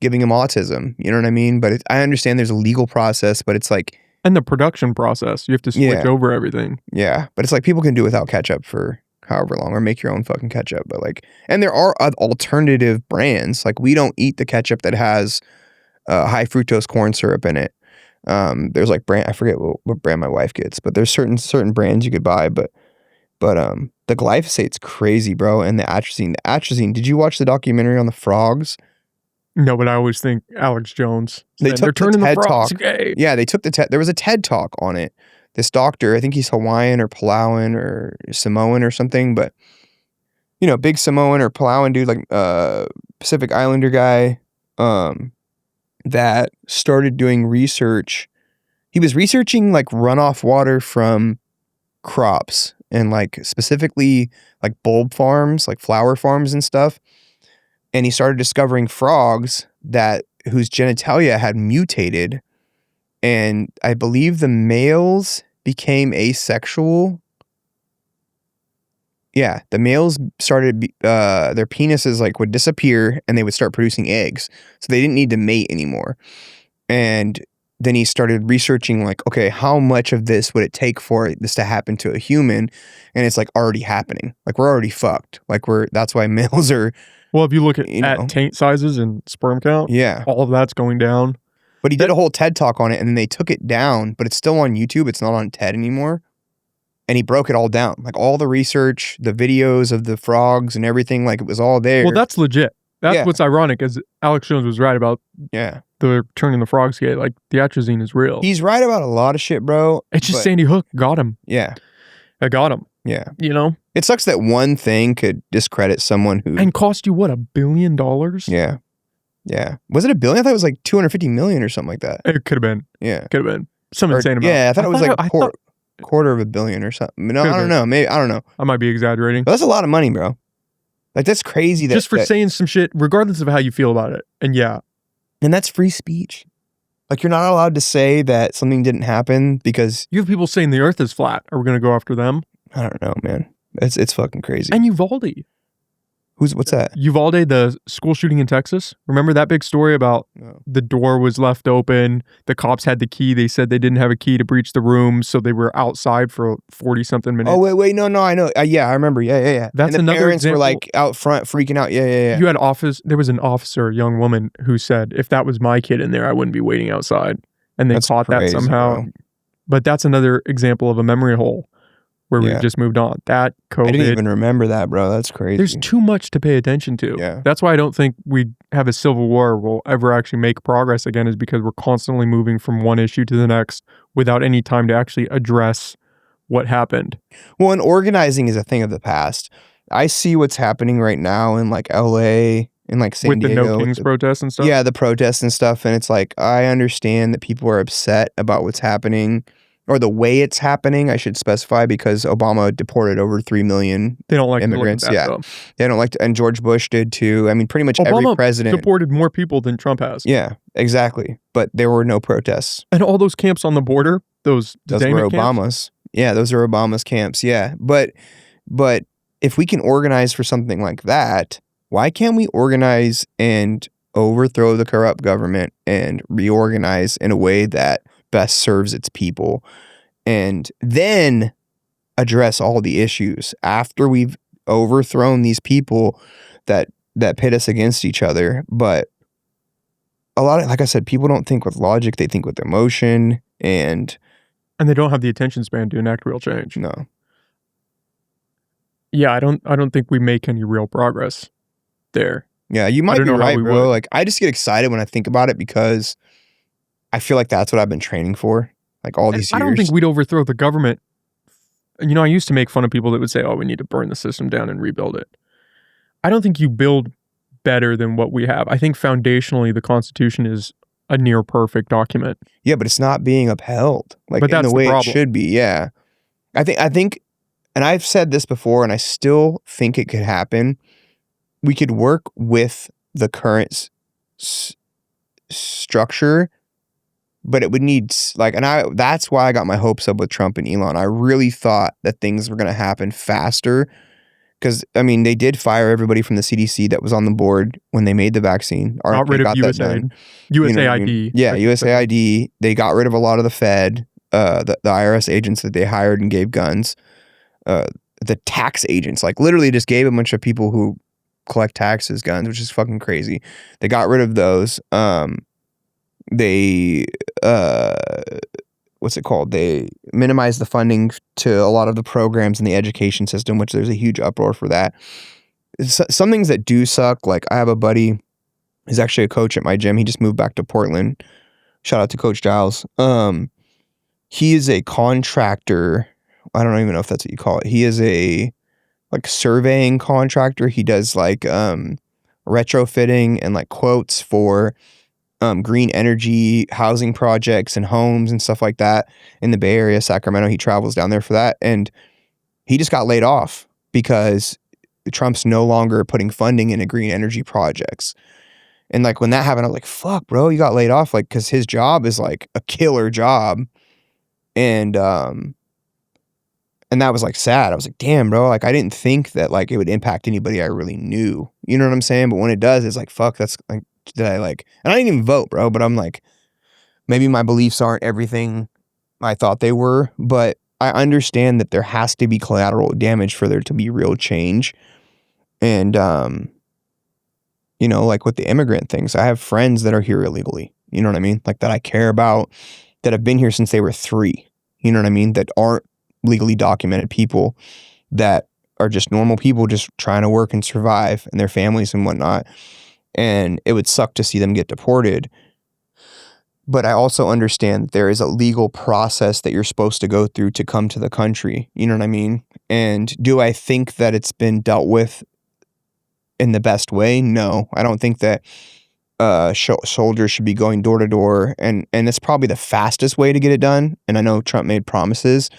giving them autism? You know what I mean? But I understand there's a legal process, but it's like. And the production process. You have to switch over everything. Yeah. But it's like people can do without ketchup for however long, or make your own fucking ketchup. But like, and there are alternative brands. Like, we don't eat the ketchup that has high fructose corn syrup in it. There's like I forget what brand my wife gets, but there's certain brands you could buy. But the glyphosate's crazy, bro. And the atrazine. Did you watch the documentary on the frogs? No, but I always think Alex Jones. They're turning the TED the frogs talk. gay. Yeah, they took there was a TED talk on it. This doctor, I think he's Hawaiian or Palauan or Samoan or something, but big Samoan or Palauan dude, like Pacific Islander guy, that started doing research. He was researching like runoff water from crops, and like specifically like bulb farms, like flower farms and stuff. And he started discovering frogs whose genitalia had mutated. And I believe the males became asexual. Yeah, the males started, their penises like would disappear and they would start producing eggs. So they didn't need to mate anymore. And then he started researching like, okay, how much of this would it take for this to happen to a human? And it's like already happening. Like, we're already fucked. Like, that's why males are. Well, if you look at taint sizes and sperm count, all of that's going down. But he did a whole TED talk on it, and then they took it down, but it's still on YouTube. It's not on TED anymore. And he broke it all down. Like, all the research, the videos of the frogs and everything, like, it was all there. Well, that's legit. That's what's ironic, is Alex Jones was right about the turning the frogs gay. Like, the atrazine is real. He's right about a lot of shit, bro. It's just Sandy Hook got him. Yeah. I got him. Yeah. It sucks that one thing could discredit someone who. And cost you, what, $1 billion? Yeah. Yeah. Was it $1 billion? I thought it was like 250 million or something like that. It could have been. Yeah. Could have been. Some insane amount. Yeah, I thought it was like quarter of $1 billion or something. No, I don't know. Maybe, I don't know. I might be exaggerating. But that's a lot of money, bro. Like, that's crazy. Just for saying some shit, regardless of how you feel about it. And and that's free speech. Like, you're not allowed to say that something didn't happen because. You have people saying the earth is flat. Are we going to go after them? I don't know, man. It's fucking crazy. And Uvalde. What's that? Uvalde, the school shooting in Texas. Remember that big story about the door was left open. The cops had the key. They said they didn't have a key to breach the room, so they were outside for 40-something minutes. Oh, wait. No, I know. Yeah, I remember. Yeah. That's and the another parents example. were like out front freaking out. Yeah. You had there was an officer, a young woman, who said, if that was my kid in there, I wouldn't be waiting outside. And they caught that somehow. Bro. But that's another example of a memory hole where we've just moved on. That COVID. I didn't even remember that, bro. That's crazy. There's too much to pay attention to. Yeah. That's why I don't think we have a civil war will ever actually make progress again, is because we're constantly moving from one issue to the next without any time to actually address what happened. Well, and organizing is a thing of the past. I see what's happening right now in like LA and like San Diego. With the No Kings protests and stuff? Yeah, the protests and stuff. And it's like, I understand that people are upset about what's happening. Or the way it's happening, I should specify, because Obama deported over 3 million they don't like immigrants. To look at that, They don't like to, and George Bush did too. I mean, pretty much Obama every president deported more people than Trump has. Yeah, exactly. But there were no protests. And all those camps on the border, those were Obama's. Camps? Yeah, those are Obama's camps. Yeah, but if we can organize for something like that, why can't we organize and overthrow the corrupt government and reorganize in a way that best serves its people, and then address all the issues after we've overthrown these people that that pit us against each other. But a lot of, like I said, people don't think with logic, they think with emotion, and they don't have the attention span to enact real change. no. Yeah, I don't think we make any real progress there. Yeah, you might be right, bro. Like, I just get excited when I think about it because I feel like that's what I've been training for, like all these years. I don't think we'd overthrow the government. You know, I used to make fun of people that would say, "Oh, we need to burn the system down and rebuild it." I don't think you build better than what we have. I think foundationally, the Constitution is a near perfect document. Yeah, but it's not being upheld, like But in that's the way the it should be. Yeah, I think, and I've said this before, and I still think it could happen. We could work with the current structure, but it would need like, and that's why I got my hopes up with Trump and Elon. I really thought that things were going to happen faster. Because, I mean, they did fire everybody from the CDC that was on the board when they made the vaccine. Got rid of USAID. I mean? Yeah, USAID. They got rid of a lot of the Fed, the IRS agents that they hired and gave guns. The tax agents, like literally just gave a bunch of people who collect taxes guns, which is fucking crazy. They got rid of those. They what's it called? They minimize the funding to a lot of the programs in the education system, which there's a huge uproar for that. Some things that do suck, like I have a buddy who's actually a coach at my gym. He just moved back to Portland. Shout out to Coach Giles. He is a contractor. I don't even know if that's what you call it. He is a like surveying contractor. He does like retrofitting and like quotes for green energy housing projects and homes and stuff like that in the Bay Area, Sacramento. He travels down there for that. And he just got laid off because Trump's no longer putting funding into green energy projects. And like when that happened, I was like, fuck, bro, you got laid off. Like, cause his job is like a killer job. And that was like sad. I was like, damn, bro, like I didn't think that like it would impact anybody I really knew. You know what I'm saying? But when it does, it's like, fuck, that's like, did I like, and I didn't even vote, bro, but I'm like, maybe my beliefs aren't everything I thought they were, but I understand that there has to be collateral damage for there to be real change. And, you know, like with the immigrant things, I have friends that are here illegally, you know what I mean? Like that I care about, that have been here since they were 3, you know what I mean? That aren't legally documented people, that are just normal people just trying to work and survive, and their families and whatnot. And it would suck to see them get deported. But I also understand that there is a legal process that you're supposed to go through to come to the country. You know what I mean? And do I think that it's been dealt with in the best way? No, I don't think that soldiers should be going door to door. And it's probably the fastest way to get it done. And I know Trump made promises,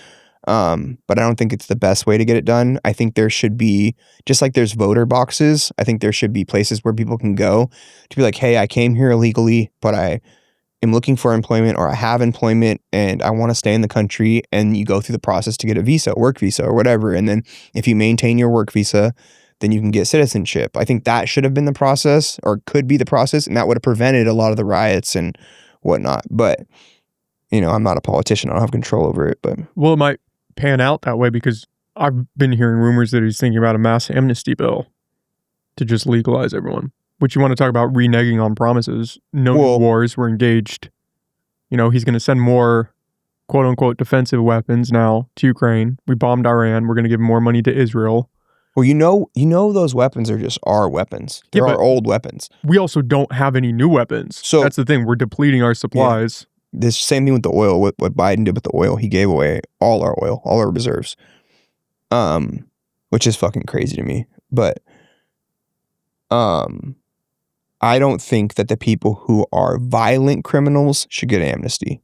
but I don't think it's the best way to get it done. I think there should be, just like there's voter boxes, I think there should be places where people can go to be like, hey, I came here illegally, but I am looking for employment, or I have employment and I want to stay in the country. And you go through the process to get a visa, work visa or whatever. And then if you maintain your work visa, then you can get citizenship. I think that should have been the process, or could be the process. And that would have prevented a lot of the riots and whatnot. But, you know, I'm not a politician. I don't have control over it. But well, it might pan out that way, because I've been hearing rumors that he's thinking about a mass amnesty bill to just legalize everyone. Which, you want to talk about reneging on promises. No new wars were engaged. You know, he's going to send more quote unquote defensive weapons now to Ukraine. We bombed Iran. We're going to give more money to Israel. Well, you know those weapons are just our weapons. They're our old weapons. We also don't have any new weapons. So that's the thing. We're depleting our supplies. Yeah. This same thing with the oil. What Biden did with the oil, he gave away all our oil, all our reserves, which is fucking crazy to me. But I don't think that the people who are violent criminals should get amnesty.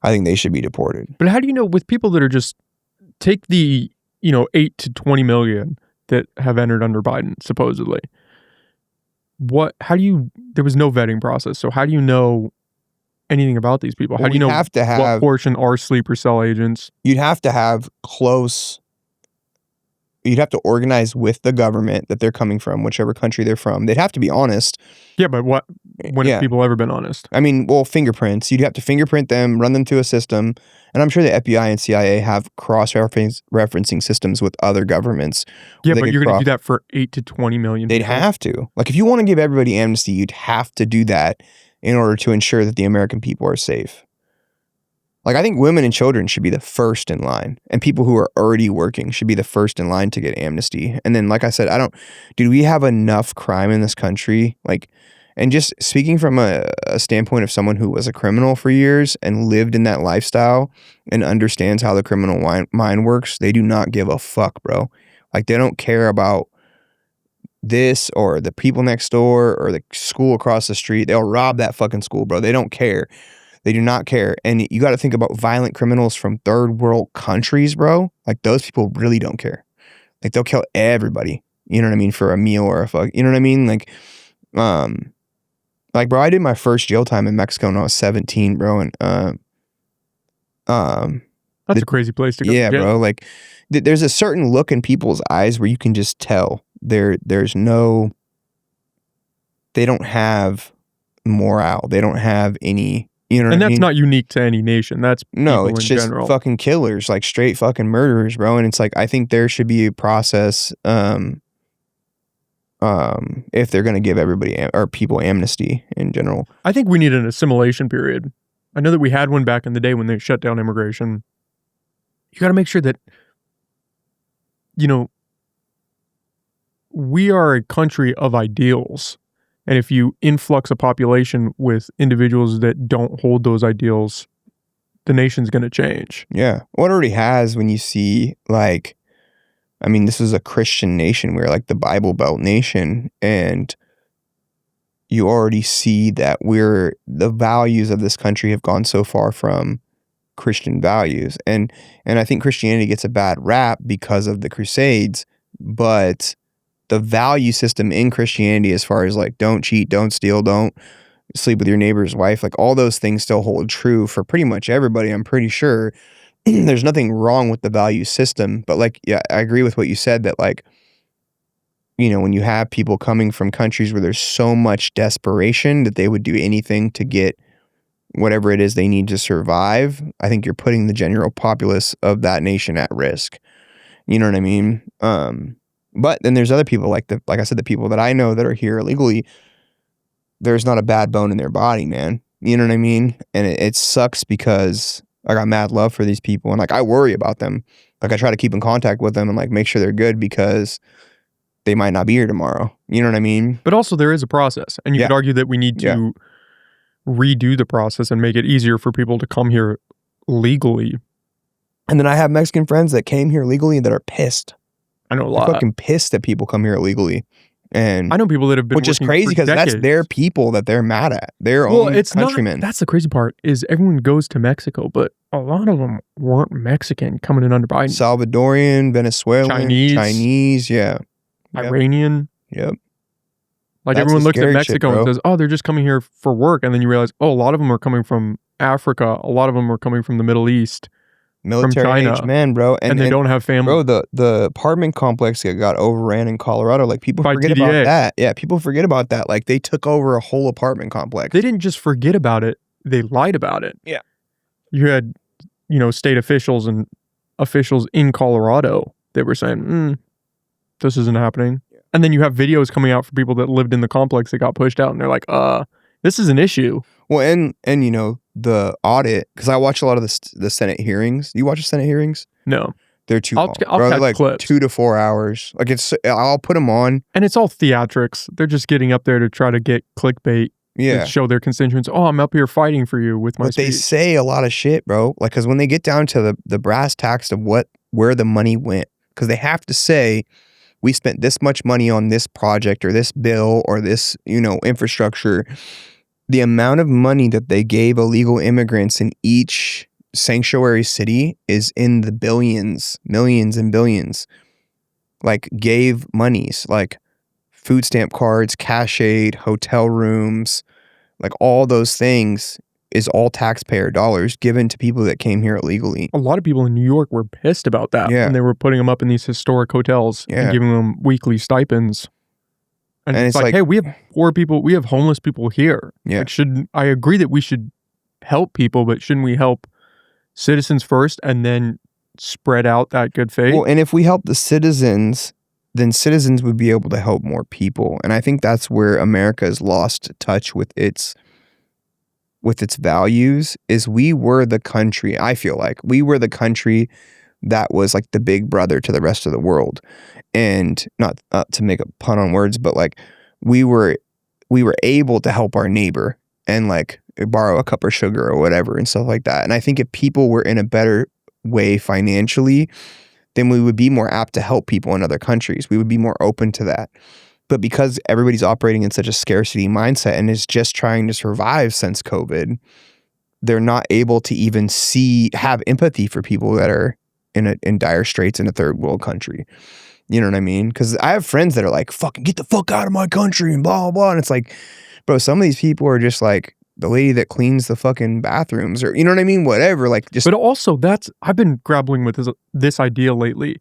I think they should be deported. But how do you know, with people that are just, take the 8 to 20 million that have entered under Biden, supposedly. There was no vetting process. So how do you know anything about these people? How do you know what portion are sleeper cell agents? You'd have to have you'd have to organize with the government that they're coming from, whichever country they're from. They'd have to be honest. Yeah, but When have people ever been honest? I mean, well, fingerprints. You'd have to fingerprint them, run them through a system, and I'm sure the FBI and CIA have cross-referencing systems with other governments. Yeah, but you're going to do that for 8 to 20 million They'd people. have to. Like, if you want to give everybody amnesty, you'd have to do that in order to ensure that the American people are safe. Like, I think women and children should be the first in line, and people who are already working should be the first in line to get amnesty. And then, like I said, dude, we have enough crime in this country. Like, and just speaking from a standpoint of someone who was a criminal for years and lived in that lifestyle and understands how the criminal mind works, they do not give a fuck, bro. Like, they don't care about this or the people next door or the school across the street. They'll rob that fucking school, bro. They don't care. They do not care. And you got to think about violent criminals from third world countries, bro. Like, those people really don't care. Like, they'll kill everybody, you know what I mean, for a meal or a fuck, you know what I mean? Like, bro, I did my first jail time in Mexico when I was 17, bro. And, that's a crazy place to go. Yeah, bro. Like, there's a certain look in people's eyes where you can just tell there's no, they don't have morale. They don't have any, you know what I mean? And that's not unique to any nation. That's no, it's in just general. Fucking killers, like straight fucking murderers, bro. And it's like, I think there should be a process, if they're going to give everybody or people amnesty in general. I think we need an assimilation period. I know that we had one back in the day when they shut down immigration. You got to make sure that, you know, we are a country of ideals. And if you influx a population with individuals that don't hold those ideals, the nation's going to change. Yeah. What already has when you see, like, I mean, this is a Christian nation. We're like the Bible Belt nation. And you already see that the values of this country have gone so far from Christian values. And I think Christianity gets a bad rap because of the Crusades, but the value system in Christianity, as far as like, don't cheat, don't steal, don't sleep with your neighbor's wife, like all those things still hold true for pretty much everybody. I'm pretty sure there's nothing wrong with the value system, but like, yeah, I agree with what you said that like, you know, when you have people coming from countries where there's so much desperation that they would do anything to get whatever it is they need to survive, I think you're putting the general populace of that nation at risk. You know what I mean? But then there's other people like I said, the people that I know that are here illegally, there's not a bad bone in their body, man. You know what I mean? And it sucks because I got mad love for these people and like I worry about them. Like I try to keep in contact with them and like make sure they're good because they might not be here tomorrow. You know what I mean? But also there is a process, and you could argue that we need to redo the process and make it easier for people to come here legally. And then I have Mexican friends that came here legally that are pissed. I know a lot. They're fucking pissed that people come here illegally. And I know people that have been, which is crazy because that's their people that they're mad at. Their own countrymen. That's the crazy part is everyone goes to Mexico, but a lot of them weren't Mexican coming in under Biden. Salvadorian, Venezuelan, Chinese, yeah. Iranian. Yep. Like everyone looks at Mexico and says, oh, they're just coming here for work. And then you realize, oh, a lot of them are coming from Africa. A lot of them are coming from the Middle East. Military age men, bro. And they don't have family. Bro, the apartment complex that got overran in Colorado, like people forget about that. Yeah, people forget about that. Like they took over a whole apartment complex. They didn't just forget about it. They lied about it. Yeah. You had, you know, state officials and officials in Colorado that were saying, this isn't happening. Yeah. And then you have videos coming out for people that lived in the complex that got pushed out and they're like, this is an issue. Well, and you know, the audit, because I watch a lot of the Senate hearings. You watch the Senate hearings? No. They're too long. Bro, they're like clips. 2 to 4 hours. Like I'll put them on. And it's all theatrics. They're just getting up there to try to get clickbait. Yeah. To show their constituents, oh, I'm up here fighting for you with my speech. They say a lot of shit, bro. Like, because when they get down to the brass tacks of where the money went, because they have to say, we spent this much money on this project or this bill or this, you know, infrastructure. The amount of money that they gave illegal immigrants in each sanctuary city is in the billions, millions and billions. Like gave monies, like food stamp cards, cash aid, hotel rooms, like all those things is all taxpayer dollars given to people that came here illegally. A lot of people in New York were pissed about that. Yeah. And they were putting them up in these historic hotels and giving them weekly stipends. And, And it's it's like, like- hey, we have poor people, we have homeless people here. Yeah. Like, I agree that we should help people, but shouldn't we help citizens first and then spread out that good faith? Well, and if we help the citizens, then citizens would be able to help more people. And I think that's where America has lost touch with its values. Is we were the country, I feel like we were the country that was like the big brother to the rest of the world. And not to make a pun on words, but like we were able to help our neighbor and like borrow a cup of sugar or whatever and stuff like that. And I think if people were in a better way financially, then we would be more apt to help people in other countries. We would be more open to that. But because everybody's operating in such a scarcity mindset and is just trying to survive since COVID, they're not able to even have empathy for people that are in dire straits in a third world country. You know what I mean? Because I have friends that are like, fucking get the fuck out of my country and blah, blah, blah. And it's like, bro, some of these people are just like the lady that cleans the fucking bathrooms or, you know what I mean? Whatever. Like just. But also I've been grappling with this idea lately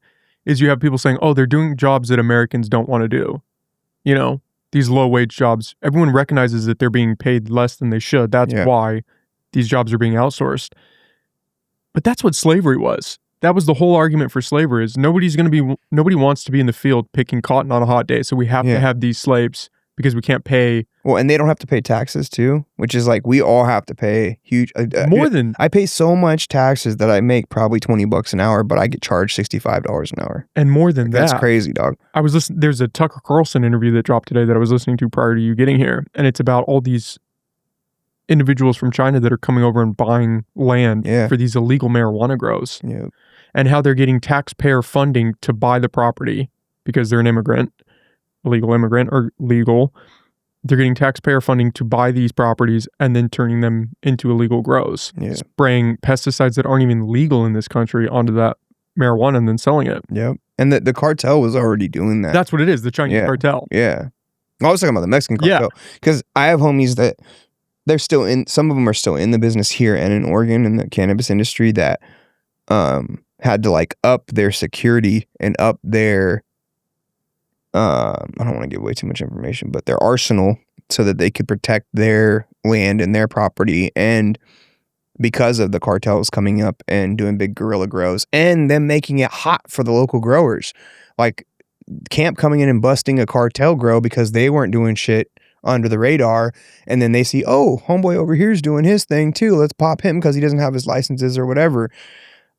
is you have people saying, oh, they're doing jobs that Americans don't want to do. You know, these low wage jobs, everyone recognizes that they're being paid less than they should. That's why these jobs are being outsourced. But that's what slavery was. That was the whole argument for slavery is nobody wants to be in the field picking cotton on a hot day. So we have to have these slaves because we can't pay. Well, and they don't have to pay taxes too, which is like we all have to pay huge. More than. I pay so much taxes that I make probably $20 an hour, but I get charged $65 an hour. And more than that. That's crazy, dog. I was listening. There's a Tucker Carlson interview that dropped today that I was listening to prior to you getting here. And it's about all these individuals from China that are coming over and buying land for these illegal marijuana grows. Yeah. And how they're getting taxpayer funding to buy the property because they're an immigrant, illegal immigrant or legal. They're getting taxpayer funding to buy these properties and then turning them into illegal grows, spraying pesticides that aren't even legal in this country onto that marijuana and then selling it. Yep. And the cartel was already doing that. That's what it is, the Chinese cartel. Yeah. I was talking about the Mexican cartel. Because I have homies that they're still some of them are still in the business here and in Oregon in the cannabis industry that had to like up their security and up their I don't want to give away too much information, but their arsenal so that they could protect their land and their property. And because of the cartels coming up and doing big guerrilla grows and them making it hot for the local growers, like Camp coming in and busting a cartel grow because they weren't doing shit under the radar. And then they see, oh, homeboy over here is doing his thing too. Let's pop him because he doesn't have his licenses or whatever.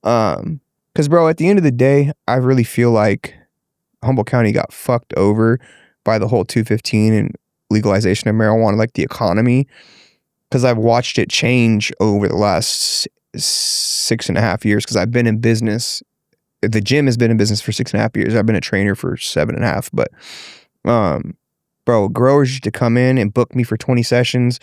Because, bro, at the end of the day, I really feel like Humboldt County got fucked over by the whole 215 and legalization of marijuana, like the economy, because I've watched it change over the last 6.5 years because I've been in business. The gym has been in business for 6.5 years. I've been a trainer for 7.5, but bro, growers used to come in and book me for 20 sessions,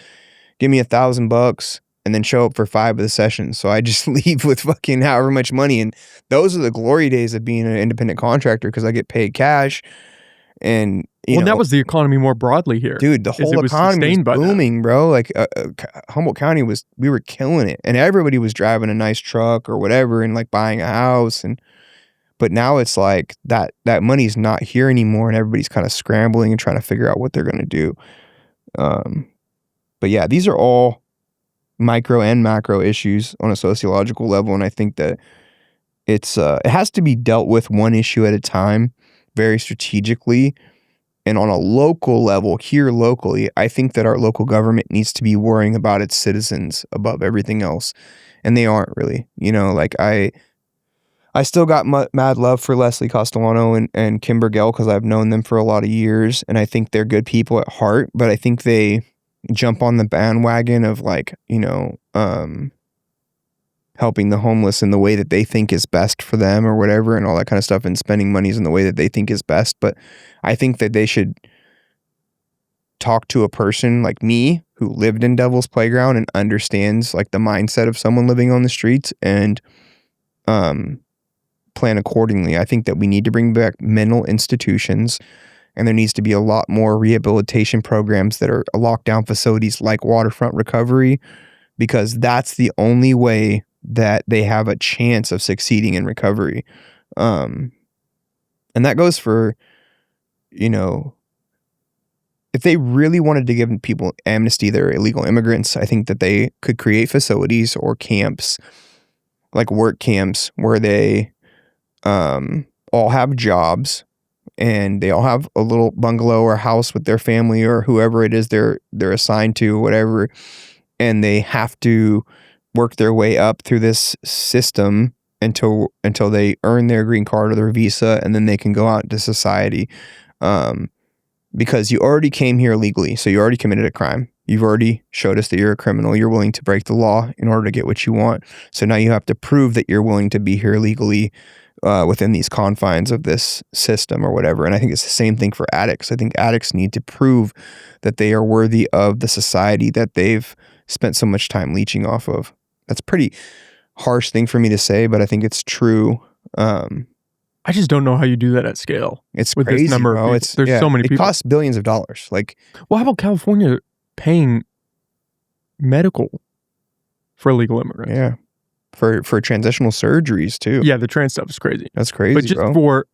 give me $1,000 and then show up for 5 of the sessions. So I just leave with fucking however much money. And those are the glory days of being an independent contractor because I get paid cash. And you know, that was the economy more broadly here. Dude, the whole economy was booming, bro. Like Humboldt County we were killing it. And everybody was driving a nice truck or whatever and like buying a house. But now it's like that money's not here anymore and everybody's kind of scrambling and trying to figure out what they're going to do. But yeah, these are all micro and macro issues on a sociological level. And I think that it has to be dealt with one issue at a time, very strategically. And on a local level, here locally, I think that our local government needs to be worrying about its citizens above everything else. And they aren't really, you know, like I still got mad love for Leslie Castellano and Kim Burgell because I've known them for a lot of years. And I think they're good people at heart, but I think they jump on the bandwagon of like, you know, helping the homeless in the way that they think is best for them or whatever and all that kind of stuff and spending monies in the way that they think is best. But I think that they should talk to a person like me who lived in Devil's Playground and understands like the mindset of someone living on the streets and plan accordingly. I think that we need to bring back mental institutions and there needs to be a lot more rehabilitation programs that are lockdown facilities like waterfront recovery because that's the only way that they have a chance of succeeding in recovery. And that goes for, you know, if they really wanted to give people amnesty that are illegal immigrants, I think that they could create facilities or camps, like work camps, where they all have jobs and they all have a little bungalow or house with their family or whoever it is they're assigned to, whatever, and they have to work their way up through this system until they earn their green card or their visa, and then they can go out into society. Because you already came here legally, so you already committed a crime. You've already showed us that you're a criminal. You're willing to break the law in order to get what you want. So now you have to prove that you're willing to be here legally within these confines of this system or whatever. And I think it's the same thing for addicts. I think addicts need to prove that they are worthy of the society that they've spent so much time leeching off of. That's a pretty harsh thing for me to say, but I think it's true. I just don't know how you do that at scale. It's with crazy, this number bro. of people. There's so many people. It costs billions of dollars. Like, well, how about California paying medical for illegal immigrants? Yeah, for transitional surgeries too. Yeah, the trans stuff is crazy. That's crazy, but just bro. for,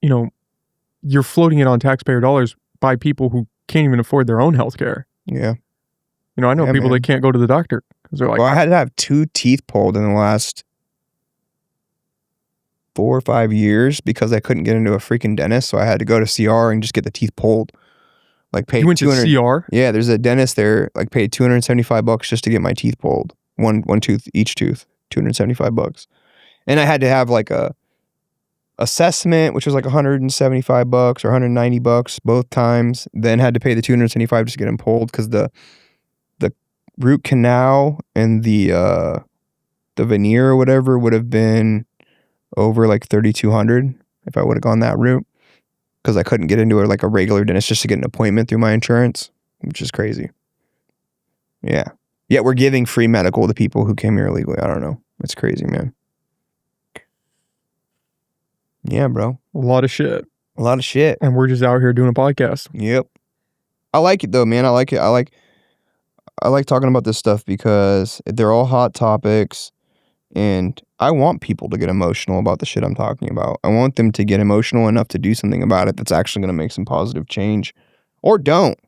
you're floating it on taxpayer dollars by people who can't even afford their own health care. Yeah. I know people that can't go to the doctor because they're like, well, I had to have 2 teeth pulled in the last 4 or 5 years because I couldn't get into a freaking dentist, so I had to go to CR and just get the teeth pulled. Like, paid you went to CR? Yeah, there's a dentist there. Like, paid $275 just to get my teeth pulled. One tooth, each tooth, $275. And I had to have like a assessment, which was like $175 or $190 both times. Then had to pay the $275 just to get them pulled because the root canal and the veneer or whatever would have been over like $3,200 if I would have gone that route, because I couldn't get into a regular dentist just to get an appointment through my insurance, which is crazy. Yeah. Yet we're giving free medical to people who came here illegally. I don't know. It's crazy, man. Yeah, bro. A lot of shit. A lot of shit. And we're just out here doing a podcast. Yep. I like it though, man. I like it. I like talking about this stuff because they're all hot topics, and I want people to get emotional about the shit I'm talking about. I want them to get emotional enough to do something about it that's actually going to make some positive change, or don't.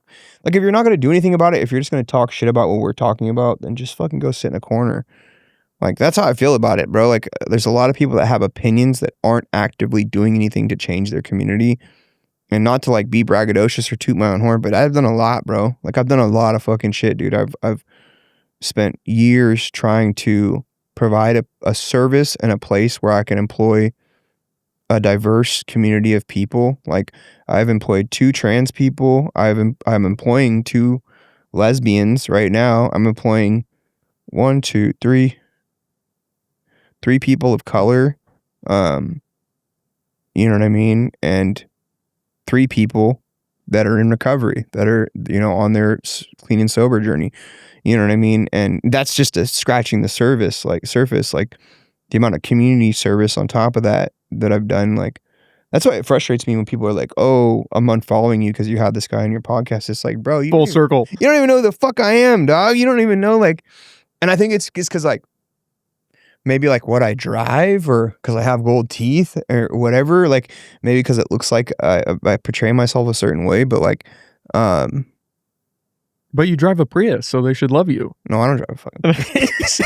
Like, if you're not going to do anything about it, if you're just going to talk shit about what we're talking about, then just fucking go sit in a corner. Like, that's how I feel about it, bro. Like, there's a lot of people that have opinions that aren't actively doing anything to change their community. And not to like be braggadocious or toot my own horn, but I've done a lot, bro. Like, I've done a lot of fucking shit, dude. I've spent years trying to provide a service and a place where I can employ a diverse community of people. Like, I've employed 2 trans people. I'm employing 2 lesbians right now. I'm employing 3 people of color. You know what I mean? And 3 people that are in recovery, that are, on their clean and sober journey. You know what I mean? And that's just scratching the surface, like the amount of community service on top of that I've done. Like, that's why it frustrates me when people are like, oh, I'm unfollowing you because you had this guy on your podcast. It's like, bro, full circle. You don't even know who the fuck I am, dog. You don't even know, like, and I think it's because like, maybe like what I drive, or because I have gold teeth or whatever, like maybe because it looks like I portray myself a certain way, but like, but you drive a Prius, so they should love you. No, I don't drive a fucking Prius.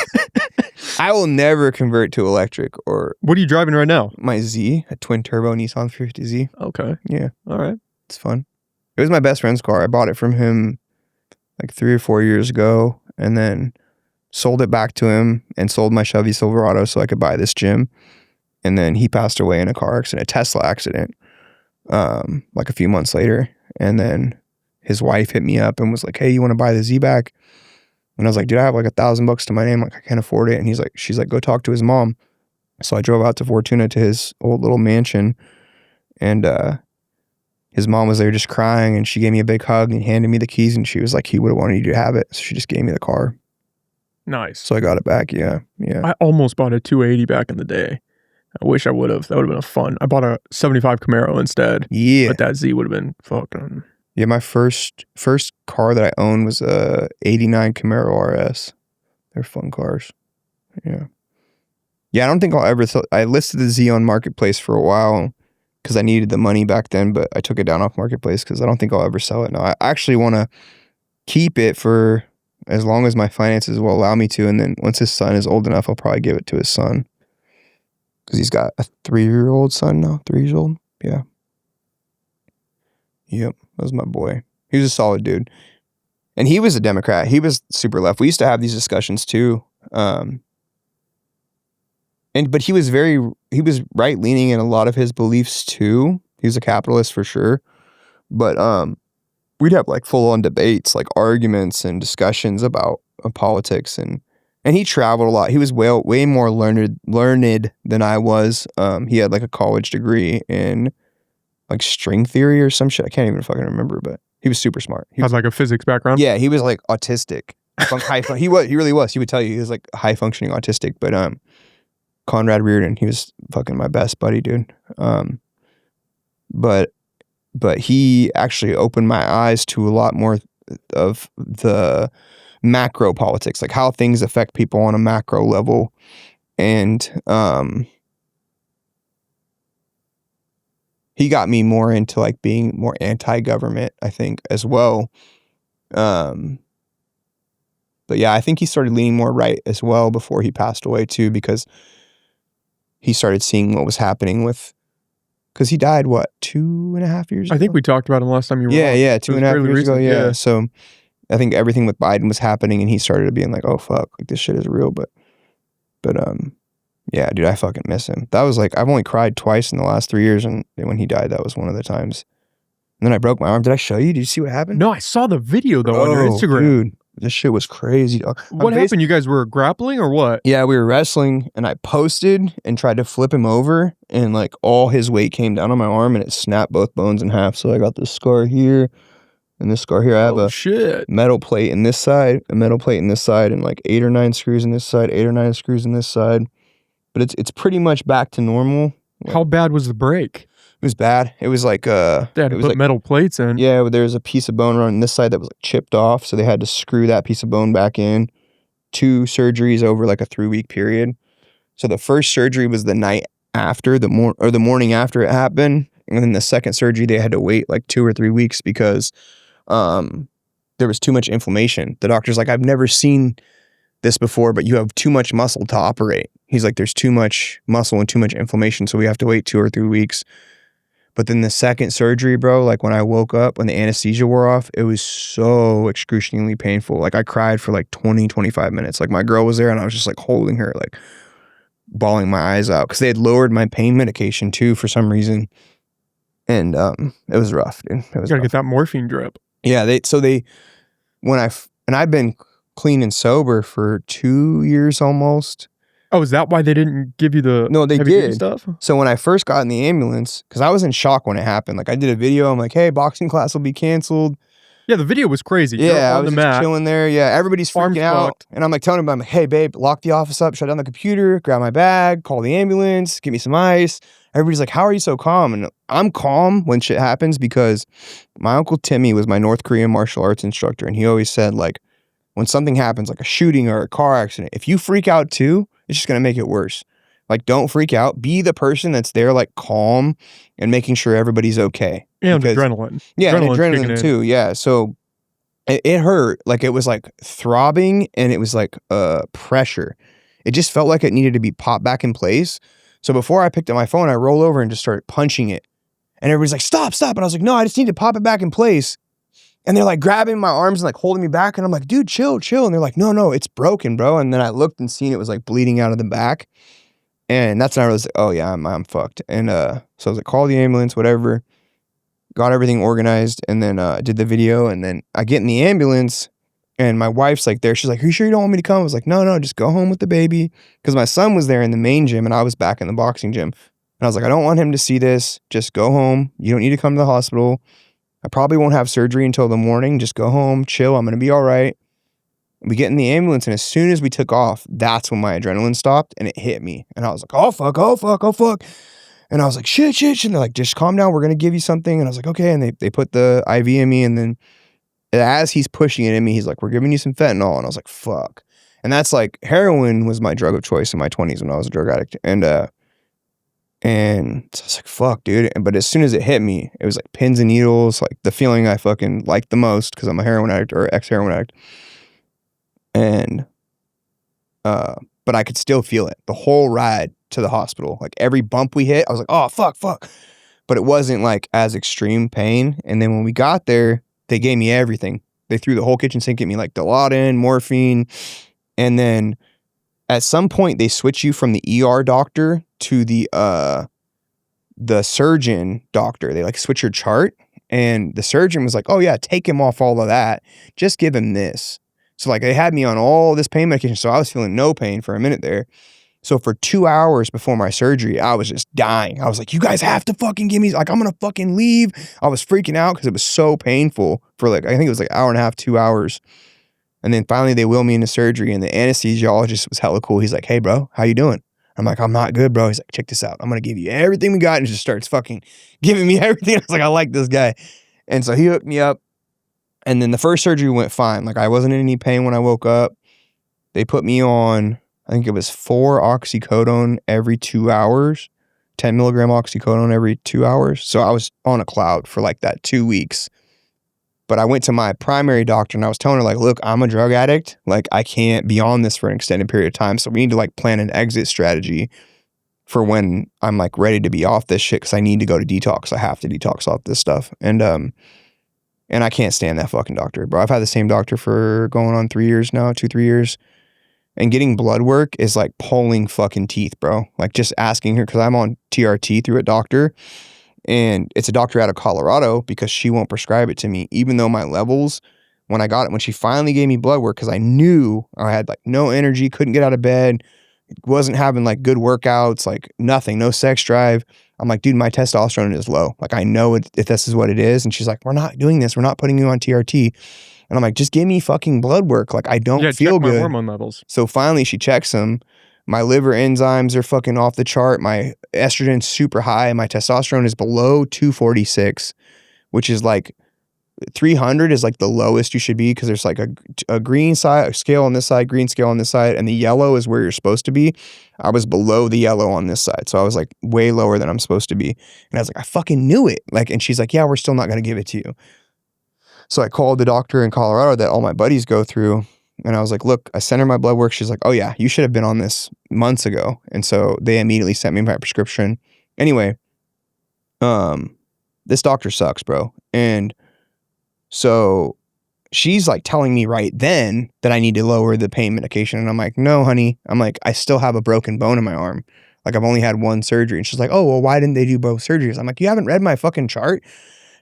I will never convert to electric. Or what are you driving right now? My Z, a twin turbo Nissan 350Z. Okay. Yeah. All right. It's fun. It was my best friend's car. I bought it from him like 3 or 4 years ago, and then sold it back to him and sold my Chevy Silverado so I could buy this gym. And then he passed away in a car accident, a Tesla accident, like a few months later. And then his wife hit me up and was like, hey, you want to buy the Z back? And I was like, dude, I have like $1,000 to my name. Like, I can't afford it. And she's like, go talk to his mom. So I drove out to Fortuna to his old little mansion, and his mom was there just crying, and she gave me a big hug and handed me the keys, and she was like, he would have wanted you to have it. So she just gave me the car. Nice. So I got it back. Yeah. I almost bought a 280 back in the day. I wish I would have. That would have been a fun. I bought a 75 Camaro instead. Yeah. But that Z would have been fucking. Yeah, my first car that I owned was a 89 Camaro RS. They're fun cars. Yeah. Yeah, I don't think I'll ever I listed the Z on Marketplace for a while because I needed the money back then, but I took it down off Marketplace because I don't think I'll ever sell it. No, I actually want to keep it for as long as my finances will allow me to, and then once his son is old enough, I'll probably give it to his son because he's got a 3-year-old son now. 3 years old. Yeah. Yep, that was my boy. He was a solid dude. And he was a Democrat. He was super left. We used to have these discussions too. But he was right leaning in a lot of his beliefs too. He was a capitalist for sure. But we'd have like full on debates, like arguments and discussions about politics, and he traveled a lot. He was way more learned than I was. He had like a college degree in like string theory or some shit. I can't even fucking remember, but he was super smart. He Has like a physics background. Yeah, he was like autistic. He really was. He would tell you he was like high functioning autistic. But Conrad Reardon, he was fucking my best buddy, dude. But he actually opened my eyes to a lot more of the macro politics, like how things affect people on a macro level, and he got me more into like being more anti-government, I think, as well. But yeah, I think he started leaning more right as well before he passed away too, because he started seeing what was happening because he died, 2.5 years ago? I think we talked about him last time you were on. Yeah, 2.5 years ago, yeah. yeah. So I think everything with Biden was happening, and he started being like, oh, fuck, like this shit is real. But yeah, dude, I fucking miss him. That was like, I've only cried twice in the last 3 years, and when he died, that was one of the times. And then I broke my arm. Did I show you? Did you see what happened? No, I saw the video though on your Instagram. Dude, this shit was crazy. What happened? You guys were grappling or what? Yeah, we were wrestling, and I posted and tried to flip him over, and like all his weight came down on my arm, and it snapped both bones in half. So I got this scar here and this scar here. I have metal plate in this side, a metal plate in this side, and like 8 or 9 screws in this side, 8 or 9 screws in this side. But it's pretty much back to normal. How bad was the break? It was bad. It was like they had to put metal plates in. Yeah, there was a piece of bone on this side that was like chipped off, so they had to screw that piece of bone back in. 2 surgeries over like a 3-week period. So the first surgery was the night after, the morning after it happened, and then the second surgery they had to wait like 2 or 3 weeks because there was too much inflammation. The doctor's like, I've never seen this before, but you have too much muscle to operate. He's like, there's too much muscle and too much inflammation, so we have to wait 2 or 3 weeks. But then the second surgery, bro, like when I woke up, when the anesthesia wore off, it was so excruciatingly painful. Like I cried for like 20, 25 minutes. Like my girl was there and I was just like holding her, like bawling my eyes out because they had lowered my pain medication too for some reason. And it was rough, dude. It was You gotta get that morphine drip. Yeah, I've been clean and sober for 2 years almost. Oh, is that why they didn't give you the they heavy-duty did stuff? So when I first got in the ambulance, because I was in shock when it happened. Like I did a video, I'm like, hey, boxing class will be canceled. Yeah, the video was crazy. Yeah, I was just chilling there. Yeah, everybody's freaking out. And I'm like telling them, hey, babe, lock the office up, shut down the computer, grab my bag, call the ambulance, give me some ice. Everybody's like, how are you so calm? And I'm calm when shit happens because my Uncle Timmy was my North Korean martial arts instructor. And he always said, like, when something happens, like a shooting or a car accident, if you freak out too, it's just going to make it worse. Like, don't freak out. Be the person that's there, like, calm and making sure everybody's okay. And adrenaline. Yeah, adrenaline too. Yeah. So it hurt. Like, it was like throbbing and it was like pressure. It just felt like it needed to be popped back in place. So before I picked up my phone, I rolled over and just started punching it. And everybody's like, stop. And I was like, no, I just need to pop it back in place. And they're like grabbing my arms and like holding me back. And I'm like, dude, chill. And they're like, no, it's broken, bro. And then I looked and seen it was like bleeding out of the back. And that's when I was like, oh yeah, I'm fucked. And so I was like, call the ambulance, whatever. Got everything organized and then did the video. And then I get in the ambulance and my wife's like there. She's like, are you sure you don't want me to come? I was like, no, just go home with the baby. Because my son was there in the main gym and I was back in the boxing gym. And I was like, I don't want him to see this. Just go home. You don't need to come to the hospital. I probably won't have surgery until the morning. Just go home, chill. I'm going to be all right. We get in the ambulance, and as soon as we took off, that's when my adrenaline stopped, and it hit me. And I was like, oh, fuck. And I was like, shit. And they're like, just calm down. We're going to give you something. And I was like, okay. And they put the IV in me, and then as he's pushing it in me, he's like, we're giving you some fentanyl. And I was like, fuck. And that's like, heroin was my drug of choice in my 20s when I was a drug addict. And And so I was like, fuck, dude. But as soon as it hit me, it was like pins and needles, like the feeling I fucking liked the most because I'm a heroin addict or ex-heroin addict. And, but I could still feel it the whole ride to the hospital. Like every bump we hit, I was like, oh, fuck. But it wasn't like as extreme pain. And then when we got there, they gave me everything. They threw the whole kitchen sink at me, like Dilaudid, morphine. And then at some point they switch you from the ER doctor to the surgeon doctor. They like switch your chart, and the surgeon was like, oh yeah, take him off all of that. Just give him this. So like they had me on all this pain medication. So I was feeling no pain for a minute there. So for 2 hours before my surgery, I was just dying. I was like, you guys have to fucking give me, like, I'm going to fucking leave. I was freaking out because it was so painful for like, I think it was like hour and a half, 2 hours. And then finally they wheel me into surgery, and the anesthesiologist was hella cool. He's like, hey bro, how you doing? I'm like, I'm not good, bro. He's like, check this out. I'm going to give you everything we got, and just starts fucking giving me everything. I was like, I like this guy. And so he hooked me up. And then the first surgery went fine. Like I wasn't in any pain when I woke up. They put me on, I think it was 4 oxycodone every 2 hours, 10 milligram oxycodone every 2 hours. So I was on a cloud for like that 2 weeks. But I went to my primary doctor and I was telling her like, look, I'm a drug addict. Like I can't be on this for an extended period of time. So we need to like plan an exit strategy for when I'm like ready to be off this shit. Cause I need to go to detox. I have to detox off this stuff. And I can't stand that fucking doctor, bro. I've had the same doctor for going on 3 years now, 2-3 years. And getting blood work is like pulling fucking teeth, bro. Like just asking her, because I'm on TRT through a doctor, and it's a doctor out of Colorado, because she won't prescribe it to me, even though my levels, when I got it, when she finally gave me blood work, because I knew I had like no energy, couldn't get out of bed, wasn't having like good workouts, like nothing, no sex drive. I'm like, dude, my testosterone is low. Like I know if this is what it is. And she's like, we're not doing this. We're not putting you on TRT. And I'm like, just give me fucking blood work. Like I don't feel good. Check my hormone levels. So finally she checks them. My liver enzymes are fucking off the chart. My estrogen's super high. My testosterone is below 246, which is like 300 is like the lowest you should be, because there's like a green side scale on this side, green scale on this side, and the yellow is where you're supposed to be. I was below the yellow on this side. So I was like way lower than I'm supposed to be. And I was like, I fucking knew it. Like, and she's like, yeah, we're still not going to give it to you. So I called the doctor in Colorado that all my buddies go through. And I was like, look, I sent her my blood work. She's like, oh yeah, you should have been on this months ago. And so they immediately sent me my prescription. Anyway, this doctor sucks, bro. And so she's like telling me right then that I need to lower the pain medication. And I'm like, no, honey. I'm like, I still have a broken bone in my arm. Like I've only had one surgery. And she's like, oh, well, why didn't they do both surgeries? I'm like, you haven't read my fucking chart?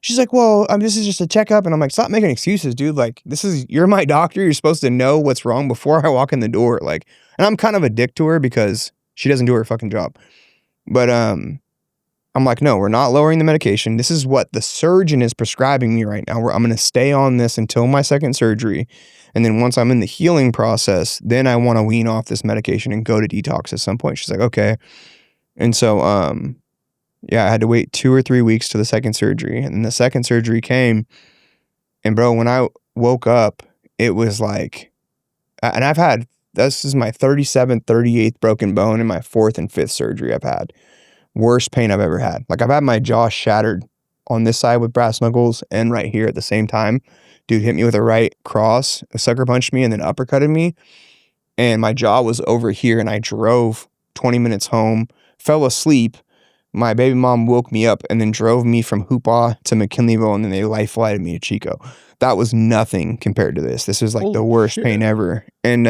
She's like, well, this is just a checkup. And I'm like, stop making excuses, dude. Like, you're my doctor. You're supposed to know what's wrong before I walk in the door. Like, and I'm kind of a dick to her because she doesn't do her fucking job. But I'm like, no, we're not lowering the medication. This is what the surgeon is prescribing me right now. I'm going to stay on this until my second surgery. And then once I'm in the healing process, then I want to wean off this medication and go to detox at some point. She's like, okay. And so, yeah, I had to wait 2 or 3 weeks to the second surgery. And then the second surgery came. And bro, when I woke up, it was like, and this is my 37th, 38th broken bone and my 4th and 5th surgery I've had. Worst pain I've ever had. Like I've had my jaw shattered on this side with brass knuckles and right here at the same time. Dude hit me with a right cross, a sucker punched me and then uppercutted me. And my jaw was over here, and I drove 20 minutes home, fell asleep. My baby mom woke me up and then drove me from Hoopaw to McKinleyville, and then they life flighted me to Chico. That was nothing compared to this. This was like the worst pain ever. And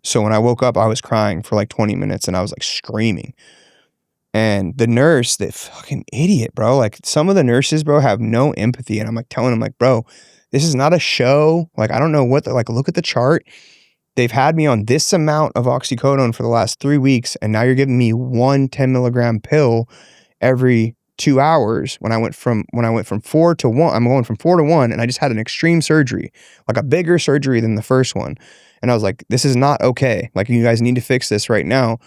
so when I woke up, I was crying for like 20 minutes and I was like screaming. And the nurse, that fucking idiot, bro. Like some of the nurses, bro, have no empathy. And I'm like telling them like, bro, this is not a show. Like, I don't know what like, look at the chart. They've had me on this amount of oxycodone for the last 3 weeks, and now you're giving me 1 10 milligram pill every 2 hours. When I went from 4 to 1, I'm going from 4 to 1, and I just had an extreme surgery, like a bigger surgery than the first one. And I was like, this is not okay. Like, you guys need to fix this right now.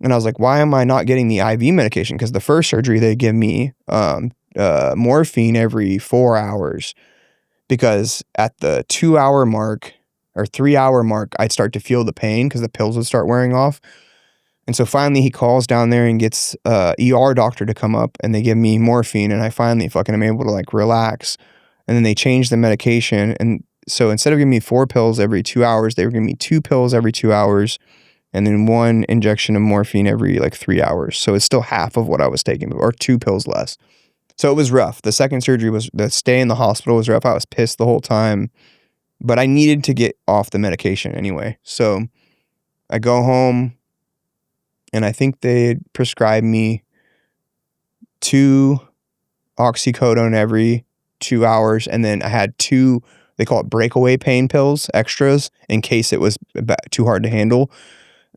And I was like, why am I not getting the IV medication? Because the first surgery, they give me morphine every 4 hours, because at the 2 hour mark or 3 hour mark, I'd start to feel the pain because the pills would start wearing off. And so finally he calls down there and gets a ER doctor to come up, and they give me morphine, and I finally fucking am able to like relax. And then they change the medication. And so instead of giving me 4 pills every 2 hours, they were giving me 2 pills every 2 hours, and then 1 injection of morphine every like 3 hours. So it's still half of what I was taking, or 2 pills less. So it was rough. The second surgery the stay in the hospital was rough. I was pissed the whole time, but I needed to get off the medication anyway. So I go home, and I think they prescribed me 2 oxycodone every 2 hours. And then I had 2, they call it breakaway pain pills, extras, in case it was too hard to handle.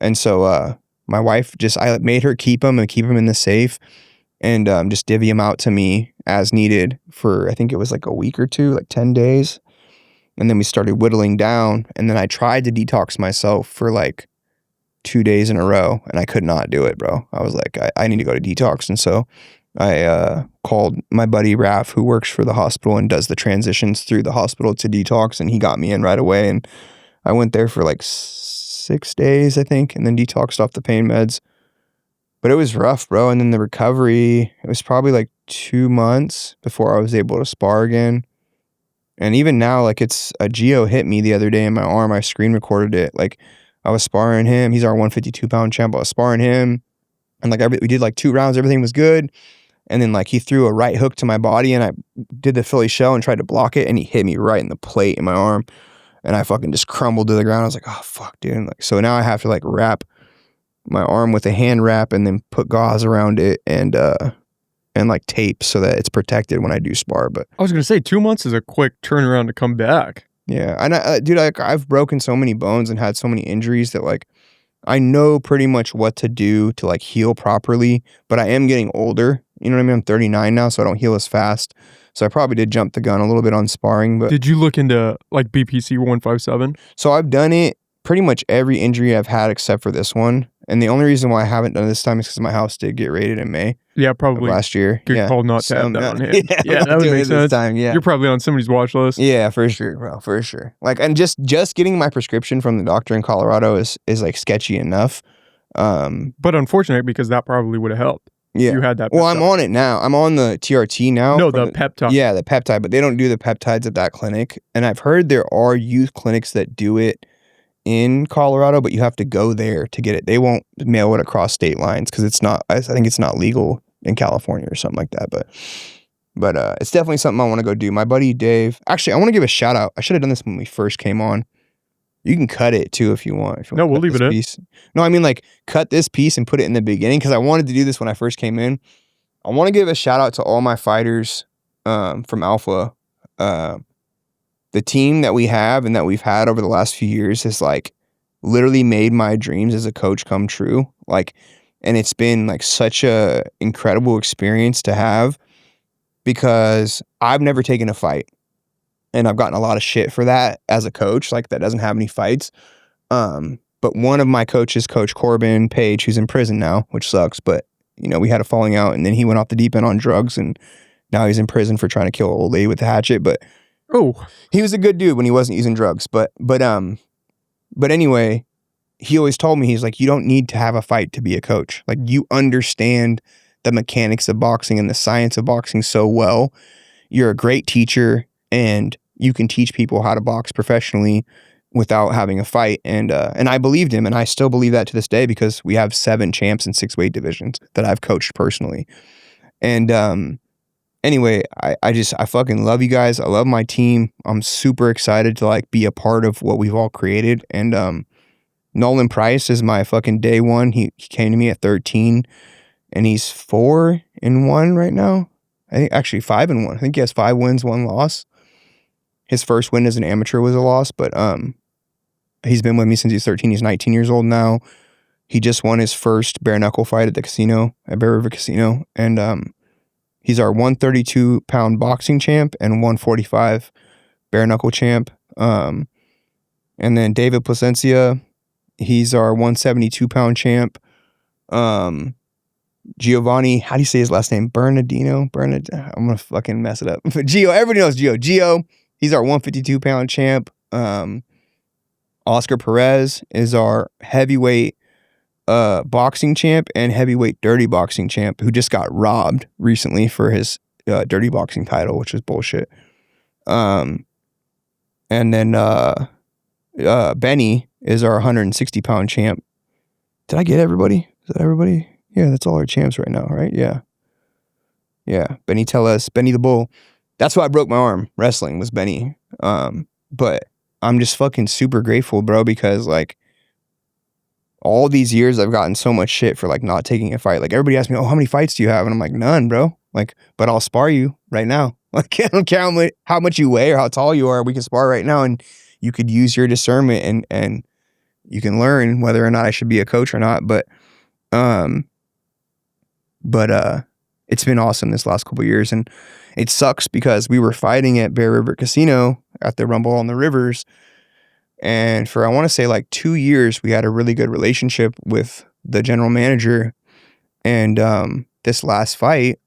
And so my wife I made her keep them in the safe, and just divvy them out to me as needed for, I think it was like a week or 2, like 10 days. And then we started whittling down, and then I tried to detox myself for like 2 days in a row, and I could not do it, bro. I was like, I need to go to detox. And so I called my buddy Raph, who works for the hospital and does the transitions through the hospital to detox, and he got me in right away. And I went there for like 6 days, I think, and then detoxed off the pain meds. But it was rough, bro. And then the recovery, it was probably like 2 months before I was able to spar again. And even now, like, it's a Geo hit me the other day in my arm. I screen recorded it. Like, I was sparring him. He's our 152-pound champ. I was sparring him, and like we did like 2 rounds. Everything was good. And then like he threw a right hook to my body, and I did the Philly shell and tried to block it, and he hit me right in the plate in my arm, and I fucking just crumbled to the ground. I was like, oh fuck, dude. And like, so now I have to like wrap my arm with a hand wrap and then put gauze around it and like tape so that it's protected when I do spar. But I was gonna say 2 months is a quick turnaround to come back. yeah, and dude, I've broken so many bones and had so many injuries that like I know pretty much what to do to like heal properly, but I am getting older. You know what I mean? I'm 39 now, so I don't heal as fast. So I probably did jump the gun a little bit on sparring. But did you look into like BPC 157? So I've done it pretty much every injury I've had except for this one. And the only reason why I haven't done it this time is because my house did get raided in May. Yeah, probably last year. Good yeah. call not to have that on hand. Yeah, that would doing make it sense. this time, yeah. You're probably on somebody's watch list. Yeah, for sure, bro, for sure. Like, and just getting my prescription from the doctor in Colorado is like sketchy enough. But unfortunate, because that probably would have helped. Yeah. You had that. Well, I'm on it now. I'm on the TRT now. No, the peptide. Yeah, the peptide, but they don't do the peptides at that clinic. And I've heard there are youth clinics that do it in Colorado, but you have to go there to get it. They won't mail it across state lines because it's not, I think it's not legal in California or something like that. But it's definitely something I want to go do. My buddy Dave, actually, I want to give a shout out. I should have done this when we first came on. You can cut it too if you want. No, we'll leave it in. No, I mean like cut this piece and put it in the beginning because I wanted to do this when I first came in. I want to give a shout out to all my fighters from Alpha. The team that we have and that we've had over the last few years has like literally made my dreams as a coach come true. Like, and it's been like such a incredible experience to have because I've never taken a fight. And I've gotten a lot of shit for that as a coach, like that doesn't have any fights. But one of my coaches, Coach Corbin Page, who's in prison now, which sucks, but you know, we had a falling out and then he went off the deep end on drugs and now he's in prison for trying to kill an old lady with a hatchet. But he was a good dude when he wasn't using drugs. But anyway, he always told me, he's like, you don't need to have a fight to be a coach. Like you understand the mechanics of boxing and the science of boxing so well. You're a great teacher and you can teach people how to box professionally without having a fight. And I believed him, and I still believe that to this day because we have 7 champs in 6 weight divisions that I've coached personally. And anyway, I fucking love you guys. I love my team. I'm super excited to like be a part of what we've all created. And Nolan Price is my fucking day one. He came to me at 13 and he's 4-1 right now. I think actually 5-1. I think he has 5 wins, 1 loss. His first win as an amateur was a loss, but he's been with me since he's 13. He's 19 years old now. He just won his first bare knuckle fight at the casino, at Bear River Casino. And he's our 132-pound boxing champ and 145 bare knuckle champ. And then David Placencia, he's our 172-pound champ. Giovanni, how do you say his last name? Bernardino? I'm going to fucking mess it up. But Gio, everybody knows Gio. Gio, he's our 152-pound champ. Oscar Perez is our heavyweight boxing champ and heavyweight dirty boxing champ who just got robbed recently for his dirty boxing title, which is bullshit. And then Benny is our 160-pound champ. Did I get everybody? Is that everybody? Yeah, that's all our champs right now, right? Yeah. Benny the Bull. That's why I broke my arm. Wrestling was Benny. But I'm just fucking super grateful, bro, because like all these years I've gotten so much shit for like not taking a fight. Like everybody asks me, oh, how many fights do you have? And I'm like, none, bro. Like, but I'll spar you right now. Like, I don't care how much you weigh or how tall you are. We can spar right now, and you could use your discernment and you can learn whether or not I should be a coach or not. But it's been awesome this last couple of years, and it sucks because we were fighting at Bear River Casino at the Rumble on the Rivers, and for I want to say like 2 years we had a really good relationship with the general manager, and this last fight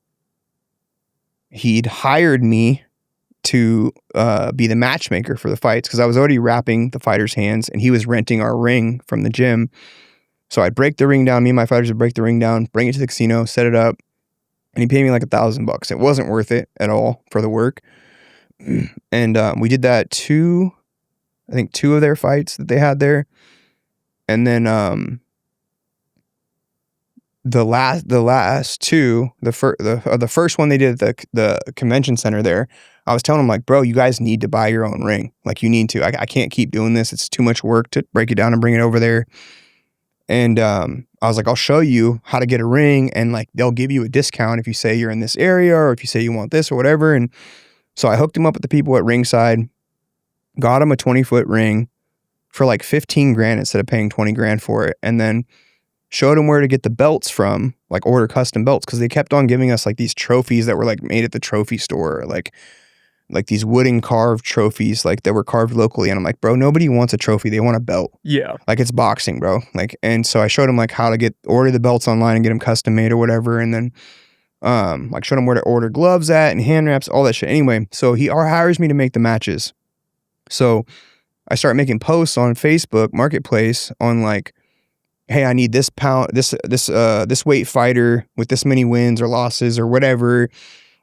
he'd hired me to be the matchmaker for the fights because I was already wrapping the fighters' hands and he was renting our ring from the gym. So I'd break the ring down. Me and my fighters would break the ring down, bring it to the casino, set it up, and he paid me like $1,000. It wasn't worth it at all for the work. And we did that two of their fights that they had there. And then the last two, the first one they did at the convention center there, I was telling them like, bro, you guys need to buy your own ring. Like you need to. I can't keep doing this. It's too much work to break it down and bring it over there. And I was like, I'll show you how to get a ring, and like they'll give you a discount if you say you're in this area or if you say you want this or whatever. And so I hooked him up with the people at ringside, got him a 20-foot ring for like 15 grand instead of paying 20 grand for it, and then showed him where to get the belts from, like order custom belts, because they kept on giving us like these trophies that were like made at the trophy store, like these wooden carved trophies like that were carved locally. And I'm like, bro, nobody wants a trophy. They want a belt. Yeah. Like it's boxing, bro. Like, and so I showed him like how to order the belts online and get them custom made or whatever. And then like showed him where to order gloves at and hand wraps, all that shit. Anyway, so he hires me to make the matches. So I start making posts on Facebook Marketplace on like, hey, I need this weight fighter with this many wins or losses or whatever,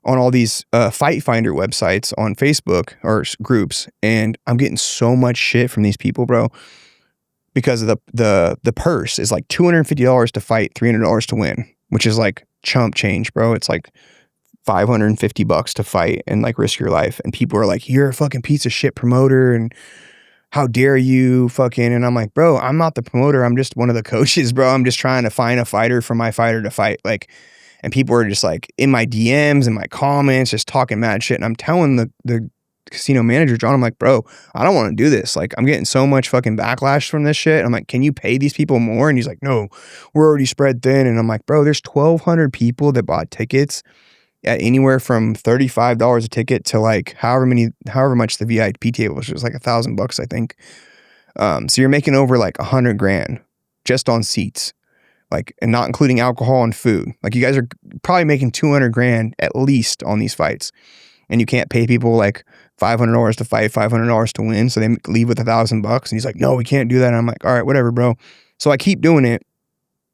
on all these Fight Finder websites on Facebook or groups, and I'm getting so much shit from these people, bro, because of the purse is like $250 to fight, $300 to win, which is like chump change, bro. It's like $550 to fight and like risk your life, and people are like, you're a fucking piece of shit promoter, and how dare you fucking, and I'm like, bro, I'm not the promoter, I'm just one of the coaches, bro. I'm just trying to find a fighter for my fighter to fight, like. And people are just like in my DMs and my comments, just talking mad shit. And I'm telling the casino manager, John, I'm like, bro, I don't want to do this. Like, I'm getting so much fucking backlash from this shit. I'm like, can you pay these people more? And he's like, no, we're already spread thin. And I'm like, bro, there's 1,200 people that bought tickets at anywhere from $35 a ticket to like however much the VIP table, which was like $1,000, I think. So you're making over like 100 grand just on seats. Like, and not including alcohol and food. Like, you guys are probably making 200 grand at least on these fights. And you can't pay people like $500 to fight, $500 to win. So they leave with $1,000. And he's like, no, we can't do that. And I'm like, all right, whatever, bro. So I keep doing it.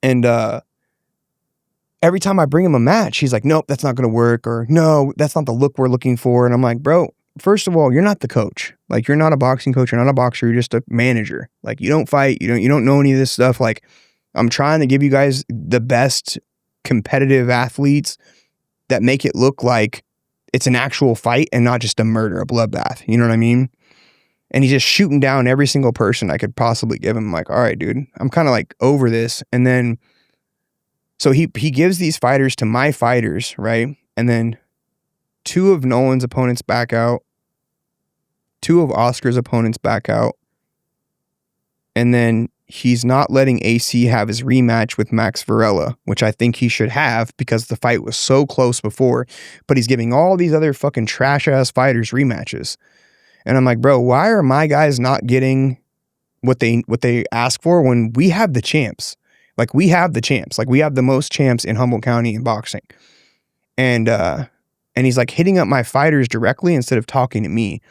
And every time I bring him a match, he's like, nope, that's not going to work. Or no, that's not the look we're looking for. And I'm like, bro, first of all, you're not the coach. Like, you're not a boxing coach. You're not a boxer. You're just a manager. Like, you don't fight. You don't know any of this stuff. Like, I'm trying to give you guys the best competitive athletes that make it look like it's an actual fight and not just a murder, a bloodbath. You know what I mean? And he's just shooting down every single person I could possibly give him. I'm like, all right, dude, I'm kind of like over this. And then, so he gives these fighters to my fighters, right? And then 2 of Nolan's opponents back out. 2 of Oscar's opponents back out. And then he's not letting AC have his rematch with Max Varela, which I think he should have because the fight was so close before, but he's giving all these other fucking trash ass fighters rematches. And I'm like, bro, why are my guys not getting what they ask for when we have the champs? Like, we have the champs. Like, we have the most champs in Humboldt County in boxing. And he's like hitting up my fighters directly instead of talking to me.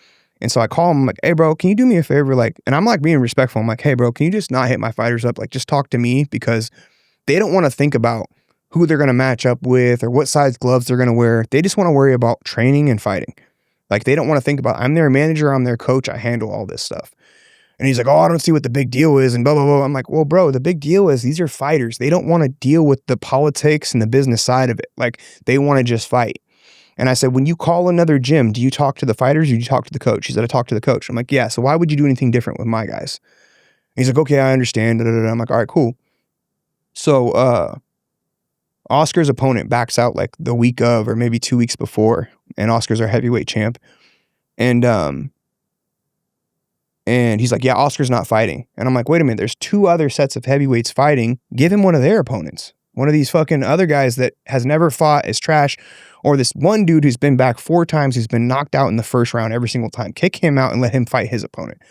And so I call him, I'm like, hey, bro, can you do me a favor? Like, and I'm like being respectful. I'm like, hey, bro, can you just not hit my fighters up? Like, just talk to me, because they don't want to think about who they're going to match up with or what size gloves they're going to wear. They just want to worry about training and fighting. Like, they don't want to think about, I'm their manager, I'm their coach, I handle all this stuff. And he's like, oh, I don't see what the big deal is and blah, blah, blah. I'm like, well, bro, the big deal is these are fighters. They don't want to deal with the politics and the business side of it. Like, they want to just fight. And I said, when you call another gym, do you talk to the fighters or do you talk to the coach? He said, I talk to the coach. I'm like, yeah, so why would you do anything different with my guys? And he's like, okay, I understand. I'm like, all right, cool. So Oscar's opponent backs out like the week of or maybe 2 weeks before, and Oscar's our heavyweight champ. And he's like, yeah, Oscar's not fighting. And I'm like, wait a minute, there's 2 other sets of heavyweights fighting. Give him one of their opponents. One of these fucking other guys that has never fought, is trash. Or this one dude who's been back 4 times, who's been knocked out in the first round every single time. Kick him out and let him fight his opponent.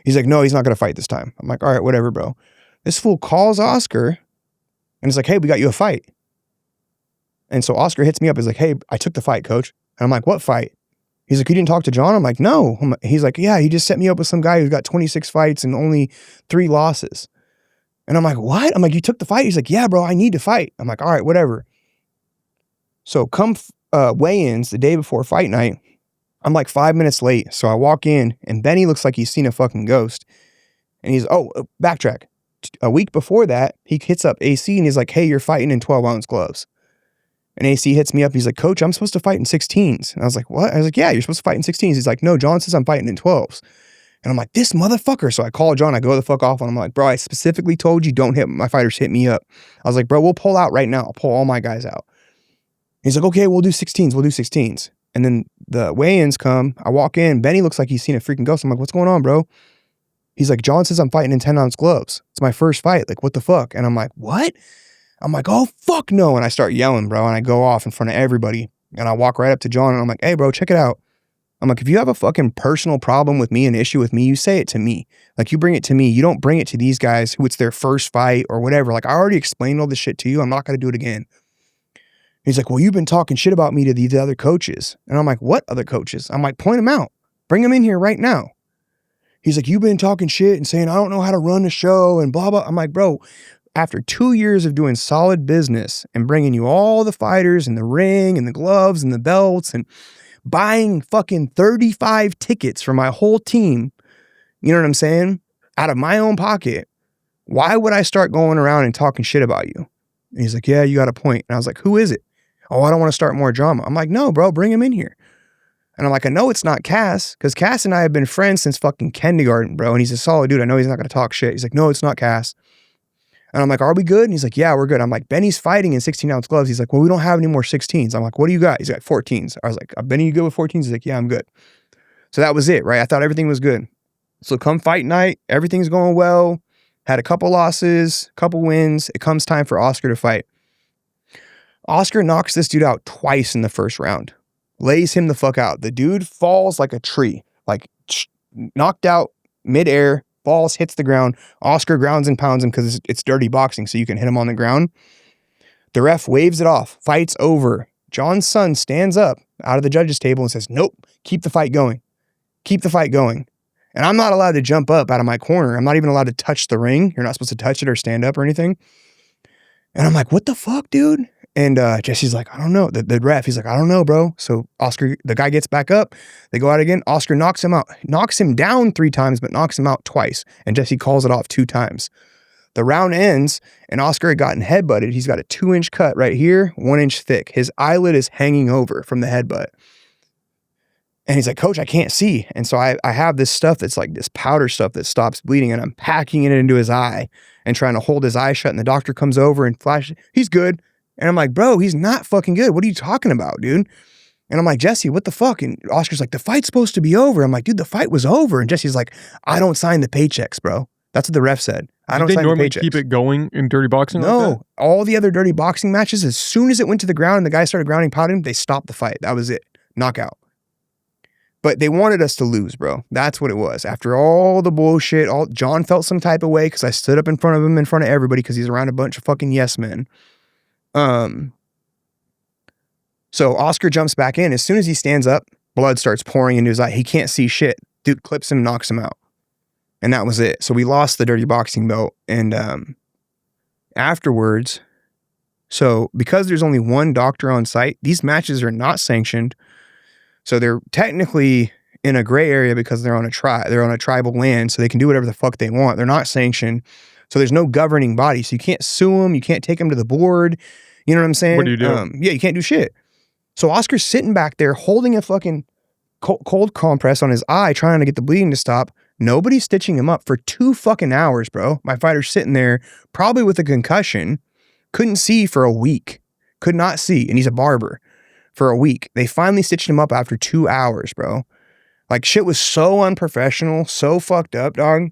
He's like, no, he's not going to fight this time. I'm like, all right, whatever, bro. This fool calls Oscar and it's like, hey, we got you a fight. And so Oscar hits me up. He's like, hey, I took the fight, coach. And I'm like, what fight? He's like, you didn't talk to John? I'm like, no. He's like, yeah, he just set me up with some guy who's got 26 fights and only 3 losses. And I'm like, what? I'm like, you took the fight? He's like, yeah, bro, I need to fight. I'm like, all right, whatever. So come weigh-ins the day before fight night, I'm like 5 minutes late. So I walk in and Benny looks like he's seen a fucking ghost. And he's, backtrack. A week before that, he hits up AC and he's like, hey, you're fighting in 12-ounce gloves. And AC hits me up. He's like, coach, I'm supposed to fight in 16s. And I was like, what? I was like, yeah, you're supposed to fight in 16s. He's like, no, John says I'm fighting in 12s. And I'm like, this motherfucker. So I call John. I go the fuck off. And I'm like, bro, I specifically told you don't hit my fighters. Hit me up. I was like, bro, we'll pull out right now. I'll pull all my guys out. He's like, okay, we'll do 16s. We'll do 16s. And then the weigh-ins come. I walk in. Benny looks like he's seen a freaking ghost. I'm like, what's going on, bro? He's like, John says I'm fighting in 10-ounce gloves. It's my first fight. Like, what the fuck? And I'm like, what? I'm like, oh, fuck no. And I start yelling, bro. And I go off in front of everybody. And I walk right up to John and I'm like, hey, bro, check it out. I'm like, if you have a fucking personal problem with me, an issue with me, you say it to me. Like, you bring it to me. You don't bring it to these guys who it's their first fight or whatever. Like, I already explained all this shit to you. I'm not going to do it again. He's like, well, you've been talking shit about me to these other coaches. And I'm like, what other coaches? I'm like, point them out. Bring them in here right now. He's like, you've been talking shit and saying, I don't know how to run the show and blah, blah. I'm like, bro, after 2 years of doing solid business and bringing you all the fighters and the ring and the gloves and the belts and buying fucking 35 tickets for my whole team, you know what I'm saying? Out of my own pocket, why would I start going around and talking shit about you? And he's like, yeah, you got a point. And I was like, who is it? Oh, I don't want to start more drama. I'm like, no, bro, bring him in here. And I'm like, I know it's not Cass, because Cass and I have been friends since fucking kindergarten, bro. And he's a solid dude. I know he's not going to talk shit. He's like, no, it's not Cass. And I'm like, are we good? And he's like, yeah, we're good. I'm like, Benny's fighting in 16-ounce gloves. He's like, well, we don't have any more 16s. I'm like, what do you got? He's like, 14s. I was like, Benny, you good with 14s? He's like, yeah, I'm good. So that was it, right? I thought everything was good. So come fight night, everything's going well. Had a couple losses, couple wins. It comes time for Oscar to fight. Oscar knocks this dude out twice in the first round. Lays him the fuck out. The dude falls like a tree, like knocked out midair, falls, hits the ground. Oscar grounds and pounds him because it's dirty boxing, so you can hit him on the ground. The ref waves it off. Fight's over. John's son stands up out of the judges' table and says, nope, keep the fight going. Keep the fight going. And I'm not allowed to jump up out of my corner. I'm not even allowed to touch the ring. You're not supposed to touch it or stand up or anything. And I'm like, what the fuck, dude? And Jesse's like, I don't know. The ref, he's like, I don't know, bro. So Oscar, the guy gets back up. They go out again. Oscar knocks him out. Knocks him down 3 times, but knocks him out twice. And Jesse calls it off 2 times. The round ends, and Oscar had gotten headbutted. He's got a 2-inch cut right here, 1 inch thick. His eyelid is hanging over from the headbutt. And he's like, coach, I can't see. And so I have this stuff that's like this powder stuff that stops bleeding, and I'm packing it into his eye and trying to hold his eye shut. And the doctor comes over and flashes, he's good. And I'm like, bro, he's not fucking good. What are you talking about, dude? And I'm like, Jesse, what the fuck? And Oscar's like, the fight's supposed to be over. I'm like, dude, the fight was over. And Jesse's like, I don't sign the paychecks, bro. That's what the ref said. I don't sign the paychecks. Did they normally keep it going in dirty boxing? No. Like that? All the other dirty boxing matches, as soon as it went to the ground and the guy started grounding pounding, they stopped the fight. That was it. Knockout. But they wanted us to lose, bro. That's what it was. After all the bullshit, John felt some type of way because I stood up in front of him, in front of everybody, because he's around a bunch of fucking yes men. So Oscar jumps back in. As soon as he stands up, blood starts pouring into his eye. He can't see shit. dude clips him, knocks him out. And that was it. So we lost the dirty boxing belt. And afterwards, so because there's only one doctor on site, these matches are not sanctioned. So they're technically in a gray area because they're on a tribal land, so they can do whatever the fuck they want. They're not sanctioned. So there's no governing body. So you can't sue them. You can't take them to the board. You know what I'm saying? What do you do? Yeah, you can't do shit. So Oscar's sitting back there holding a fucking cold compress on his eye, trying to get the bleeding to stop. Nobody's stitching him up for 2 fucking hours, bro. My fighter's sitting there, probably with a concussion, couldn't see for a week. Could not see, and he's a barber, for a week. They finally stitched him up after 2 hours, bro. Like, shit was so unprofessional, so fucked up, dog.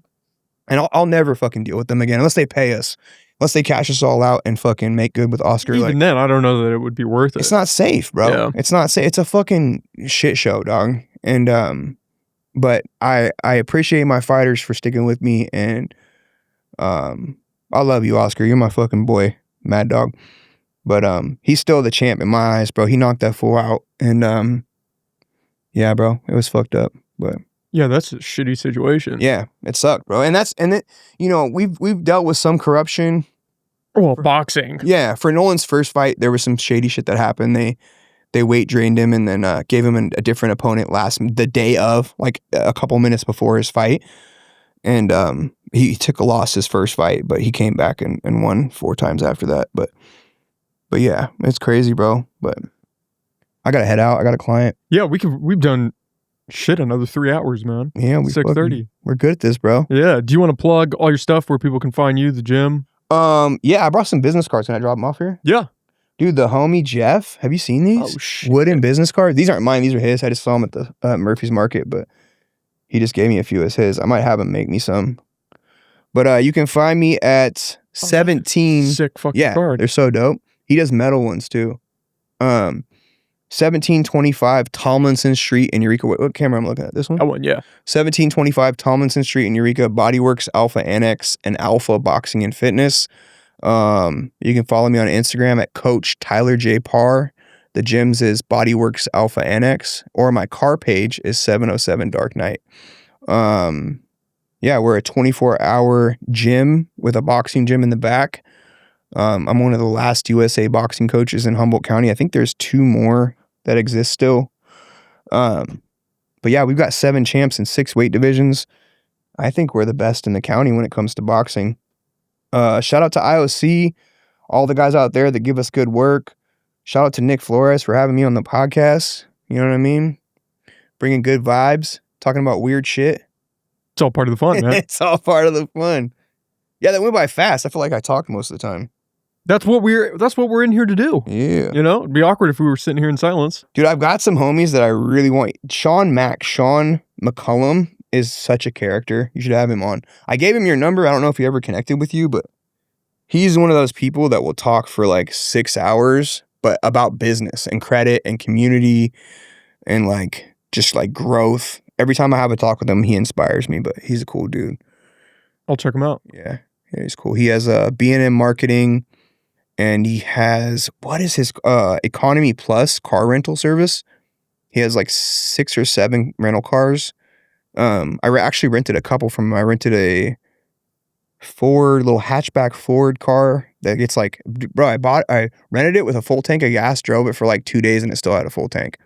And I'll never fucking deal with them again, unless they pay us. Unless they cash us all out and fucking make good with Oscar. Even then, I don't know that it would be worth it. It's not safe, bro. Yeah. It's not safe. It's a fucking shit show, dog. And but I appreciate my fighters for sticking with me, and I love you, Oscar. You're my fucking boy, Mad Dog. But he's still the champ in my eyes, bro. He knocked that fool out, and yeah, bro, it was fucked up, but. Yeah, that's a shitty situation. Yeah, it sucked, bro. You know, we've dealt with some corruption. Well, boxing. Yeah, for Nolan's first fight, there was some shady shit that happened. They weight drained him and then gave him a different opponent the day of, like a couple minutes before his fight. And he took a loss his first fight, but he came back and won 4 times after that. But yeah, it's crazy, bro. But I gotta head out. I got a client. Yeah, we've done shit another 3 hours, man. Yeah, 6:30. We're good at this, bro. Yeah. Do you want to plug all your stuff where people can find you, the gym? Yeah, I brought some business cards. Can I drop them off here? Yeah. Dude, the homie Jeff, have you seen these? Oh, shit. Wooden business cards. These aren't mine. These are his. I just saw them at the Murphy's Market, but he just gave me a few as his. I might have him make me some. But you can find me at 17. Sick fucking card. They're so dope. He does metal ones too. 1725 Tomlinson Street in Eureka. What camera I'm looking at? This one? That one, yeah. 1725 Tomlinson Street in Eureka. Bodyworks Alpha Annex and Alpha Boxing and Fitness. You can follow me on Instagram at Coach Tyler J. Parr. The gym's is Bodyworks Alpha Annex, or my car page is 707 Dark Knight. Yeah, we're a 24-hour gym with a boxing gym in the back. I'm one of the last USA boxing coaches in Humboldt County. I think there's 2 more that exist still. But yeah, we've got 7 champs in 6 weight divisions. I think we're the best in the county when it comes to boxing. Shout out to IOC, all the guys out there that give us good work. Shout out to Nick Flores for having me on the podcast. You know what I mean? Bringing good vibes, talking about weird shit. It's all part of the fun, man. It's all part of the fun. Yeah, that went by fast. I feel like I talk most of the time. That's what we're in here to do. Yeah. You know, it'd be awkward if we were sitting here in silence. Dude, I've got some homies that I really want. Sean McCullum is such a character. You should have him on. I gave him your number. I don't know if he ever connected with you, but he's one of those people that will talk for like 6 hours, but about business and credit and community and like just like growth. Every time I have a talk with him, he inspires me, but he's a cool dude. I'll check him out. Yeah, he's cool. He has a B&M marketing, and he has, what is his Economy Plus car rental service? He has like 6 or 7 rental cars. I actually rented a couple from him. I rented a little hatchback Ford car that gets like, bro, I rented it with a full tank of gas, drove it for like 2 days, and it still had a full tank.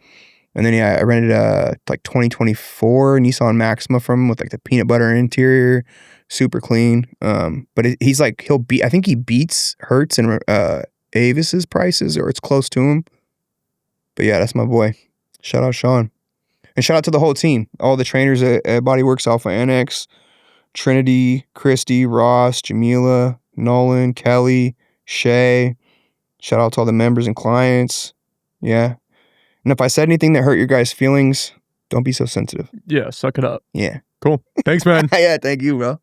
And then I rented a like 2024 Nissan Maxima from him with like the peanut butter interior, super clean. But he's like, I think he beats Hertz and Avis's prices, or it's close to him. But yeah, that's my boy. Shout out Sean. And shout out to the whole team. All the trainers at Bodyworks Alpha Annex, Trinity, Christy, Ross, Jamila, Nolan, Kelly, Shay. Shout out to all the members and clients. Yeah. And if I said anything that hurt your guys' feelings, don't be so sensitive. Yeah, suck it up. Yeah. Cool. Thanks, man. Yeah, thank you, bro.